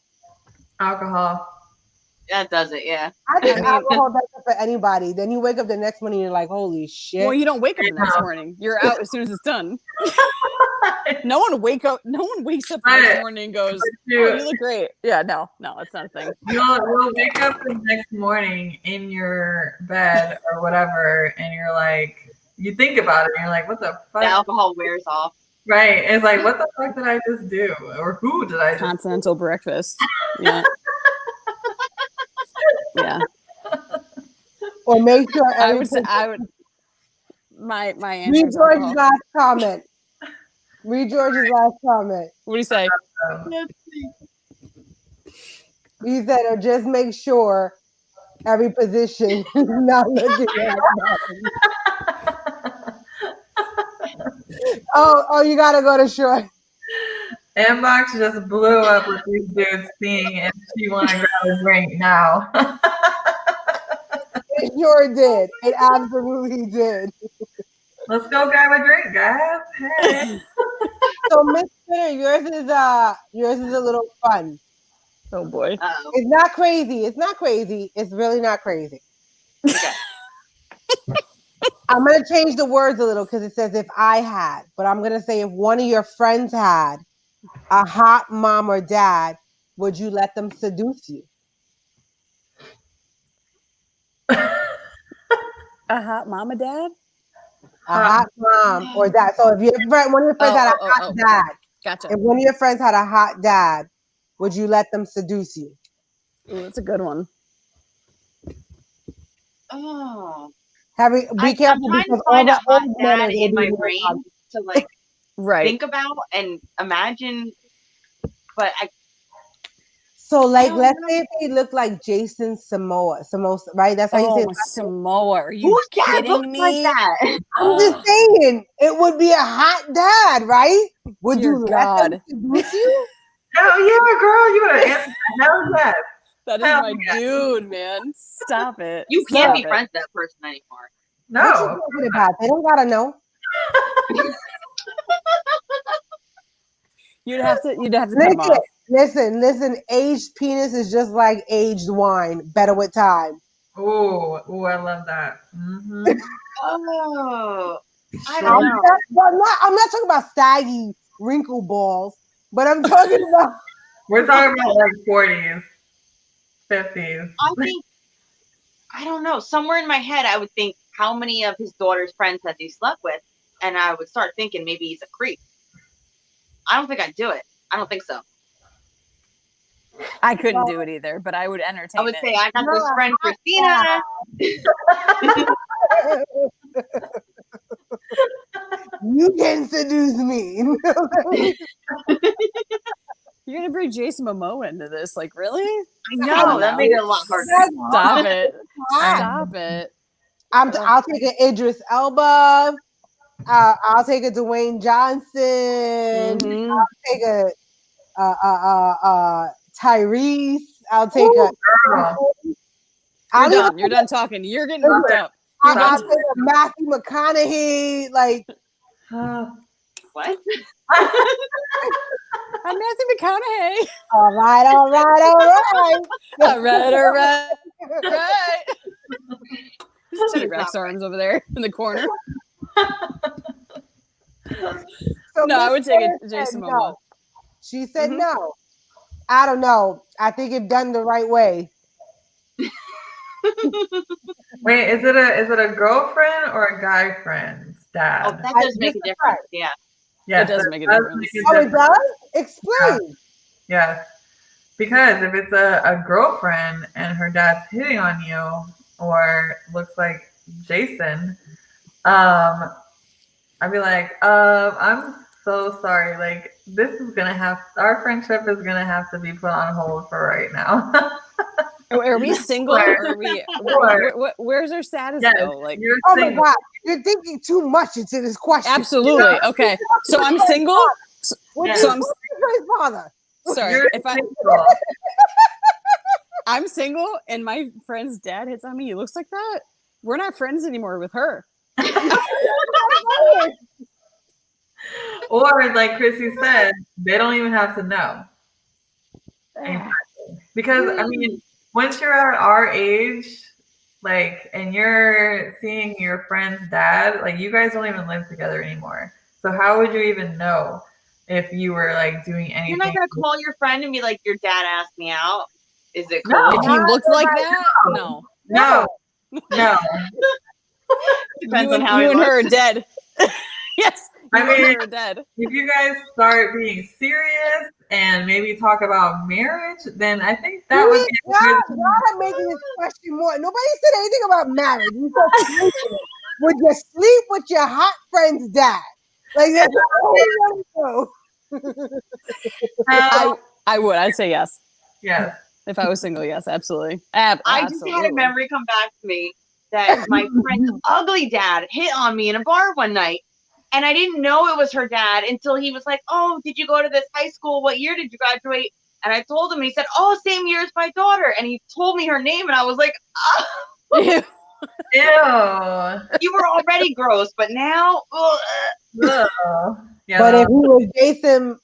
Alcohol. That does it. Yeah. I think alcohol does it for anybody. Then you wake up the next morning and you're like, holy shit. Well, you don't wake up the next morning. You're out as soon as it's done. No one wakes up the next morning and goes, "Oh, you look great." Yeah, no, it's not a thing. You'll wake up the next morning in your bed or whatever, and you're like, you think about it, and you're like, what the fuck? The alcohol wears off. Right. It's like, what the fuck did I just do? Or who did I just Continental breakfast. Yeah. Yeah. Or make sure I would my answer Read is George's alcohol. last comment. Read George's last comment. What do you say? He said, or just make sure every position is not looking at Oh, you gotta go to short. Inbox just blew up with these dudes seeing if she want to grab a drink now. It sure did. It absolutely did. Let's go grab a drink, guys. Hey. So, Miss Spitter, yours is a little fun. Oh boy. Uh-oh. It's not crazy. It's really not crazy. Okay. I'm gonna change the words a little because it says if I had, but I'm gonna say if one of your friends had a hot mom or dad, would you let them seduce you? A hot mama dad? A hot mom or dad. So if one of your friends had a hot dad, Gotcha. if one of your friends had a hot dad, would you let them seduce you? Ooh, that's a good one. Oh. Be careful I'm trying because to find all a the hot old dad men in my brain to like Right. think about and imagine, but I. So like, don't let's know. say if they look like Jason Samoa, right? That's how you say it. Samoa. Are you Whose dad kidding looks me? like that? I'm just saying, it would be a hot dad, right? Would Dear you God. let them seduce you? Hell yeah, girl. You would have answered hell yes. That is Hell my yeah. dude, man. Stop it. You can't Stop be it. friends with that person anymore. What you No. talking about? They don't gotta know. You'd have to cut him off. Listen. Aged penis is just like aged wine. Better with time. Ooh, I love that. Mm-hmm. Oh, I So don't know. I'm not talking about saggy wrinkle balls, but I'm talking about. we're talking about like 40s, 50s. I think I don't know. Somewhere in my head, I would think how many of his daughter's friends has he slept with, and I would start thinking maybe he's a creep. I don't think I'd do it. I don't think so. I couldn't do it either, but I would I entertain would it. say I got You're this a friend hot Christina. You can seduce me. You're gonna bring Jason Momoa into this, like really? I know that made it a lot harder. That's Stop hot. it! Hot. Stop it! I'll take an Idris Elba. I'll take a Dwayne Johnson. Mm-hmm. I'll take a Tyrese. I'll take Ooh, a. girl. You're I'll even. done. You're done talking. You're getting worked up. You're I'll done. take a Matthew McConaughey. Like, What? I'm Matthew McConaughey. all right. All right. All right. Right. There's T-Rex arms over there in the corner. So No, I would take Miss a Sarah Jason said Momoa. no. She said Mhm. no. I don't know. I think if done the right way. Wait, is it a girlfriend or a guy friend's Oh, dad? that does make a difference. Yeah. Yes, It does that make a does difference. make a Oh, it difference. does? Explain. Yes. Because if it's a girlfriend and her dad's hitting on you or looks like Jason, I'd be like, I'm so sorry. Like this is gonna have our friendship is gonna have to be put on hold for right now. Are we single? Or are we? Where's our status Yes, though? Like, you're Oh my single. God. You're thinking too much into this question. absolutely. Okay. So I'm single. What So you I'm his father? sorry. You're If single. I'm single and my friend's dad hits on me, he looks like that. We're not friends anymore with her. Or like Chrissy said, they don't even have to know. Because I mean, once you're at our age, like, and you're seeing your friend's dad, like, you guys don't even live together anymore. So how would you even know if you were like doing You're anything? not gonna call your friend and be like, "Your dad asked me out. Is it No. cool?" If he looked like that, no. No, no. Depends You on and how you he and her are looks. dead. Yes, you I and mean, her are dead. if you guys start being serious and maybe talk about marriage, then I think that would be a good. Y'all are making this question more. Nobody said anything about marriage. You said sleeping. Would you sleep with your hot friend's dad? Like that's all we want to know. I would. I'd say yes. Yes. If I was single, yes, absolutely. I just Absolutely. had a memory come back to me that my friend's ugly dad hit on me in a bar one night. And I didn't know it was her dad until he was like, "Oh, did you go to this high school? What year did you graduate?" And I told him, and he said, "Oh, same year as my daughter." And he told me her name, and I was like, "Oh, Ew. Ew. you were already gross, but now, ugh." Ugh. Yeah, But no. if he was Jason,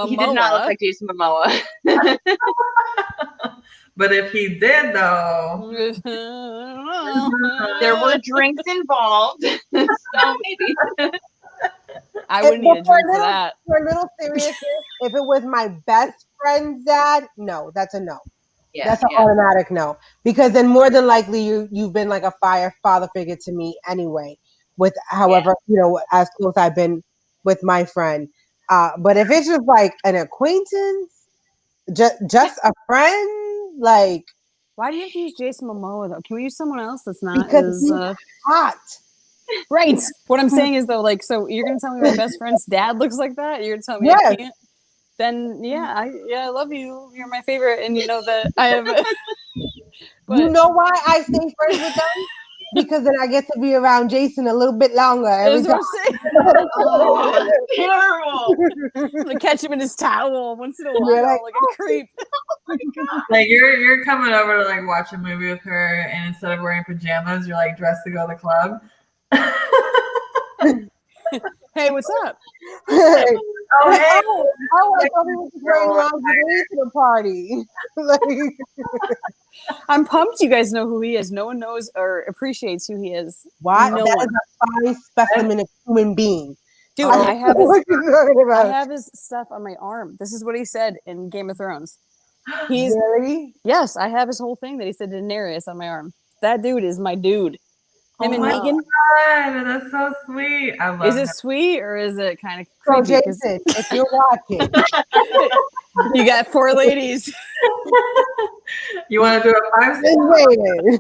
He did not look Momoa. like Jason Momoa. But if he did, though, There were drinks involved, so maybe. I would need a drink for that. For a little seriousness, if it was my best friend's dad, no, that's a no. Yeah, That's an automatic no. Because then more than likely you've been like a father figure to me anyway. With however, as close I've been with my friend. But if it's just like an acquaintance, just a friend, like Why do you have to use Jason Momoa though? Can we use someone else that's not because as he's hot. right? What I'm saying is though, like, so you're gonna tell me my best friend's dad looks like that? You're gonna tell me I Yes. can't? Then I love you. You're my favorite, and you know that I have. You know why I stay friends with them? Because then I get to be around Jason a little bit longer every That's what time. I'm saying. Oh, terrible. I'm gonna catch him in his towel once in a while, like a creep. like you're coming over to like watch a movie with her, and instead of wearing pajamas, you're like dressed to go to the club. Hey, what's up? Oh, hey. I thought we were just wearing lingerie to the party. Like, I'm pumped. You guys know who he is. No one knows or appreciates who he is. what? No That one. is a fine specimen of human being. Dude, Like, I have his what you talking I about? have his stuff on my arm. This is what he said in Game of Thrones. He's Really? yes, I have his whole thing that he said to Daenerys on my arm. That dude is my dude. Him Oh and my Negan. God, that's so sweet. I love Is it him. sweet or is it kind of So, creepy? Because Jason, if you're watching, you got 4 ladies. You want to do a 5 just waiting.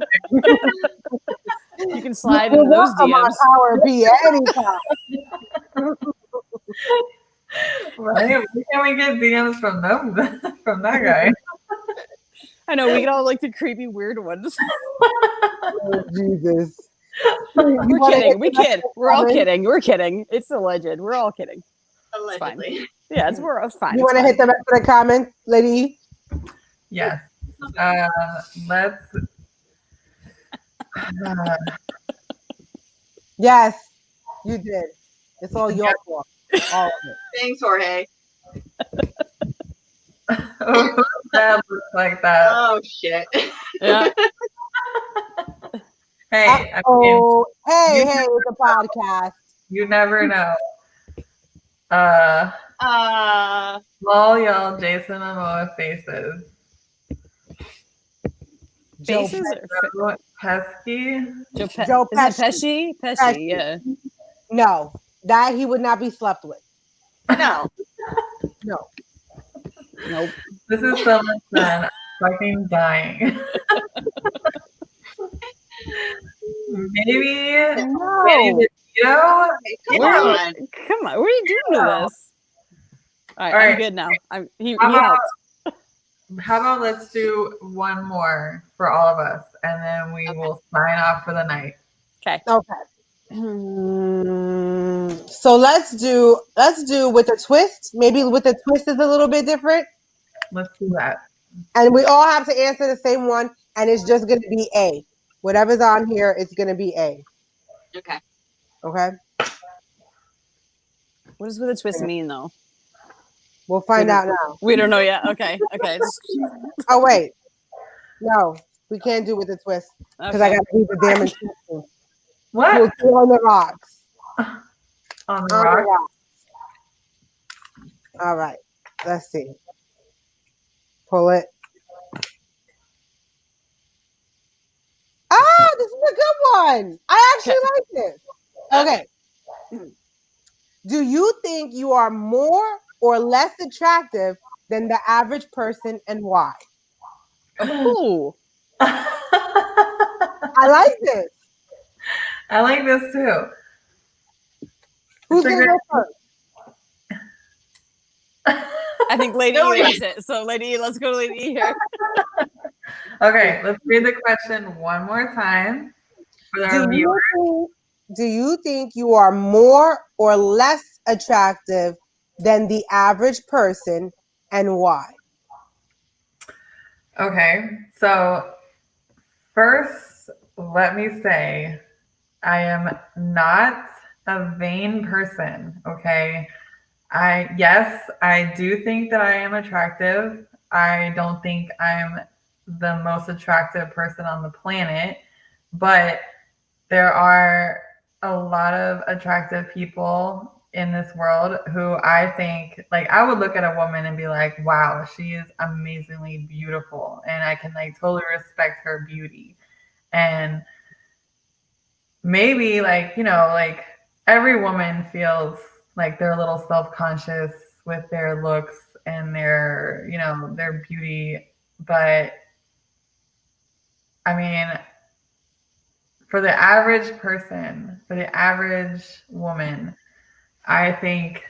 You can slide You're into those welcome on DMs. Power P anytime. Right? Where can we get DMs from them from that guy? I know we get all like the creepy weird ones. Oh, Jesus. We're kidding. We kid. We're all kidding. We're kidding. It's alleged. We're all kidding. Allegedly. Yeah, it's fine. You It's want to fine. hit the rest of the comments, lady? Yes. Let's. Yes, you did. It's all your fault. All of it. Thanks, Jorge. That looks like that. Oh shit. Yeah. Hey, I mean, Oh, hey, you hey, it's a podcast. you never know. Lol, y'all, Jason Momoa faces. Joe, Faces or Pesky. Joe is it Pesci. Pesci? Pesci, Pesci. yeah. No, that he would not be slept with. No. No. Nope. This is so much fun. I'm fucking dying. Maybe No. DeVito. Come Where are on. you, come on. What are you doing to this? All right, I'm good now. He How about, helped. how about let's do one more for all of us, and then we will sign off for the night. Okay. So let's do with a twist. Maybe with a twist is a little bit different. Let's do that. And we all have to answer the same one, and it's just going to be A. Whatever's on here, it's going to be A. Okay. Okay? What does with a twist mean though? We'll find out now. We don't know yet. Okay. Okay. Oh, wait. No, we can't do with a twist because I Okay. got to read the damn instructions. What? We'll do on the rocks. On the rock? All right. Let's see. Pull it. Ah, this is a good one. I actually like this. Okay. Do you think you are more or less attractive than the average person, and why? Oh. I like this. I like this too. Who's going to go first? I think Lady E likes it. So Lady E, let's go to Lady E here. Okay, let's read the question one more time for our viewers. Do you think you are more or less attractive than the average person, and why? Okay, so first, let me say I am not a vain person, okay? I do think that I am attractive. I don't think I'm the most attractive person on the planet, but there are a lot of attractive people in this world who I think, like, I would look at a woman and be like, wow, she is amazingly beautiful, and I can like totally respect her beauty. And maybe, like, like every woman feels like they're a little self-conscious with their looks and their beauty, but I mean, for the average person, for the average woman, I think,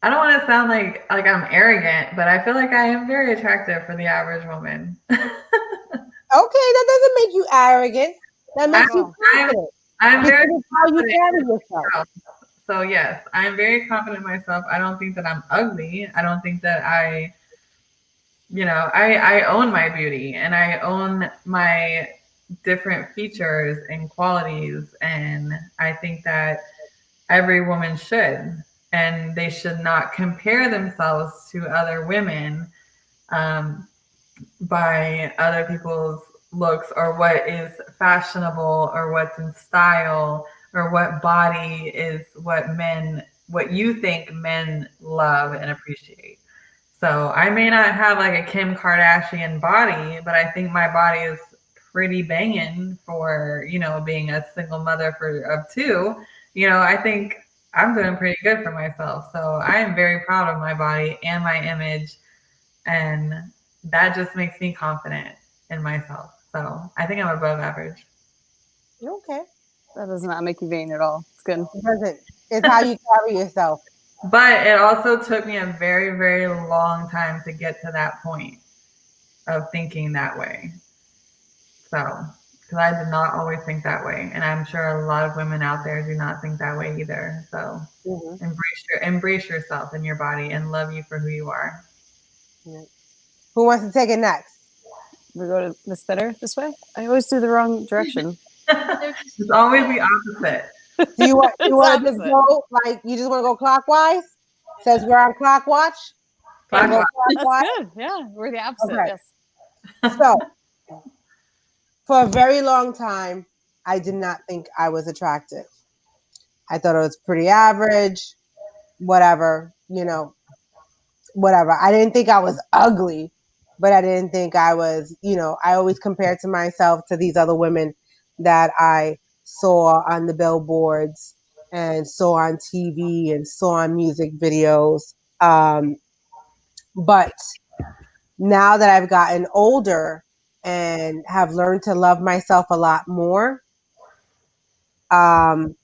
I don't want to sound like I'm arrogant, but I feel like I am very attractive for the average woman. Okay, that doesn't make you arrogant. That makes you confident. I'm very how you carry yourself. So yes, I'm very confident in myself. I don't think that I'm ugly. I don't think that I own my beauty, and I own my different features and qualities, and I think that every woman should. and they should not compare themselves to other women um, by other people's looks or what is fashionable or what's in style or what body is what you think men love and appreciate. So I may not have like a Kim Kardashian body, but I think my body is pretty banging for, being a single mother of two. I think I'm doing pretty good for myself. So I am very proud of my body and my image, and that just makes me confident in myself. So I think I'm above average. Okay. That does not make you vain at all. It's good. It doesn't. It's how you carry yourself. But it also took me a very, very long time to get to that point of thinking that way. So, because I did not always think that way, and I'm sure a lot of women out there do not think that way either. So, Mm-hmm. embrace yourself and your body, and love you for who you are. Yeah. Who wants to take it next? We go to Miss Better this way. I always do the wrong direction. It's always the opposite. Do you want It's to just opposite. go like you just want to go clockwise? Says we're on clock watch. We'll go Clockwise. That's clockwise. good. Yeah, we're the opposite. Okay. Yes. So for a very long time, I did not think I was attractive. I thought it was pretty average, whatever, whatever. I didn't think I was ugly, but I didn't think I was, I always compared to myself to these other women that I saw on the billboards and saw on TV and saw on music videos. But now that I've gotten older and have learned to love myself a lot more, um,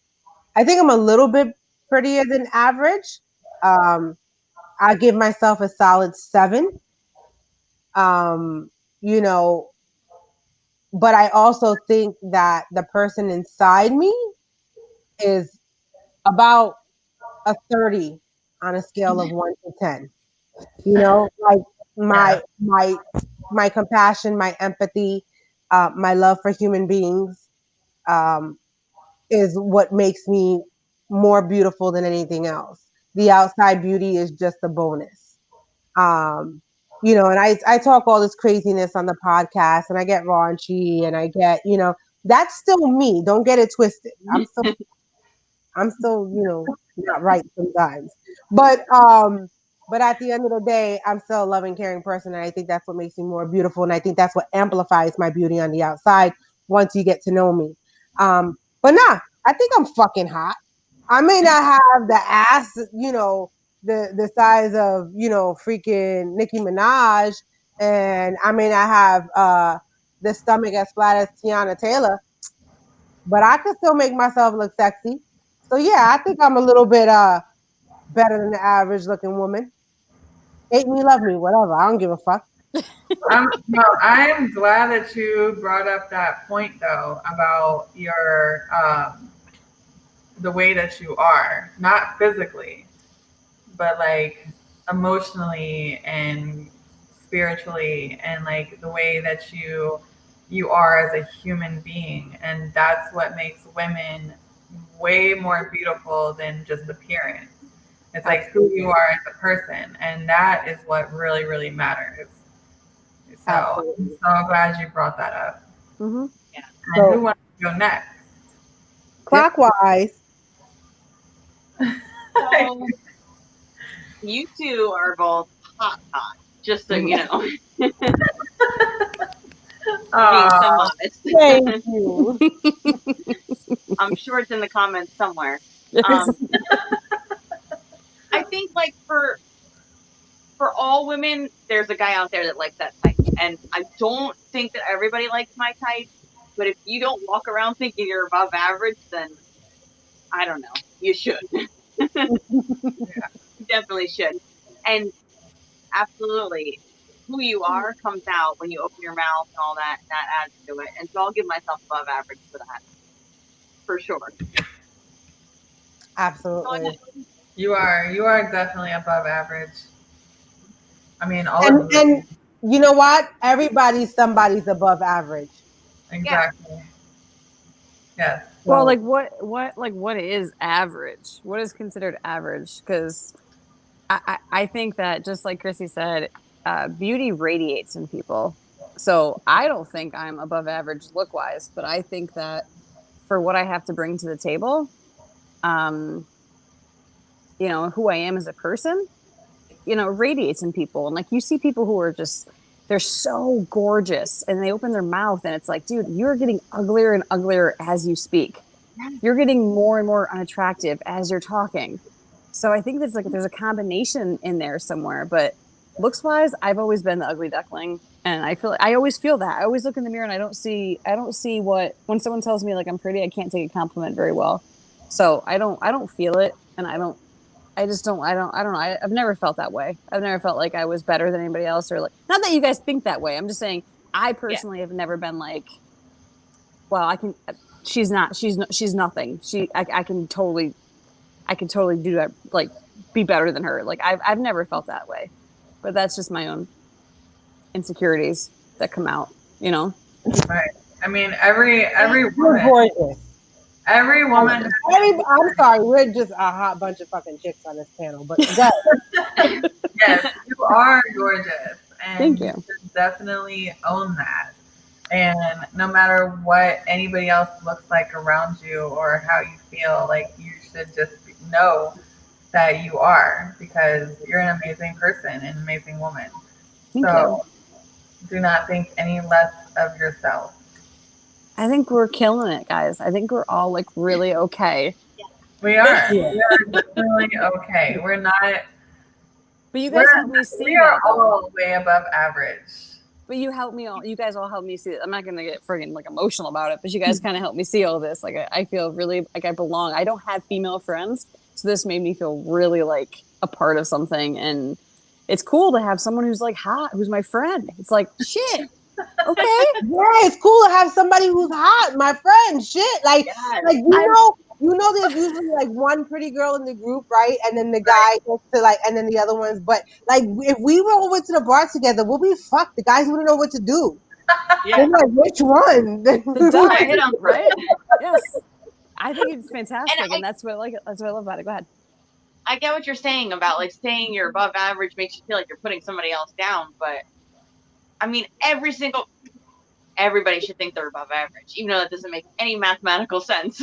I think I'm a little bit prettier than average. Um, I give myself a solid 7. Um, you know, but I also think that the person inside me is about a 30 on a scale of 1 to 10. Like Yeah, my compassion, my empathy, my love for human beings, um, is what makes me more beautiful than anything else. The outside beauty is just a bonus. Um, and I talk all this craziness on the podcast and I get raunchy and I get, that's still me. Don't get it twisted. I'm still, not right sometimes. But at the end of the day, I'm still a loving, caring person, and I think that's what makes me more beautiful, and I think that's what amplifies my beauty on the outside once you get to know me. But nah, I think I'm fucking hot. I may not have the ass, the size of, freaking Nicki Minaj, and I may not have the stomach as flat as Tiana Taylor, but I can still make myself look sexy. So yeah, I think I'm a little bit better than the average looking woman. Hate me, love me, whatever. I don't give a fuck. no, I'm glad that you brought up that point though about the way that you are, not physically, but like emotionally and spiritually, and like the way that you are as a human being, and that's what makes women way more beautiful than just appearance. It's like who you Absolutely. are as a person, and that is what really, really matters. So I'm Absolutely. so glad you brought that up. Mm-hmm. Yeah. And who So wants to go next? Yep. clockwise, So you two are both hot, hot. Just so you Mm-hmm. know, being so Oh, thank modest. you. I'm sure it's in the comments somewhere. Yes. Um, I think like for all women, there's a guy out there that likes that type, and I don't think that everybody likes my type. But if you don't walk around thinking you're above average, then I don't know. You should. You definitely should. And absolutely, who you are comes out when you open your mouth and all that, and that adds to it. And so I'll give myself above average for that, for sure. Go Absolutely. ahead. you are definitely above average. I mean, all And of and you. you know what? Everybody's somebody's above average. Yeah, Exactly. Yes. Well, So, like what is average? What is considered average? Because I think that just like Chrissy said, beauty radiates in people. So I don't think I'm above average look wise, but I think that for what I have to bring to the table, um, who I am as a person, radiates in people. And like you see people who are just they're so gorgeous and they open their mouth and it's like, dude, you're getting uglier and uglier as you speak. You're getting more and more unattractive as you're talking. So I think there's a combination in there somewhere. But looks wise, I've always been the ugly duckling. And I always feel that. I always look in the mirror and I don't see what when someone tells me like I'm pretty, I can't take a compliment very well. So I don't feel it and I just don't. I don't know. I've never felt that way. I've never felt like I was better than anybody else, or like not that you guys think that way. I'm just saying I Yeah. personally have never been like, well, I can. She's not. She's nothing. I can totally do that. Like, be better than her. Like I've never felt that way, but that's just my own insecurities that come out. You know. Right. I mean, every you're woman, gorgeous. every Um, woman has I'm sorry, we're just a hot bunch of fucking chicks on this panel, but go. yes, you are gorgeous, and Thank you you. should definitely own that. And no matter what anybody else looks like around you or how you feel, like you should just know that you are because you're an amazing person, an amazing woman. Thank you. So do not think any less of yourself. I think we're killing it, guys. I think we're all like really okay. We are. Yeah. We are definitely okay. We're not. But you guys We're help me we see are that though. all way above average. But you guys all help me see it. I'm not gonna get friggin' like emotional about it, but you guys kind of help me see all this. Like I feel really like I belong. I don't have female friends, so this made me feel really like a part of something. And it's cool to have someone who's like hot, who's my friend. It's like shit. Okay, Yeah, it's cool to have somebody who's hot, my friend. Shit, Yes. like I there's usually like one pretty girl in the group, right? And then the Right. guy goes to like, and then the other ones. But like, if we all went to the bar together, we'll be fucked. The guys wouldn't know what to do. Yeah. They're like, which one? the duck, Hit them. right? Yes, I think it's And fantastic, and that's what I love about it. Go ahead. I get what you're saying about like saying you're above average makes you feel like you're putting somebody else down, but I mean everybody should think they're above average, even though that doesn't make any mathematical sense.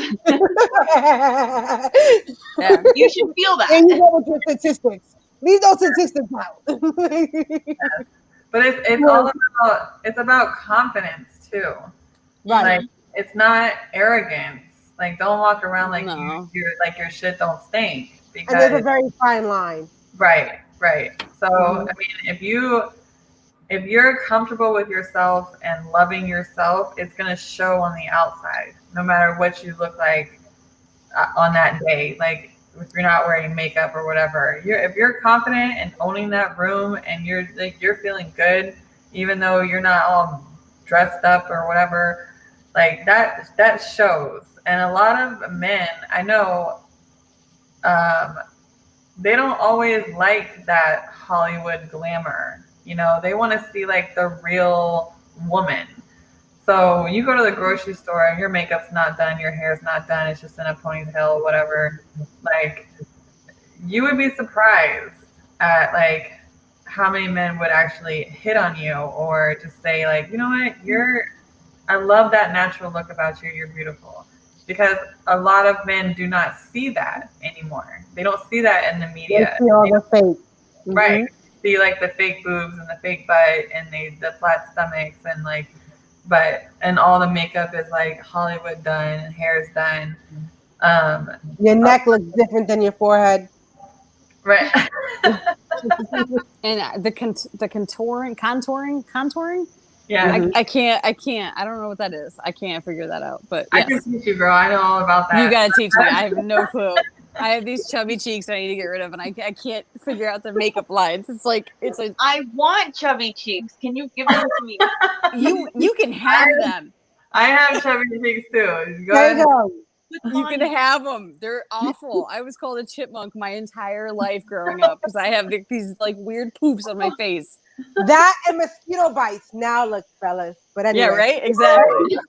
Yeah, You should feel that. And you go with your statistics. Leave those statistics out. But it's all about it's about confidence too. Right. Like it's not arrogance. Like don't walk around like no, you're like your shit don't stink And there's a because very fine line. right, right. So Mhm. I mean if you're comfortable with yourself and loving yourself, it's gonna show on the outside, no matter what you look like on that day. Like if you're not wearing makeup or whatever, if you're confident and owning that room and you're feeling good, even though you're not all dressed up or whatever, like that shows. And a lot of men I know, um, they don't always like that Hollywood glamour. You know, they want to see like the real woman. So when you go to the grocery store and your makeup's not done, your hair's not done, it's just in a ponytail, whatever, like you would be surprised at like how many men would actually hit on you or just say like, you know what, I love that natural look about you, you're beautiful. Because a lot of men do not see that anymore. They don't see that in the They media. see all the fake. Right. Mhm. See like the fake boobs and the fake butt and the flat stomachs and like and all the makeup is like Hollywood done and hair's done. Um Your neck looks different than your forehead. right. and the contouring. Yeah. Mhm. I can't. I don't know what that is. I can't figure that out. But I can yes, teach you, girl. I know all about you that. got to teach me. I have no clue. I have these chubby cheeks I need to get rid of, and I can't figure out the makeup lines. It's like I want chubby cheeks. Can you give them to me? you can have them. I have chubby cheeks too. Go There you ahead. go. You can have them. They're awful. I was called a chipmunk my entire life growing up because I have these like weird poops on my face. That and mosquito bites. Now look, fellas. But anyway. Yeah, right. Exactly.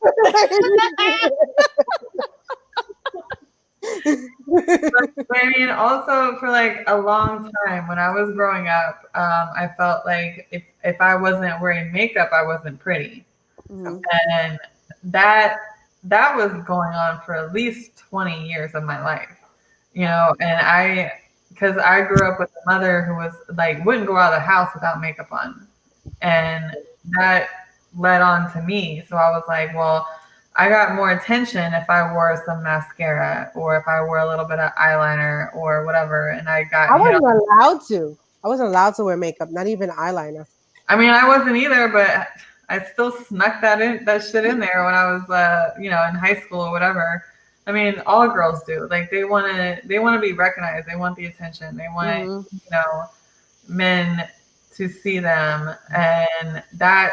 But I mean, also for like a long time when I was growing up, I felt like if I wasn't wearing makeup, I wasn't pretty, Mhm. and that that was going on for at least 20 years of my life, And because I grew up with a mother who was like wouldn't go out of the house without makeup on, and that led on to me. So I was like, well, I got more attention if I wore some mascara or if I wore a little bit of eyeliner or whatever, and I I got hit on. wasn't allowed to. I wasn't allowed to wear makeup, not even eyeliner. I mean, I wasn't either, but I still snuck that shit in there when I was, in high school or whatever. I mean, all girls do. Like they want to be recognized. They want the attention. They want, Mhm. men to see them, and that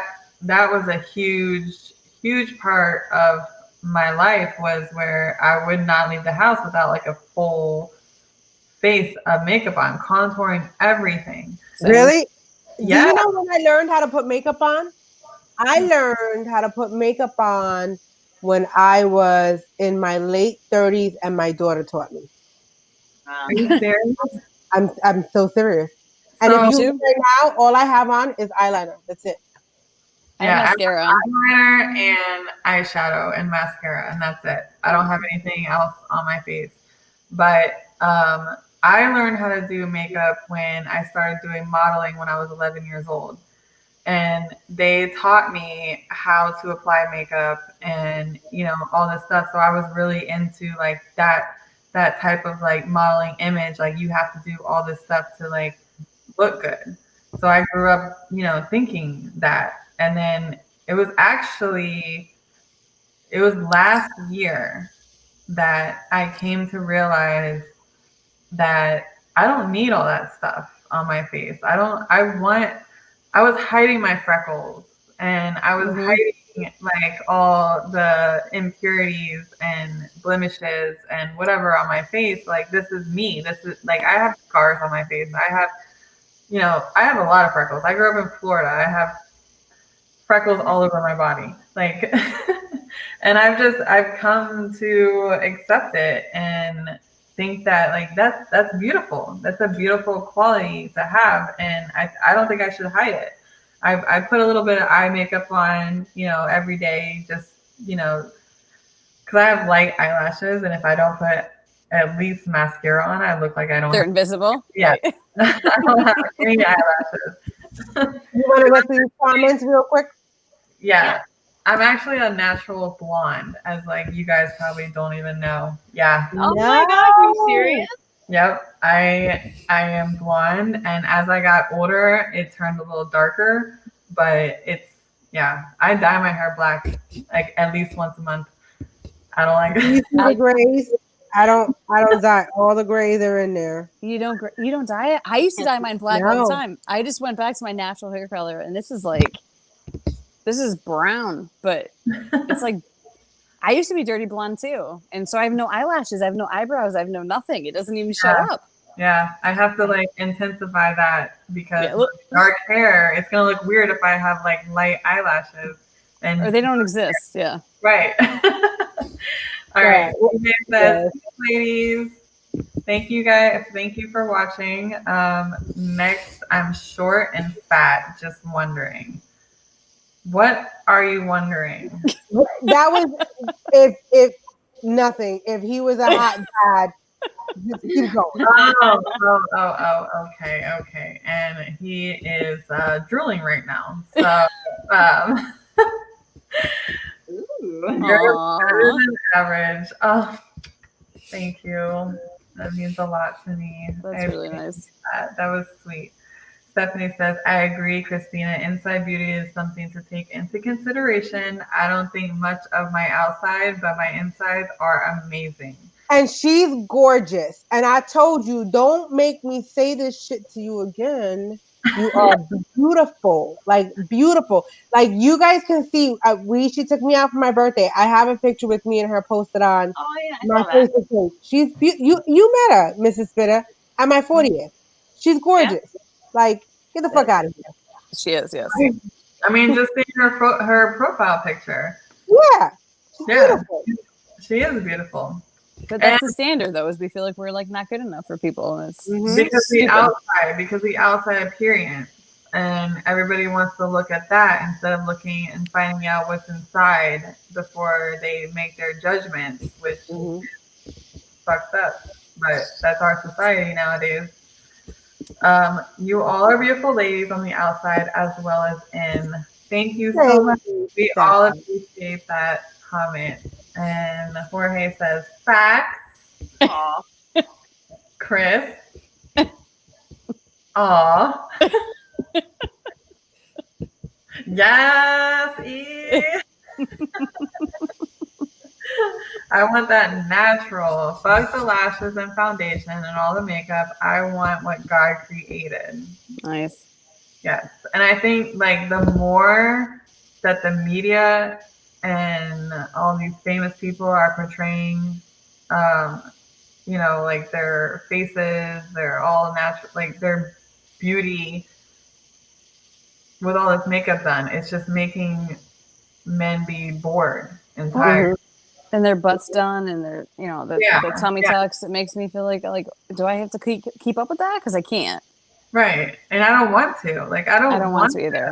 was a huge part of my life was where I would not leave the house without like a full face of makeup on, contouring everything. Same. Really? Do Yeah, you know when I learned how to put makeup on? I learned how to put makeup on when I was in my late 30s and my daughter taught me. are you serious? I'm so serious. And if So you look Too. right now, all I have on is eyeliner. That's it. I have yeah, I have mascara. eyeliner and eyeshadow and mascara, and that's it. I don't have anything else on my face. But I learned how to do makeup when I started doing modeling when I was 11 years old. And they taught me how to apply makeup and all this stuff. So I was really into like that type of like modeling image. Like you have to do all this stuff to like look good. So I grew up, thinking that. And then it was actually it was last year that I came to realize that I don't need all that stuff on my face. I was hiding my freckles and I was Mhm. hiding like all the impurities and blemishes and whatever on my face. Like this is me. This is like I have scars on my face. I have a lot of freckles. I grew up in Florida. I have freckles all over my body. Like and I've come to accept it and think that like that's beautiful. That's a beautiful quality to have, and I don't think I should hide it. I put a little bit of eye makeup on, every day, just you know, because I have light eyelashes, and if I don't put at least mascara on, I look like I don't They're have. invisible, Yeah, right? I don't have any eyelashes. You want to get to these comments real quick? Yeah. I'm actually a natural blonde, as like you guys probably don't even know. Yeah. Oh my gosh, are you serious? No. Yep. I am blonde, and as I got older, it turned a little darker, but it's yeah. I dye my hair black like at least once a month. I don't like Do you see the I grays? I don't dye. All the grays are in there. You don't dye it. I used to dye mine black all the No. time. I just went back to my natural hair color, and this is brown, but it's like I used to be dirty blonde too, and so I have no eyelashes, I have no eyebrows, I have no nothing. It doesn't even show yeah, up. yeah. I have to like intensify that because Yeah, with dark hair, it's gonna look weird if I have like light eyelashes. or And they don't exist. Yeah. right. All Yeah. right. CJ says, Yes. ladies, thank you guys. Thank you for watching. Next, I'm short and fat. Just wondering. What are you wondering? That was if nothing. If he was a hot dad, just keep going. Okay. And he is drooling right now. So, um, Ooh. you're better Aww. than average. Oh, thank you. That means a lot to me. I That's really appreciate nice. that. That was sweet. Stephanie says, I agree, Christina. Inside beauty is something to take into consideration. I don't think much of my outside, but my insides are amazing. And she's gorgeous. And I told you, don't make me say this shit to you again. You are beautiful, like beautiful. Like you guys can see, she took me out for my birthday. I have a picture with me and her posted on Oh yeah, I my saw that. Facebook page. You met her, Mrs. Spitter, at my 40th. She's Yeah. gorgeous. Like get the fuck out of She is, yes. I mean, just seeing her profile picture. here. Yeah, she's Yeah, beautiful. she is beautiful. But And that's the standard, though, is we feel like we're like not good enough for people, and it's Mhm. stupid. because the outside appearance, and everybody wants to look at that instead of looking and finding out what's inside before they make their judgments, which Hmm. fucked up. But that's our society nowadays. You all are beautiful ladies on the outside as well as in. Thank you so Thank much. you, We all Stephanie. appreciate that comment. And Jorge says, facts. Aw. Chris, aw. Yes, E. I want that natural. Fuck the lashes and foundation and all the makeup. I want what God created. Nice. Yes. And I think like the more that the media and all these famous people are portraying, um, like their faces, they're all natural, like their beauty with all this makeup done, it's just making men be bored and Well, tired. Mhm. and their butts done, and their Yeah, the tummy yeah, tucks. It makes me feel like do I have to keep up with that? Because I can't. right. And I don't want to. Like, I I don't don't want want to either.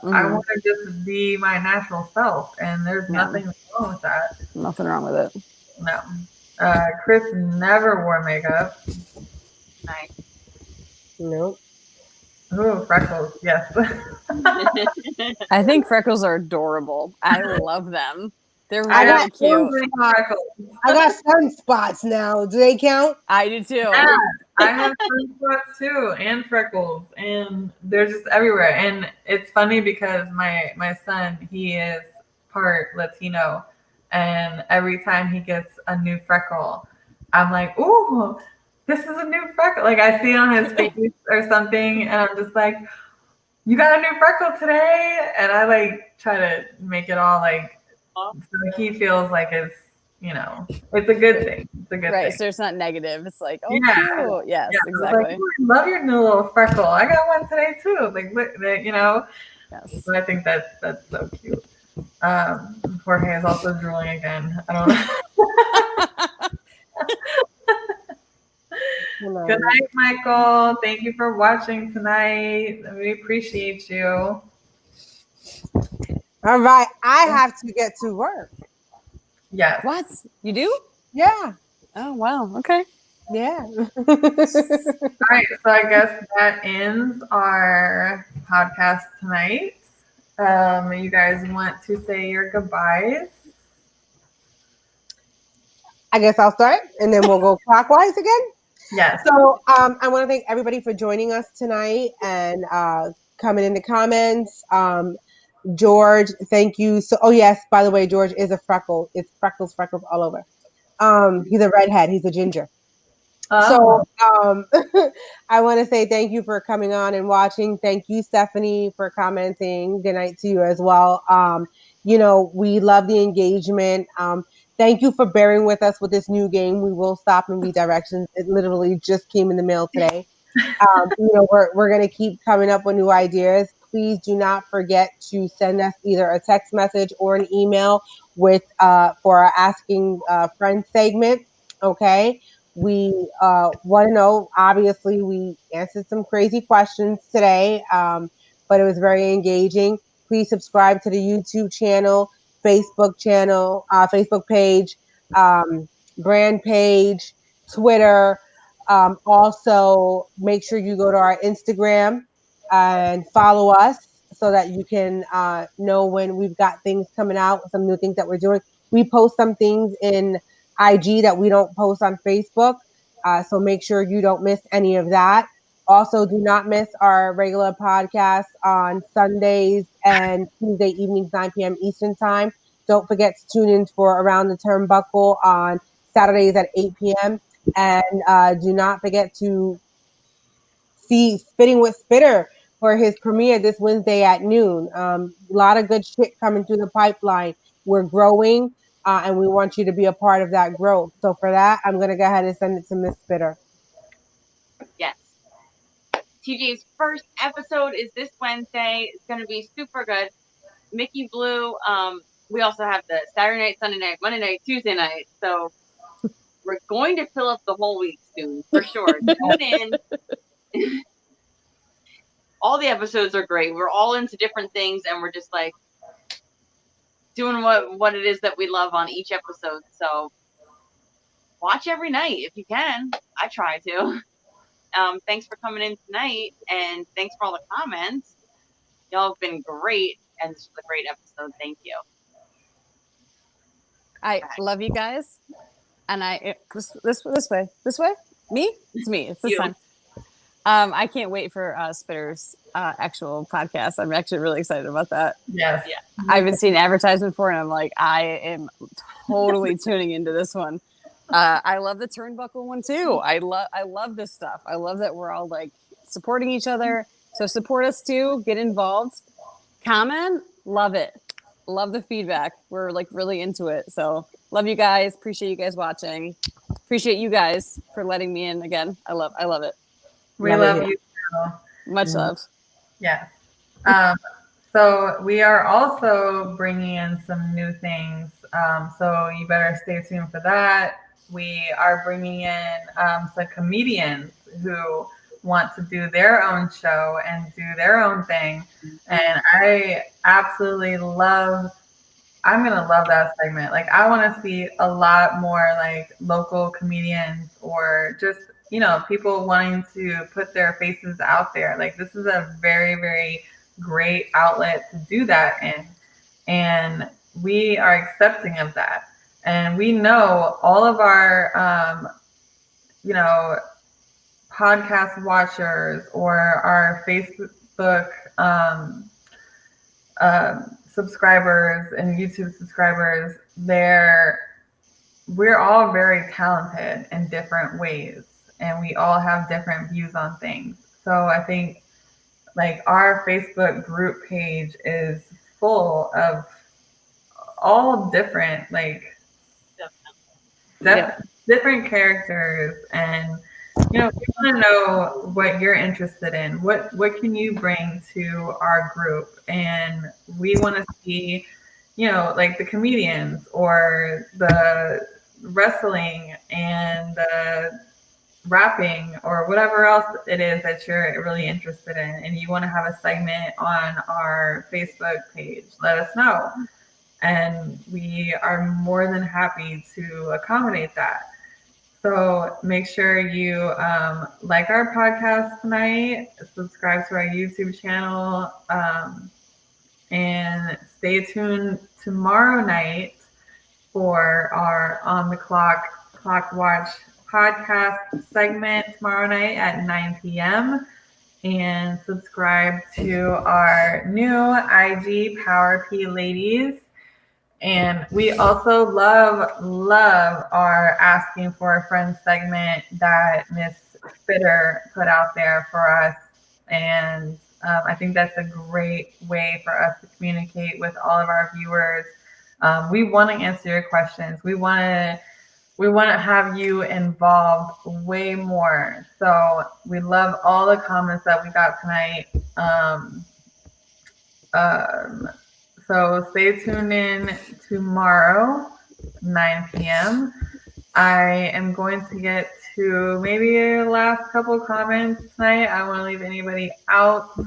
to. I Hmm. want to just be my natural self, and there's Yeah, nothing wrong with that. nothing wrong with it. No. Chris never wore makeup. Nice. Nope. Ooh, freckles. Yes. I think freckles are adorable. I love them. They're I I have got really cute. sunspots. freckles. I got sunspots now. Do they count? I do Yeah, too. I have sunspots too, and freckles, and they're just everywhere. And it's funny because my son, he is part Latino, and every time he gets a new freckle, I'm like, "Ooh, this is a new freckle!" Like I see it on his face or something, and I'm just like, "You got a new freckle today?" And I like try to make it all like so he feels like it's a good thing. It's a good Right. thing. So it's not negative. It's like, oh, Yeah. cute. Yeah, Yes, I was like, exactly. "Ooh, I love your new little freckle. I got one today too." Like, look, Yes. So I think that's so cute. Jorge is also drooling again. I don't know. Good Hilarious. night, Michael. Thank you for watching tonight. We appreciate you. All right. I have to get to work. Yes. What? You do? Yeah. Oh, wow. Okay. Yeah. All right. So I guess that ends our podcast tonight. You guys want to say your goodbyes? I guess I'll start and then we'll go clockwise again. Yes. So I want to thank everybody for joining us tonight and coming in the comments. George, thank you. So, oh yes, by the way, George is a freckle. It's freckles all over. He's a redhead. He's a ginger. So Oh, I want to say thank you for coming on and watching. Thank you, Stephanie, for commenting. Good night to you as well. We love the engagement. Thank you for bearing with us with this new game. We will stop and redirections. It literally just came in the mail today. We're going to keep coming up with new ideas. Please do not forget to send us either a text message or an email with for our asking friends segment. Okay, we want to know. Obviously, we answered some crazy questions today, but it was very engaging. Please subscribe to the YouTube channel, Facebook page, um, brand page, Twitter. Also, make sure you go to our Instagram and follow us so that you can know when we've got things coming out, some new things that we're doing. We post some things in IG that we don't post on Facebook. So make sure you don't miss any of that. Also, do not miss our regular podcast on Sundays and Tuesday evenings, 9 p.m. Eastern Time. Don't forget to tune in for Around the Turnbuckle on Saturdays at 8 p.m. And do not forget to see Spitting with Spitter for his premiere this Wednesday at noon. A lot of good shit coming through the pipeline. We're growing, and we want you to be a part of that growth. So for that, I'm going to go ahead and send it to Miss Spitter. Yes. TJ's first episode is this Wednesday. It's going to be super good. Mickey Blue. We also have the Saturday night, Sunday night, Monday night, Tuesday night. So we're going to fill up the whole week soon for sure. Tune in. All the episodes are great. We're all into different things, and we're just like doing what it is that we love on each episode. So watch every night if you can. I try to. Thanks for coming in tonight, and thanks for all the comments. Y'all have been great, and this was a great episode. Thank you. I love you guys. And this way, me, it's me. It's this You. time. I can't wait for Spitter's actual podcast. I'm actually really excited about that. Yes. Yeah. I've been seeing advertisement for it, and I'm like, I am totally tuning into this one. I love the turnbuckle one too. I love this stuff. I love that we're all like supporting each other. So support us too. Get involved. Comment. Love it. Love the feedback. We're like really into it. So love you guys. Appreciate you guys watching. Appreciate you guys for letting me in again. I love it. We love you too. Much love. Yes. So we are also bringing in some new things. So you better stay tuned for that. We are bringing in some comedians who want to do their own show and do their own thing. And I absolutely I'm going to love that segment. Like, I want to see a lot more like local comedians or just, people wanting to put their faces out there. Like, this is a very, very great outlet to do that in. And we are accepting of that. And we know all of our, podcast watchers or our Facebook subscribers and YouTube subscribers, we're all very talented in different ways, and we all have different views on things. So I think like our Facebook group page is full of all different different characters, and we want to know what you're interested in. What can you bring to our group? And we want to see, like the comedians or the wrestling and the rapping or whatever else it is that you're really interested in, and you want to have a segment on our Facebook page. Let us know, and we are more than happy to accommodate that. So make sure you like our podcast tonight, subscribe to our YouTube channel, and stay tuned tomorrow night for our On the Clock Watch podcast segment tomorrow night at 9 p.m. And subscribe to our new IG Power P Ladies. And we also love our asking for a friend segment that Miss Spitter put out there for us. And I think that's a great way for us to communicate with all of our viewers. We want to answer your questions. We want to have you involved way more. So we love all the comments that we got tonight. So stay tuned in tomorrow, 9 p.m. I am going to get to maybe the last couple comments tonight. I don't want to leave anybody out.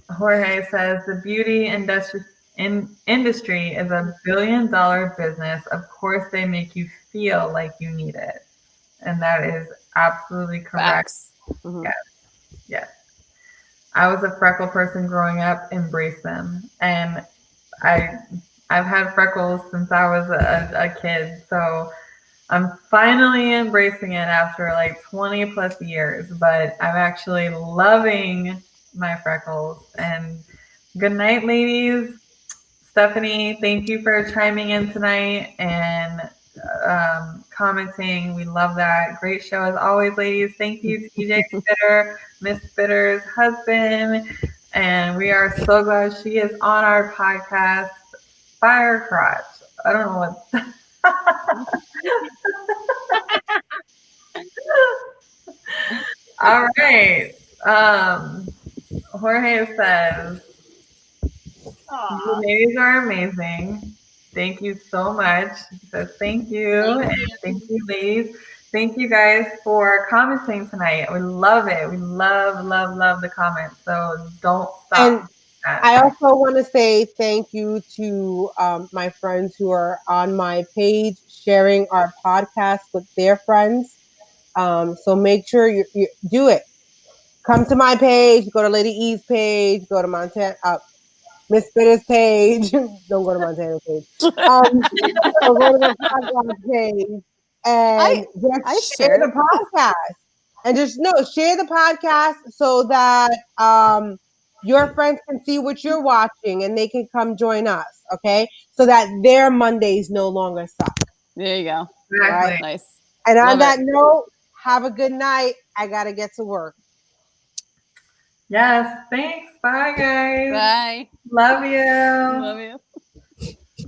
Jorge says the beauty industry is a billion-dollar business. Of course, they make you feel like you need it, and that is absolutely correct. Mm-hmm. Yes, yes. I was a freckle person growing up. Embrace them, and I've had freckles since I was a kid. So I'm finally embracing it after like 20 plus years. But I'm actually loving my freckles. And good night, ladies. Stephanie, thank you for chiming in tonight and commenting. We love that. Great show as always, ladies. Thank you, TJ Spitter, Miss Spitter's husband. And we are so glad she is on our podcast, Fire Crotch. I don't know what. All right. Jorge says, you ladies are amazing. Thank you so much. She says thank you. Thank And you. thank you, ladies. Thank you guys for commenting tonight. We love it. We love, love, love the comments. So don't And stop that. I also want to say thank you to my friends who are on my page sharing our podcast with their friends. So make sure you do it. Come to my page, go to Lady E's page, go to Montana, Miss Spitter's page. Don't go to Montana's page. So go to the podcast page I and I just share shared the podcast. And just no, share the podcast so that your friends can see what you're watching and they can come join us, okay? So that their Mondays no longer suck. there you go. All right. Exactly. Nice. And on Love it. that note, have a good night. I gotta get to work. Yes. Thanks. Bye, guys. Bye. Love you. Love you.